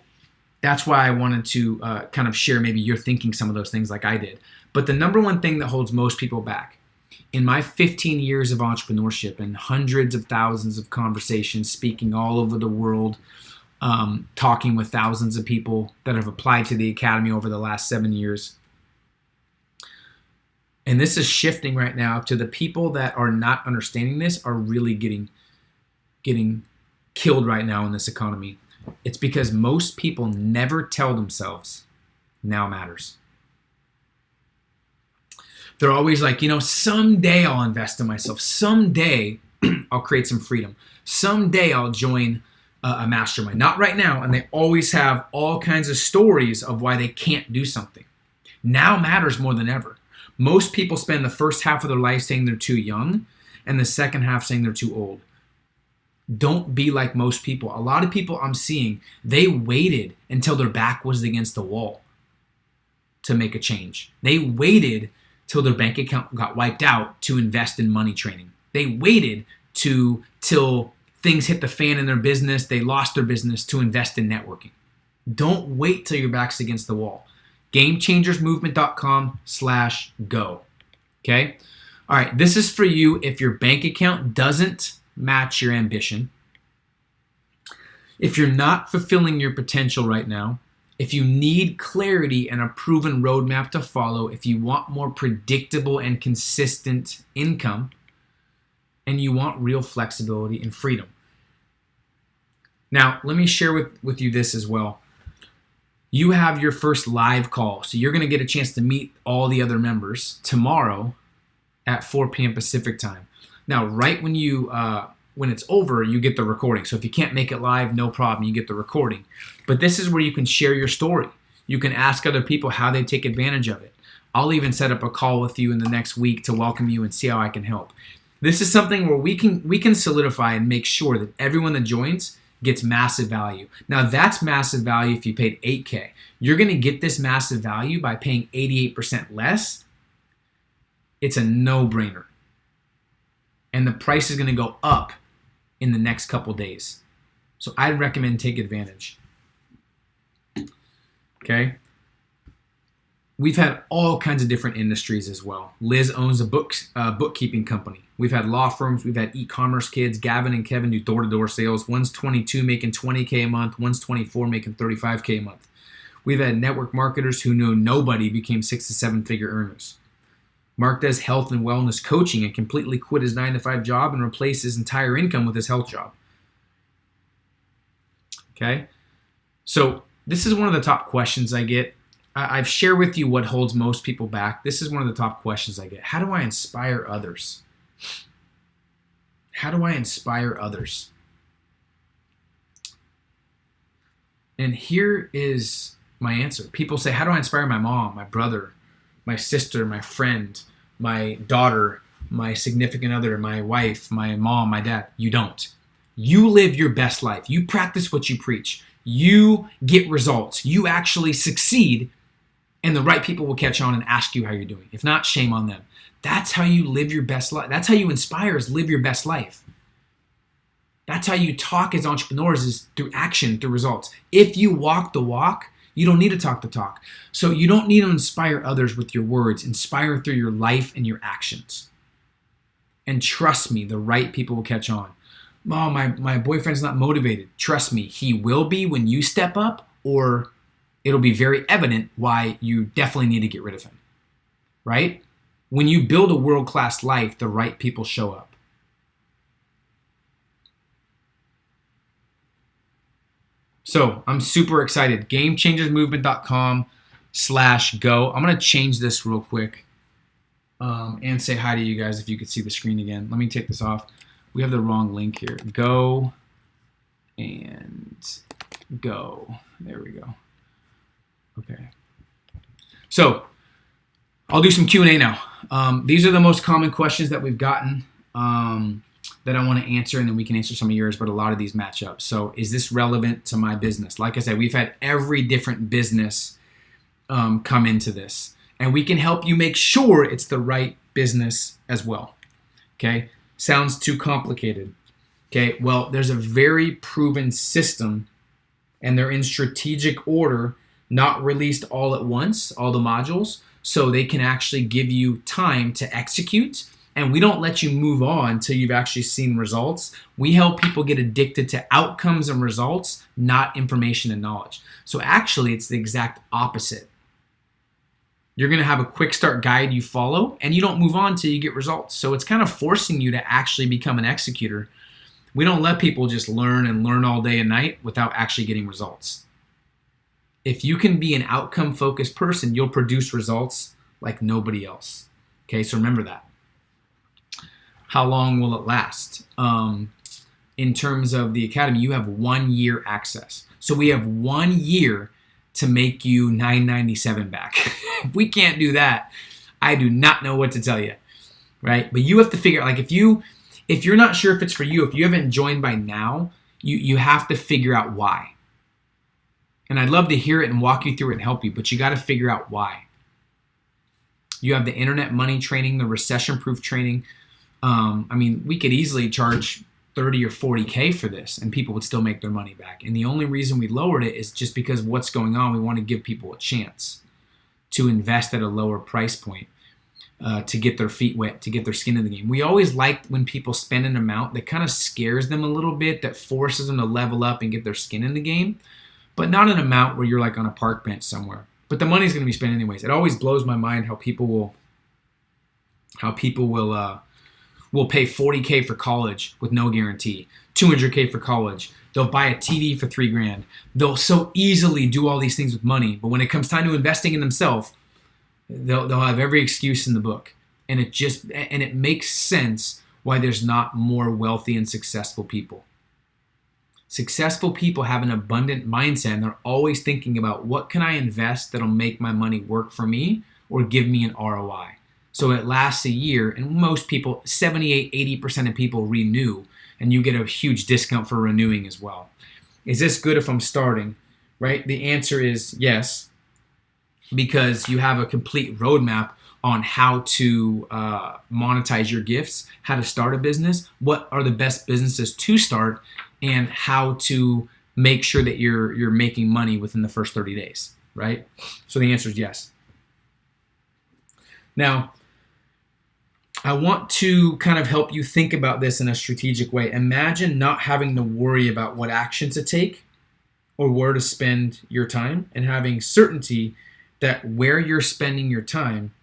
that's why I wanted to kind of share maybe you're thinking some of those things like I did. But the number one thing that holds most people back, in my 15 years of entrepreneurship and hundreds of thousands of conversations, speaking all over the world, talking with thousands of people that have applied to the academy over the last 7 years, and this is shifting right now to the people that are not understanding this are really getting killed right now in this economy. It's because most people never tell themselves now matters. They're always like, someday I'll invest in myself. Someday I'll create some freedom. Someday I'll join a mastermind. Not right now. And they always have all kinds of stories of why they can't do something. Now matters more than ever. Most people spend the first half of their life saying they're too young and the second half saying they're too old. Don't be like most people. A lot of people I'm seeing, they waited until their back was against the wall to make a change. They waited till their bank account got wiped out to invest in money training. They waited till things hit the fan in their business, they lost their business, to invest in networking. Don't wait till your back's against the wall. GameChangersMovement.com/go. Okay? All right, this is for you if your bank account doesn't match your ambition, if you're not fulfilling your potential right now, if you need clarity and a proven roadmap to follow, if you want more predictable and consistent income, and you want real flexibility and freedom. Now, let me share with you this as well. You have your first live call, so you're going to get a chance to meet all the other members tomorrow at 4 p.m. Pacific time. Now, right when you when it's over, you get the recording. So if you can't make it live, no problem, you get the recording. But this is where you can share your story. You can ask other people how they take advantage of it. I'll even set up a call with you in the next week to welcome you and see how I can help. This is something where we can solidify and make sure that everyone that joins gets massive value. Now that's massive value if you paid $8K. You're going to get this massive value by paying 88% less. It's a no-brainer. And the price is going to go up in the next couple days. So I'd recommend take advantage. Okay? We've had all kinds of different industries as well. Liz owns a bookkeeping company. We've had law firms. We've had e-commerce kids. Gavin and Kevin do door-to-door sales. One's 22 making $20K a month. One's 24 making $35K a month. We've had network marketers who know nobody became 6 to 7 figure earners. Mark does health and wellness coaching and completely quit his 9-to-5 job and replaced his entire income with his health job. Okay? So this is one of the top questions I get. I've shared with you what holds most people back. This is one of the top questions I get. How do I inspire others? How do I inspire others? And here is my answer. People say, how do I inspire my mom, my brother, my sister, my friend, my daughter, my significant other, my wife, my mom, my dad? You don't. You live your best life. You practice what you preach. You get results. You actually succeed, and the right people will catch on and ask you how you're doing. If not, shame on them. That's how you live your best life. That's how you inspire, is live your best life. That's how you talk as entrepreneurs, is through action, through results. If you walk the walk, you don't need to talk the talk. So you don't need to inspire others with your words. Inspire through your life and your actions. And trust me, the right people will catch on. Oh, my boyfriend's not motivated. Trust me, he will be when you step up, or it'll be very evident why you definitely need to get rid of him. Right? When you build a world-class life, the right people show up. So I'm super excited. GameChangersMovement.com/go. I'm going to change this real quick and say hi to you guys if you could see the screen again. Let me take this off. We have the wrong link here. Go and go. There we go. Okay. So I'll do some Q&A now. These are the most common questions that we've gotten that I want to answer, and then we can answer some of yours, but a lot of these match up. So is this relevant to my business? Like I said, we've had every different business come into this, and we can help you make sure it's the right business as well. Okay? Sounds too complicated. Okay? Well, there's a very proven system, and they're in strategic order, not released all at once, all the modules, so they can actually give you time to execute. And we don't let you move on until you've actually seen results. We help people get addicted to outcomes and results, not information and knowledge. So actually, it's the exact opposite. You're going to have a quick start guide you follow, and you don't move on until you get results. So it's kind of forcing you to actually become an executor. We don't let people just learn and learn all day and night without actually getting results. If you can be an outcome-focused person, you'll produce results like nobody else. Okay, so remember that. How long will it last? In terms of the academy, you have 1 year access. So we have 1 year to make you $997 back. If we can't do that, I do not know what to tell you, right? But you have to figure out, like if you're not sure if it's for you, if you haven't joined by now, you have to figure out why. And I'd love to hear it and walk you through it and help you, but you got to figure out why. You have the internet money training, the recession-proof training. We could easily charge 30 or 40K for this and people would still make their money back. And the only reason we lowered it is just because of what's going on. We want to give people a chance to invest at a lower price point, to get their feet wet, to get their skin in the game. We always like when people spend an amount that kind of scares them a little bit, that forces them to level up and get their skin in the game, but not an amount where you're like on a park bench somewhere. But the money's going to be spent anyways. It always blows my mind how people will pay 40K for college with no guarantee, 200K for college. They'll buy a TV for $3,000. They'll so easily do all these things with money, but when it comes time to investing in themselves, they'll have every excuse in the book. And it makes sense why there's not more wealthy and successful people. Successful people have an abundant mindset, and they're always thinking about what can I invest that'll make my money work for me or give me an ROI. So it lasts a year, and most people, 78, 80% of people renew, and you get a huge discount for renewing as well. Is this good if I'm starting? Right? The answer is yes, because you have a complete roadmap on how to monetize your gifts, how to start a business, what are the best businesses to start, and how to make sure that you're making money within the first 30 days, right? So the answer is yes. Now, I want to kind of help you think about this in a strategic way. Imagine not having to worry about what action to take or where to spend your time, and having certainty that where you're spending your time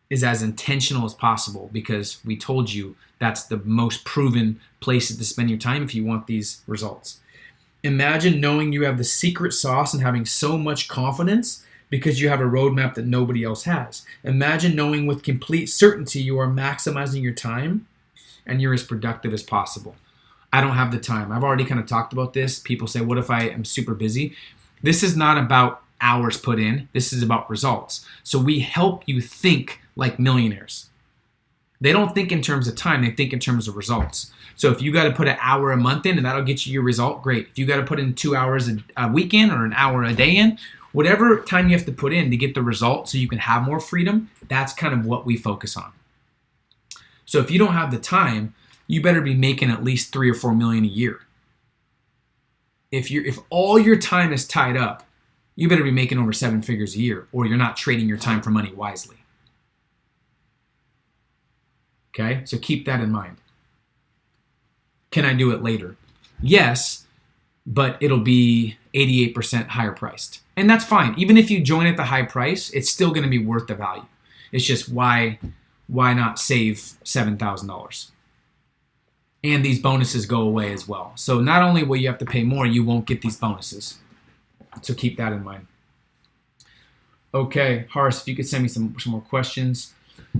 is as intentional as possible, because we told you that's the most proven places to spend your time if you want these results. Imagine knowing you have the secret sauce and having so much confidence because you have a roadmap that nobody else has. Imagine knowing with complete certainty you are maximizing your time and you're as productive as possible. I don't have the time. I've already kind of talked about this. People say, what if I am super busy? This is not about hours put in. This is about results. So we help you think like millionaires. They don't think in terms of time. They think in terms of results. So if you got to put an hour a month in and that'll get you your result, great. If you got to put in 2 hours a weekend or an hour a day in, whatever time you have to put in to get the result so you can have more freedom, that's kind of what we focus on. So if you don't have the time, you better be making at least 3 or 4 million a year. If all your time is tied up, you better be making over 7 figures a year, or you're not trading your time for money wisely. Okay, so keep that in mind. Can I do it later? Yes, but it'll be 88% higher priced. And that's fine. Even if you join at the high price, it's still going to be worth the value. It's just why not save $7,000? And these bonuses go away as well. So not only will you have to pay more, you won't get these bonuses. So keep that in mind. Okay, Horace, if you could send me some more questions.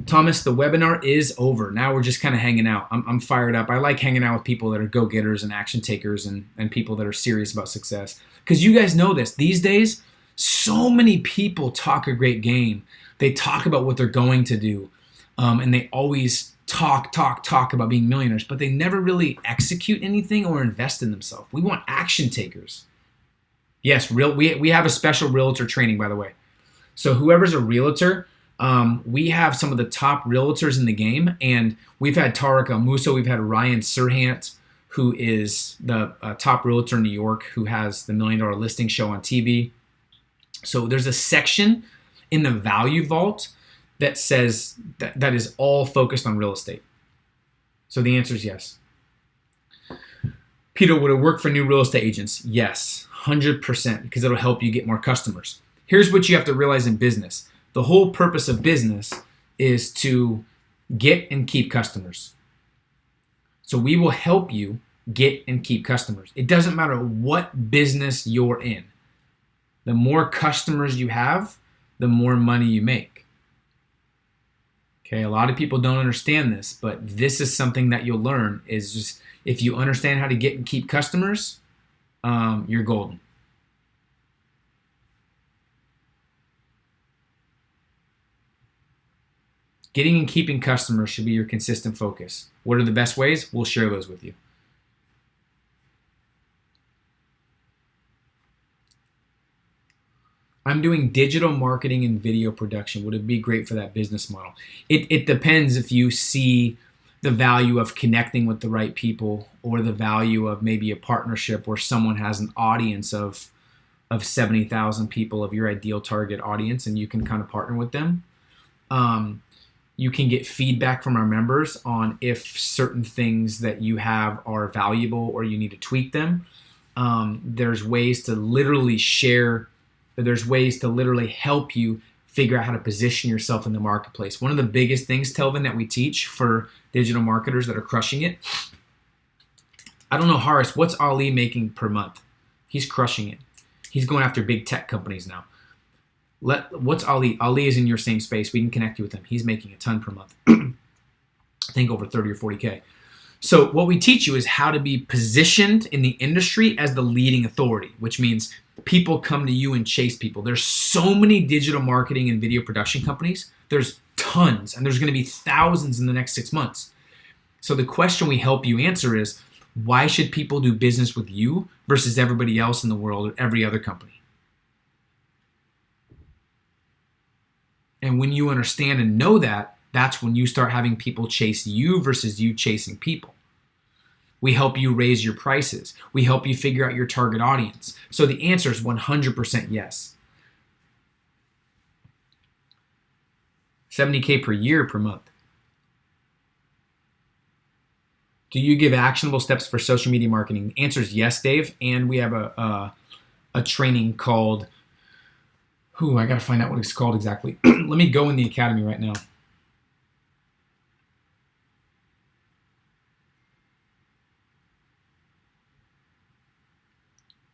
Thomas, the webinar is over. Now we're just kind of hanging out. I'm fired up. I like hanging out with people that are go-getters and action takers and people that are serious about success. Because you guys know this. These days, so many people talk a great game. They talk about what they're going to do. And they always talk about being millionaires. But they never really execute anything or invest in themselves. We want action takers. Yes, we have a special realtor training, by the way. So whoever's a realtor, we have some of the top realtors in the game, and we've had Tarek Al-Musa, we've had Ryan Serhant, who is the top realtor in New York, who has the $1 Million Listing Show on TV. So there's a section in the Value Vault that says that is all focused on real estate. So the answer is yes. Peter, would it work for new real estate agents? Yes, 100%, because it'll help you get more customers. Here's what you have to realize in business. The whole purpose of business is to get and keep customers. So we will help you get and keep customers. It doesn't matter what business you're in. The more customers you have, the more money you make. Okay, a lot of people don't understand this, but this is something that you'll learn is just if you understand how to get and keep customers, you're golden. Getting and keeping customers should be your consistent focus. What are the best ways? We'll share those with you. I'm doing digital marketing and video production. Would it be great for that business model? It depends if you see the value of connecting with the right people or the value of maybe a partnership where someone has an audience of 70,000 people of your ideal target audience and you can kind of partner with them. You can get feedback from our members on if certain things that you have are valuable or you need to tweak them. There's ways to literally share. There's ways to literally help you figure out how to position yourself in the marketplace. One of the biggest things, Telvin, that we teach for digital marketers that are crushing it. I don't know, Horace, what's Ali making per month? He's crushing it. He's going after big tech companies now. What's Ali? Ali is in your same space. We can connect you with him. He's making a ton per month. I think over 30 or 40K. So what we teach you is how to be positioned in the industry as the leading authority, which means people come to you and chase people. There's so many digital marketing and video production companies. There's tons, and there's going to be thousands in the next 6 months. So the question we help you answer is, why should people do business with you versus everybody else in the world or every other company? And when you understand and know that, that's when you start having people chase you versus you chasing people. We help you raise your prices. We help you figure out your target audience. So the answer is 100% yes. 70K per year per month. Do you give actionable steps for social media marketing? The answer is yes, Dave. And we have a training called, I got to find out what it's called exactly. Let me go in the academy right now.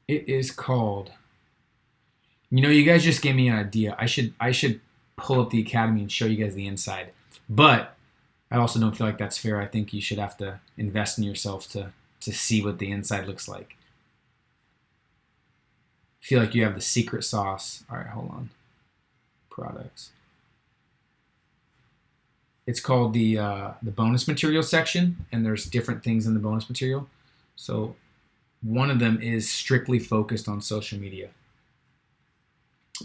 It is called, you guys just gave me an idea. I should pull up the academy and show you guys the inside. But I also don't feel like that's fair. I think you should have to invest in yourself to see what the inside looks like. I feel like you have the secret sauce. All right, hold on. Products. It's called the bonus material section, and there's different things in the bonus material. So one of them is strictly focused on social media.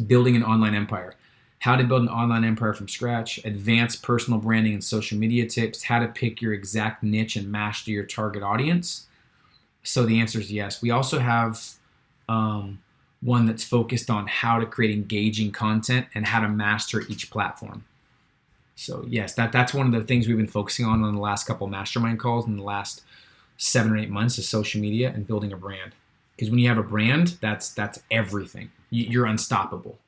Building an online empire. How to build an online empire from scratch, advanced personal branding and social media tips, how to pick your exact niche and master your target audience. So the answer is yes. We also have one that's focused on how to create engaging content and how to master each platform. So yes, that's one of the things we've been focusing on the last couple of mastermind calls in the last 7 or 8 months is social media and building a brand. Because when you have a brand, that's everything. You're unstoppable.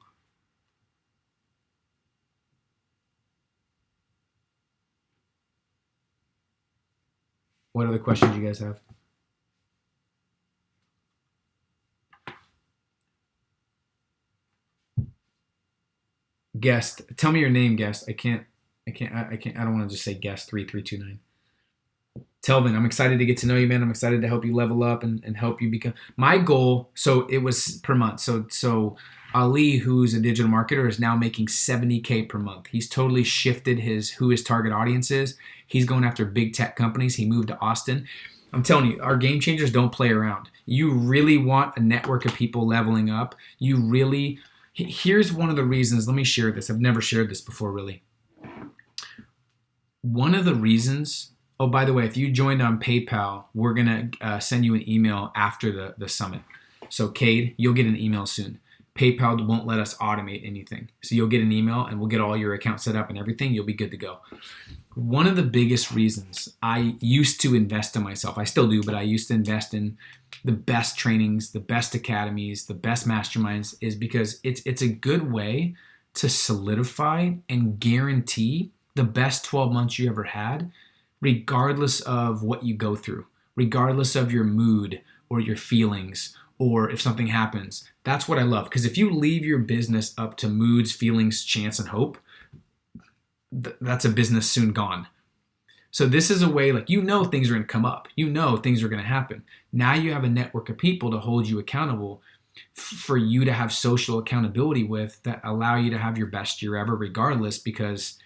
What other questions you guys have? Guest, tell me your name, guest. I don't want to just say guest 3329. Telvin, I'm excited to get to know you, man. I'm excited to help you level up and help you become. My goal, so it was per month. So Ali, who's a digital marketer, is now making 70K per month. He's totally shifted who his target audience is. He's going after big tech companies. He moved to Austin. I'm telling you, our game changers don't play around. You really want a network of people leveling up. Here's one of the reasons. Let me share this. I've never shared this before, really. One of the reasons. Oh, by the way, if you joined on PayPal, we're going to send you an email after the summit. So, Cade, you'll get an email soon. PayPal won't let us automate anything. So you'll get an email and we'll get all your accounts set up and everything. You'll be good to go. One of the biggest reasons I used to invest in myself, I still do, but I used to invest in the best trainings, the best academies, the best masterminds, is because it's a good way to solidify and guarantee the best 12 months you ever had, regardless of what you go through, regardless of your mood or your feelings, or if something happens. That's what I love. Because if you leave your business up to moods, feelings, chance, and hope, that's a business soon gone. So this is a way, things are going to come up. Things are going to happen. Now you have a network of people to hold you accountable, for you to have social accountability with, that allow you to have your best year ever regardless, because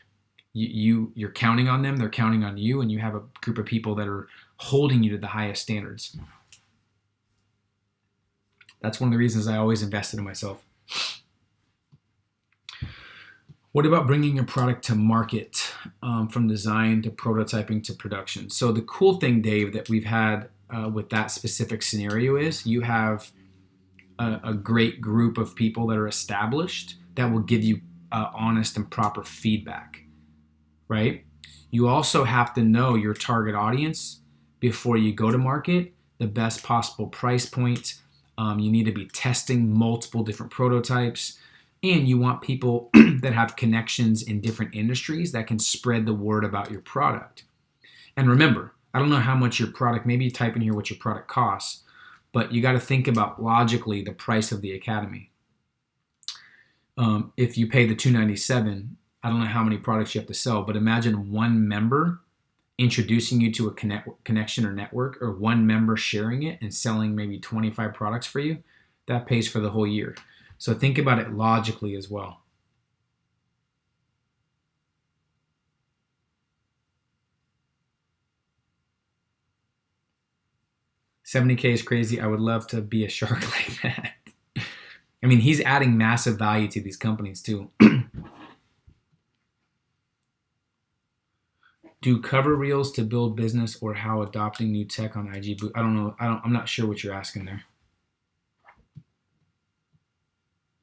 you're counting on them, they're counting on you, and you have a group of people that are holding you to the highest standards. That's one of the reasons I always invested in myself. What about bringing your product to market, from design to prototyping to production? So the cool thing, Dave, that we've had with that specific scenario is you have a great group of people that are established that will give you honest and proper feedback, right? You also have to know your target audience before you go to market, the best possible price point. You need to be testing multiple different prototypes, and you want people that have connections in different industries that can spread the word about your product. And remember, I don't know how much your product, maybe you type in here what your product costs, but you got to think about logically the price of the academy. If you pay the $297, I don't know how many products you have to sell, but imagine one member introducing you to a connection or network, or one member sharing it and selling maybe 25 products for you, that pays for the whole year. So think about it logically as well. $70K is crazy. I would love to be a shark like that. I mean, he's adding massive value to these companies too. Do cover reels to build business, or how adopting new tech on IG? I don't know. I'm not sure what you're asking there.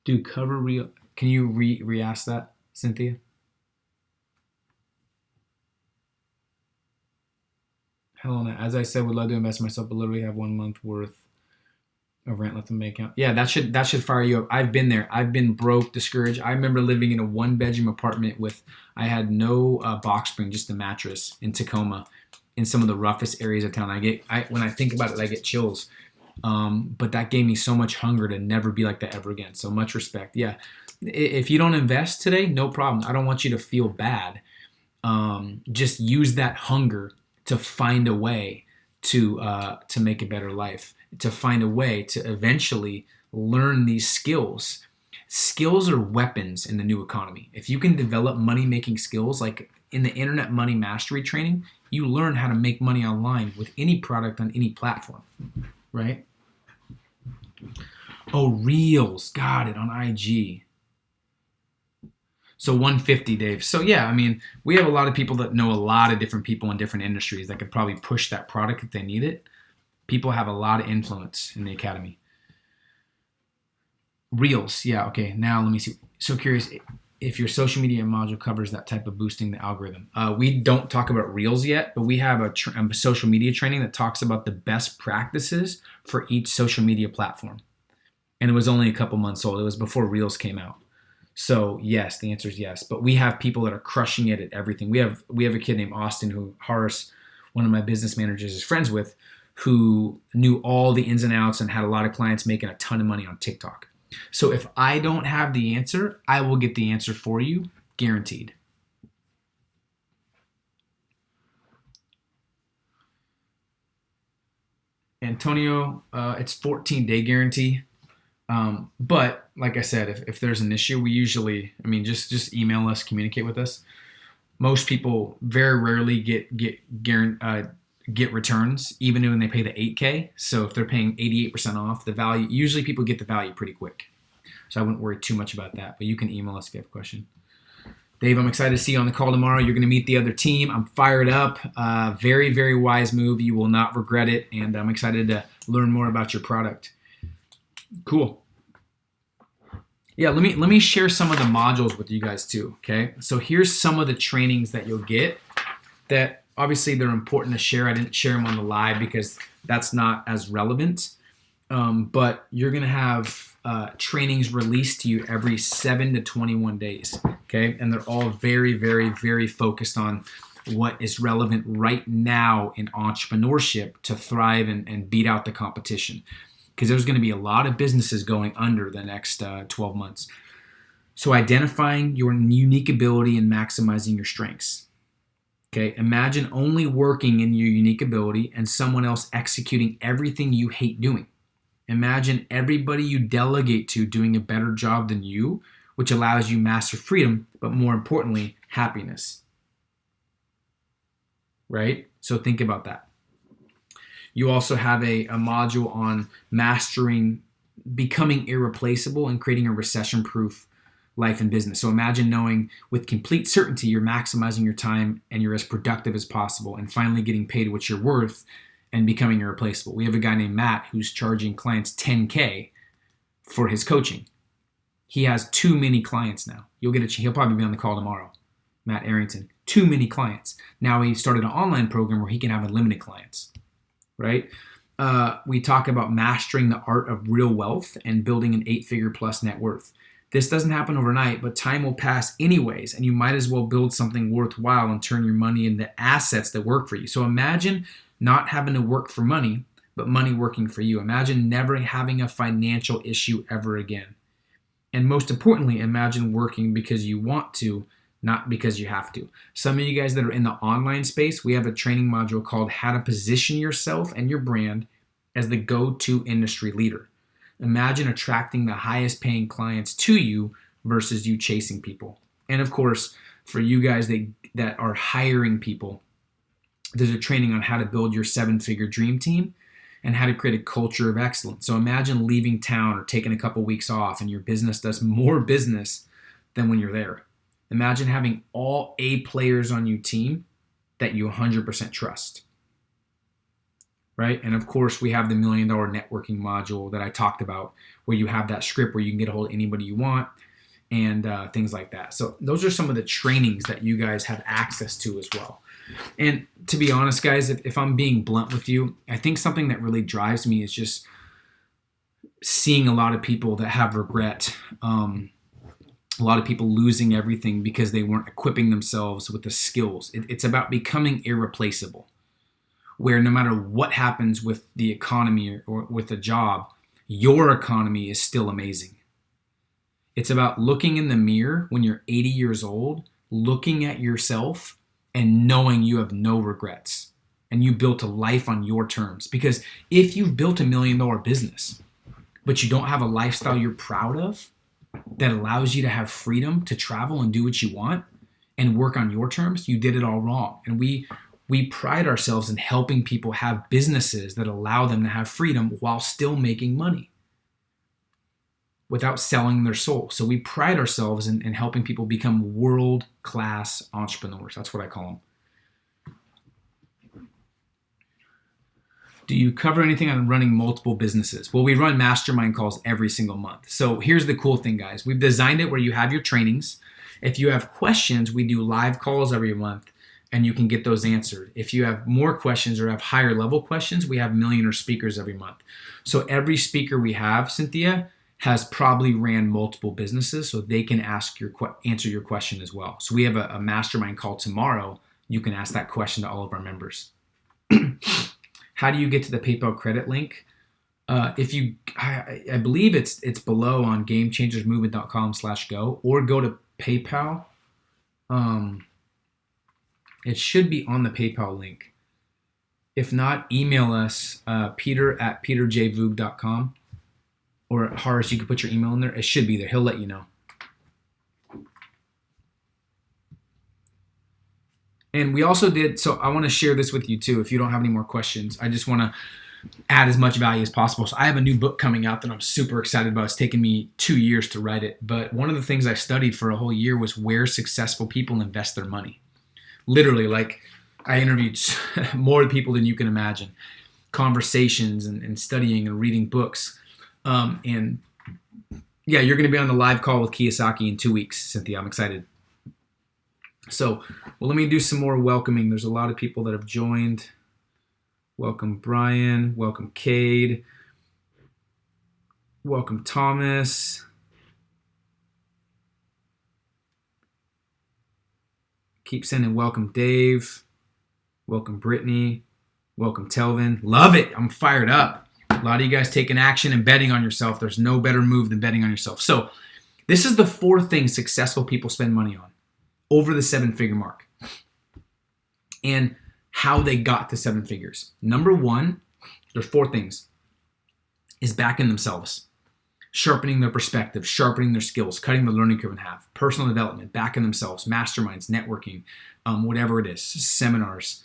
Do cover reel? Can you re-ask that, Cynthia? Helena, as I said, would love to invest myself, but literally have 1 month worth of rent left in my account. Yeah, that should fire you up. I've been there. I've been broke, discouraged. I remember living in a 1-bedroom apartment I had no box spring, just a mattress in Tacoma, in some of the roughest areas of town. When I think about it, I get chills. But that gave me so much hunger to never be like that ever again. So much respect. Yeah, if you don't invest today, no problem. I don't want you to feel bad. Just use that hunger to find a way to make a better life, to find a way to eventually learn these skills. Skills are weapons in the new economy. If you can develop money-making skills, like in the Internet Money Mastery training, you learn how to make money online with any product on any platform, right? Oh, Reels, got it, on IG. So 150, Dave. So yeah, I mean, we have a lot of people that know a lot of different people in different industries that could probably push that product if they need it. People have a lot of influence in the academy. Reels, yeah, okay. Now let me see. So curious if your social media module covers that type of boosting the algorithm. We don't talk about Reels yet, but we have a social media training that talks about the best practices for each social media platform. And it was only a couple months old. It was before Reels came out. So yes, the answer is yes. But we have people that are crushing it at everything. We have a kid named Austin, who Horace, one of my business managers, is friends with, who knew all the ins and outs and had a lot of clients making a ton of money on TikTok. So if I don't have the answer, I will get the answer for you, guaranteed. Antonio, it's 14-day guarantee. But like I said, if there's an issue, we usually, just email us, communicate with us. Most people very rarely get returns, even when they pay the $8K. So if they're paying 88% off the value, usually people get the value pretty quick. So I wouldn't worry too much about that, but you can email us if you have a question. Dave, I'm excited to see you on the call tomorrow. You're going to meet the other team. I'm fired up. Very, very wise move. You will not regret it. And I'm excited to learn more about your product. Cool. Yeah, let me share some of the modules with you guys too, okay? So here's some of the trainings that you'll get that obviously they're important to share. I didn't share them on the live because that's not as relevant. But you're going to have trainings released to you every 7 to 21 days, okay? And they're all very, very, very focused on what is relevant right now in entrepreneurship to thrive and beat out the competition. Because there's going to be a lot of businesses going under the next 12 months. So identifying your unique ability and maximizing your strengths. Okay, imagine only working in your unique ability and someone else executing everything you hate doing. Imagine everybody you delegate to doing a better job than you, which allows you master freedom, but more importantly, happiness. Right? So think about that. You also have a module on mastering, becoming irreplaceable and creating a recession-proof life and business. So imagine knowing with complete certainty you're maximizing your time and you're as productive as possible and finally getting paid what you're worth and becoming irreplaceable. We have a guy named Matt who's charging clients $10K for his coaching. He has too many clients now. He'll probably be on the call tomorrow. Matt Arrington, too many clients. Now he started an online program where he can have unlimited clients, right? We talk about mastering the art of real wealth and building an 8-figure plus net worth. This doesn't happen overnight, but time will pass anyways, and you might as well build something worthwhile and turn your money into assets that work for you. So imagine not having to work for money, but money working for you. Imagine never having a financial issue ever again. And most importantly, imagine working because you want to, not because you have to. Some of you guys that are in the online space, we have a training module called How to Position Yourself and Your Brand as the go-to industry leader. Imagine attracting the highest paying clients to you versus you chasing people. And of course, for you guys that are hiring people, there's a training on how to build your 7-figure dream team and how to create a culture of excellence. So imagine leaving town or taking a couple weeks off and your business does more business than when you're there. Imagine having all A players on your team that you 100% trust, right? And of course, we have the $1 million networking module that I talked about, where you have that script where you can get a hold of anybody you want and things like that. So those are some of the trainings that you guys have access to as well. And to be honest, guys, if I'm being blunt with you, I think something that really drives me is just seeing a lot of people that have regret. A lot of people losing everything because they weren't equipping themselves with the skills. It's about becoming irreplaceable, where no matter what happens with the economy or with a job, your economy is still amazing. It's about looking in the mirror when you're 80 years old, looking at yourself and knowing you have no regrets and you built a life on your terms. Because if you've built $1 million business, but you don't have a lifestyle you're proud of that allows you to have freedom to travel and do what you want and work on your terms, you did it all wrong. And we pride ourselves in helping people have businesses that allow them to have freedom while still making money without selling their soul. So we pride ourselves in helping people become world-class entrepreneurs. That's what I call them. Do you cover anything on running multiple businesses? Well, we run mastermind calls every single month. So here's the cool thing, guys. We've designed it where you have your trainings. If you have questions, we do live calls every month and you can get those answered. If you have more questions or have higher level questions, we have millionaire speakers every month. So every speaker we have, Cynthia, has probably ran multiple businesses, so they can answer your question as well. So we have a mastermind call tomorrow. You can ask that question to all of our members. How do you get to the PayPal credit link? I believe it's below on gamechangersmovement.com/go, or go to PayPal. It should be on the PayPal link. If not, email us, peter@peterjvoog.com. Or Horace, you could put your email in there. It should be there. He'll let you know. And we also did, so I want to share this with you too. If you don't have any more questions, I just want to add as much value as possible. So I have a new book coming out that I'm super excited about. It's taken me 2 years to write it. But one of the things I studied for a whole year was where successful people invest their money. Literally, like I interviewed more people than you can imagine. Conversations and studying and reading books. And yeah, you're going to be on the live call with Kiyosaki in 2 weeks, Cynthia. I'm excited. So, well, let me do some more welcoming. There's a lot of people that have joined. Welcome, Brian. Welcome, Cade. Welcome, Thomas. Keep sending welcome, Dave. Welcome, Brittany. Welcome, Telvin. Love it. I'm fired up. A lot of you guys taking action and betting on yourself. There's no better move than betting on yourself. So this is the 4 things successful people spend money on over the 7-figure mark and how they got to 7 figures. Number 1, there's 4 things, is backing themselves, sharpening their perspective, sharpening their skills, cutting the learning curve in half, personal development, backing themselves, masterminds, networking, whatever it is, seminars,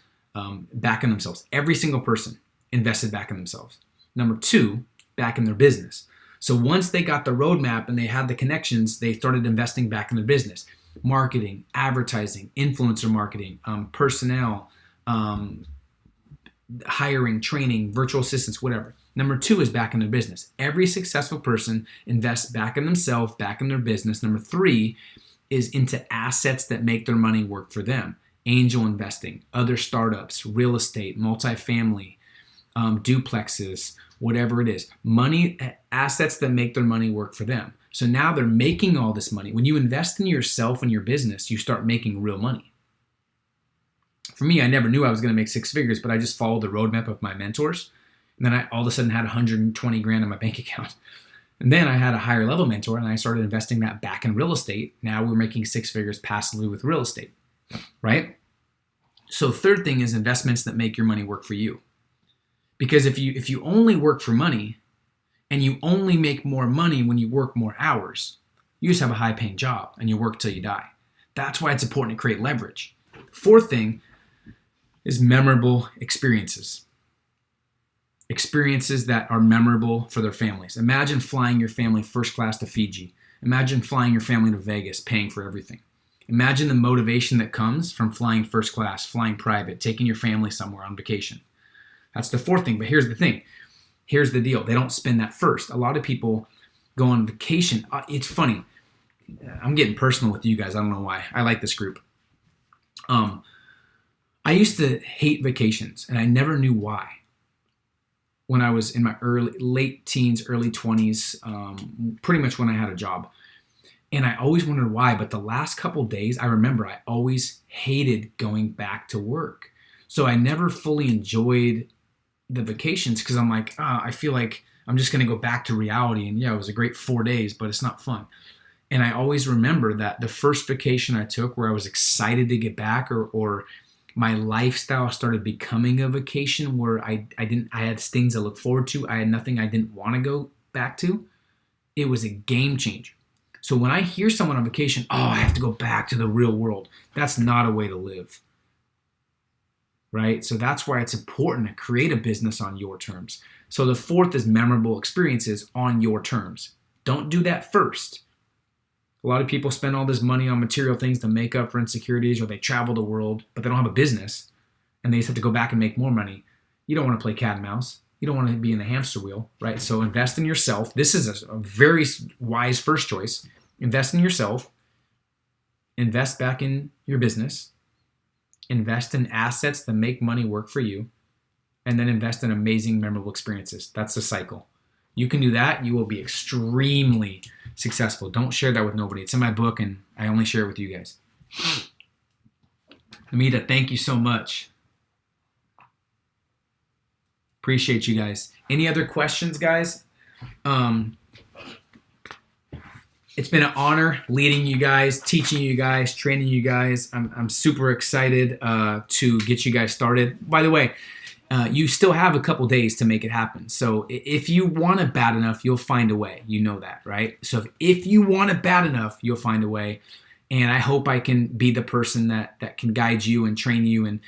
backing themselves. Every single person invested back in themselves. Number 2, back in their business. So once they got the roadmap and they had the connections, they started investing back in their business. Marketing, advertising, influencer marketing, personnel, hiring, training, virtual assistants, whatever. Number 2 is back in their business. Every successful person invests back in themselves, back in their business. Number 3 is into assets that make their money work for them. Angel investing, other startups, real estate, multifamily, duplexes, whatever it is. Money, assets that make their money work for them. So now they're making all this money. When you invest in yourself and your business, you start making real money. For me, I never knew I was going to make 6 figures, but I just followed the roadmap of my mentors. And then I all of a sudden had 120 grand in my bank account. And then I had a higher level mentor and I started investing that back in real estate. Now we're making 6 figures passively with real estate, right? So third thing is investments that make your money work for you. Because if you only work for money and you only make more money when you work more hours, you just have a high paying job and you work till you die. That's why it's important to create leverage. Fourth thing is memorable experiences. Experiences that are memorable for their families. Imagine flying your family first class to Fiji. Imagine flying your family to Vegas, paying for everything. Imagine the motivation that comes from flying first class, flying private, taking your family somewhere on vacation. That's the fourth thing. But here's the thing. Here's the deal. They don't spend that first. A lot of people go on vacation. It's funny. I'm getting personal with you guys. I don't know why. I like this group. I used to hate vacations, and I never knew why. When I was in my late teens, early 20s, pretty much when I had a job. And I always wondered why, but the last couple days, I remember I always hated going back to work. So I never fully enjoyed the vacations because I'm like, I feel like I'm just going to go back to reality. And yeah, it was a great 4 days, but it's not fun. And I always remember that the first vacation I took where I was excited to get back or my lifestyle started becoming a vacation where I had things to look forward to. I had nothing I didn't want to go back to. It was a game changer. So when I hear someone on vacation, I have to go back to the real world. That's not a way to live. Right? So that's why it's important to create a business on your terms. So the fourth is memorable experiences on your terms. Don't do that first. A lot of people spend all this money on material things to make up for insecurities, or they travel the world, but they don't have a business and they just have to go back and make more money. You don't want to play cat and mouse. You don't want to be in the hamster wheel, right? So invest in yourself. This is a very wise first choice. Invest in yourself. Invest back in your business. Invest in assets that make money work for you. And then invest in amazing, memorable experiences. That's the cycle. You can do that. You will be extremely successful. Don't share that with nobody. It's in my book, and I only share it with you guys. Amita, thank you so much. Appreciate you guys. Any other questions, guys? It's been an honor leading you guys, teaching you guys, training you guys. I'm super excited to get you guys started. By the way, you still have a couple days to make it happen. So if you want it bad enough, you'll find a way. You know that, right? So if you want it bad enough, you'll find a way. And I hope I can be the person that can guide you and train you. And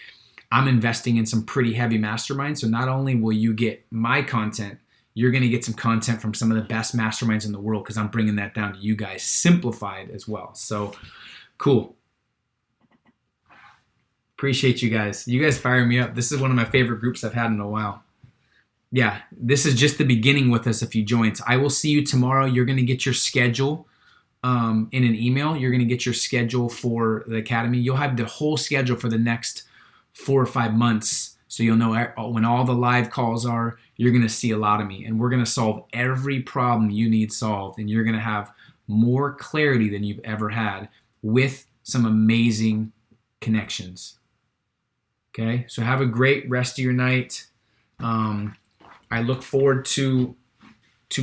I'm investing in some pretty heavy masterminds. So not only will you get my content, you're going to get some content from some of the best masterminds in the world because I'm bringing that down to you guys, simplified as well. So cool. Appreciate you guys. You guys fire me up. This is one of my favorite groups I've had in a while. Yeah, this is just the beginning with us if you join. So I will see you tomorrow. You're going to get your schedule in an email. You're going to get your schedule for the academy. You'll have the whole schedule for the next 4 or 5 months. So you'll know when all the live calls are, you're going to see a lot of me. And we're going to solve every problem you need solved. And you're going to have more clarity than you've ever had with some amazing connections. Okay, so have a great rest of your night. I look forward to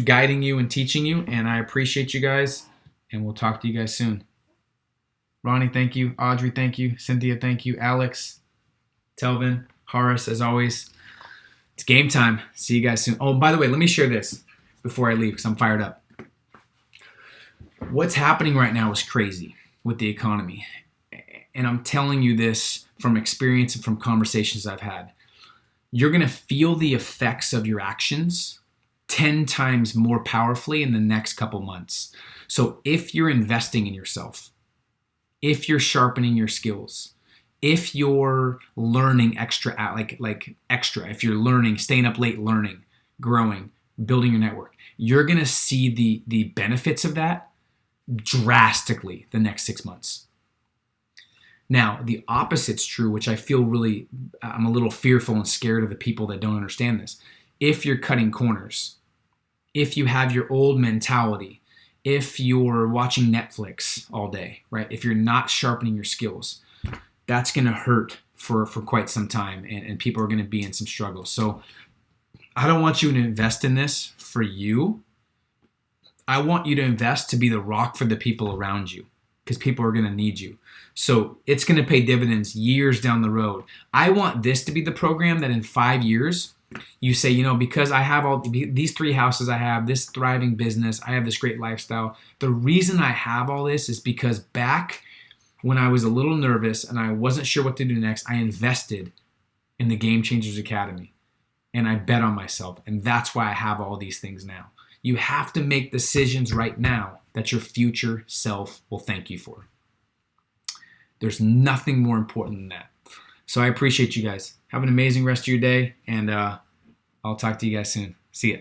guiding you and teaching you, and I appreciate you guys, and we'll talk to you guys soon. Ronnie, thank you. Audrey, thank you. Cynthia, thank you. Alex, Telvin, Horace, as always. It's game time. See you guys soon. Oh, by the way, let me share this before I leave because I'm fired up. What's happening right now is crazy with the economy, and I'm telling you this from experience and from conversations I've had. You're going to feel the effects of your actions 10 times more powerfully in the next couple months. So if you're investing in yourself, if you're sharpening your skills, if you're learning extra, if you're learning, staying up late, learning, growing, building your network, you're going to see the benefits of that drastically the next 6 months. Now, the opposite's true, which I feel I'm a little fearful and scared of the people that don't understand this. If you're cutting corners, if you have your old mentality, if you're watching Netflix all day, right? If you're not sharpening your skills, that's going to hurt for quite some time, and people are going to be in some struggle. So I don't want you to invest in this for you. I want you to invest to be the rock for the people around you, because people are going to need you. So it's going to pay dividends years down the road. I want this to be the program that in 5 years, you say, you know, because I have all these 3 houses, I have this thriving business, I have this great lifestyle. The reason I have all this is because back when I was a little nervous and I wasn't sure what to do next, I invested in the Game Changers Academy and I bet on myself. And that's why I have all these things now. You have to make decisions right now that your future self will thank you for. There's nothing more important than that. So I appreciate you guys. Have an amazing rest of your day, and I'll talk to you guys soon. See ya.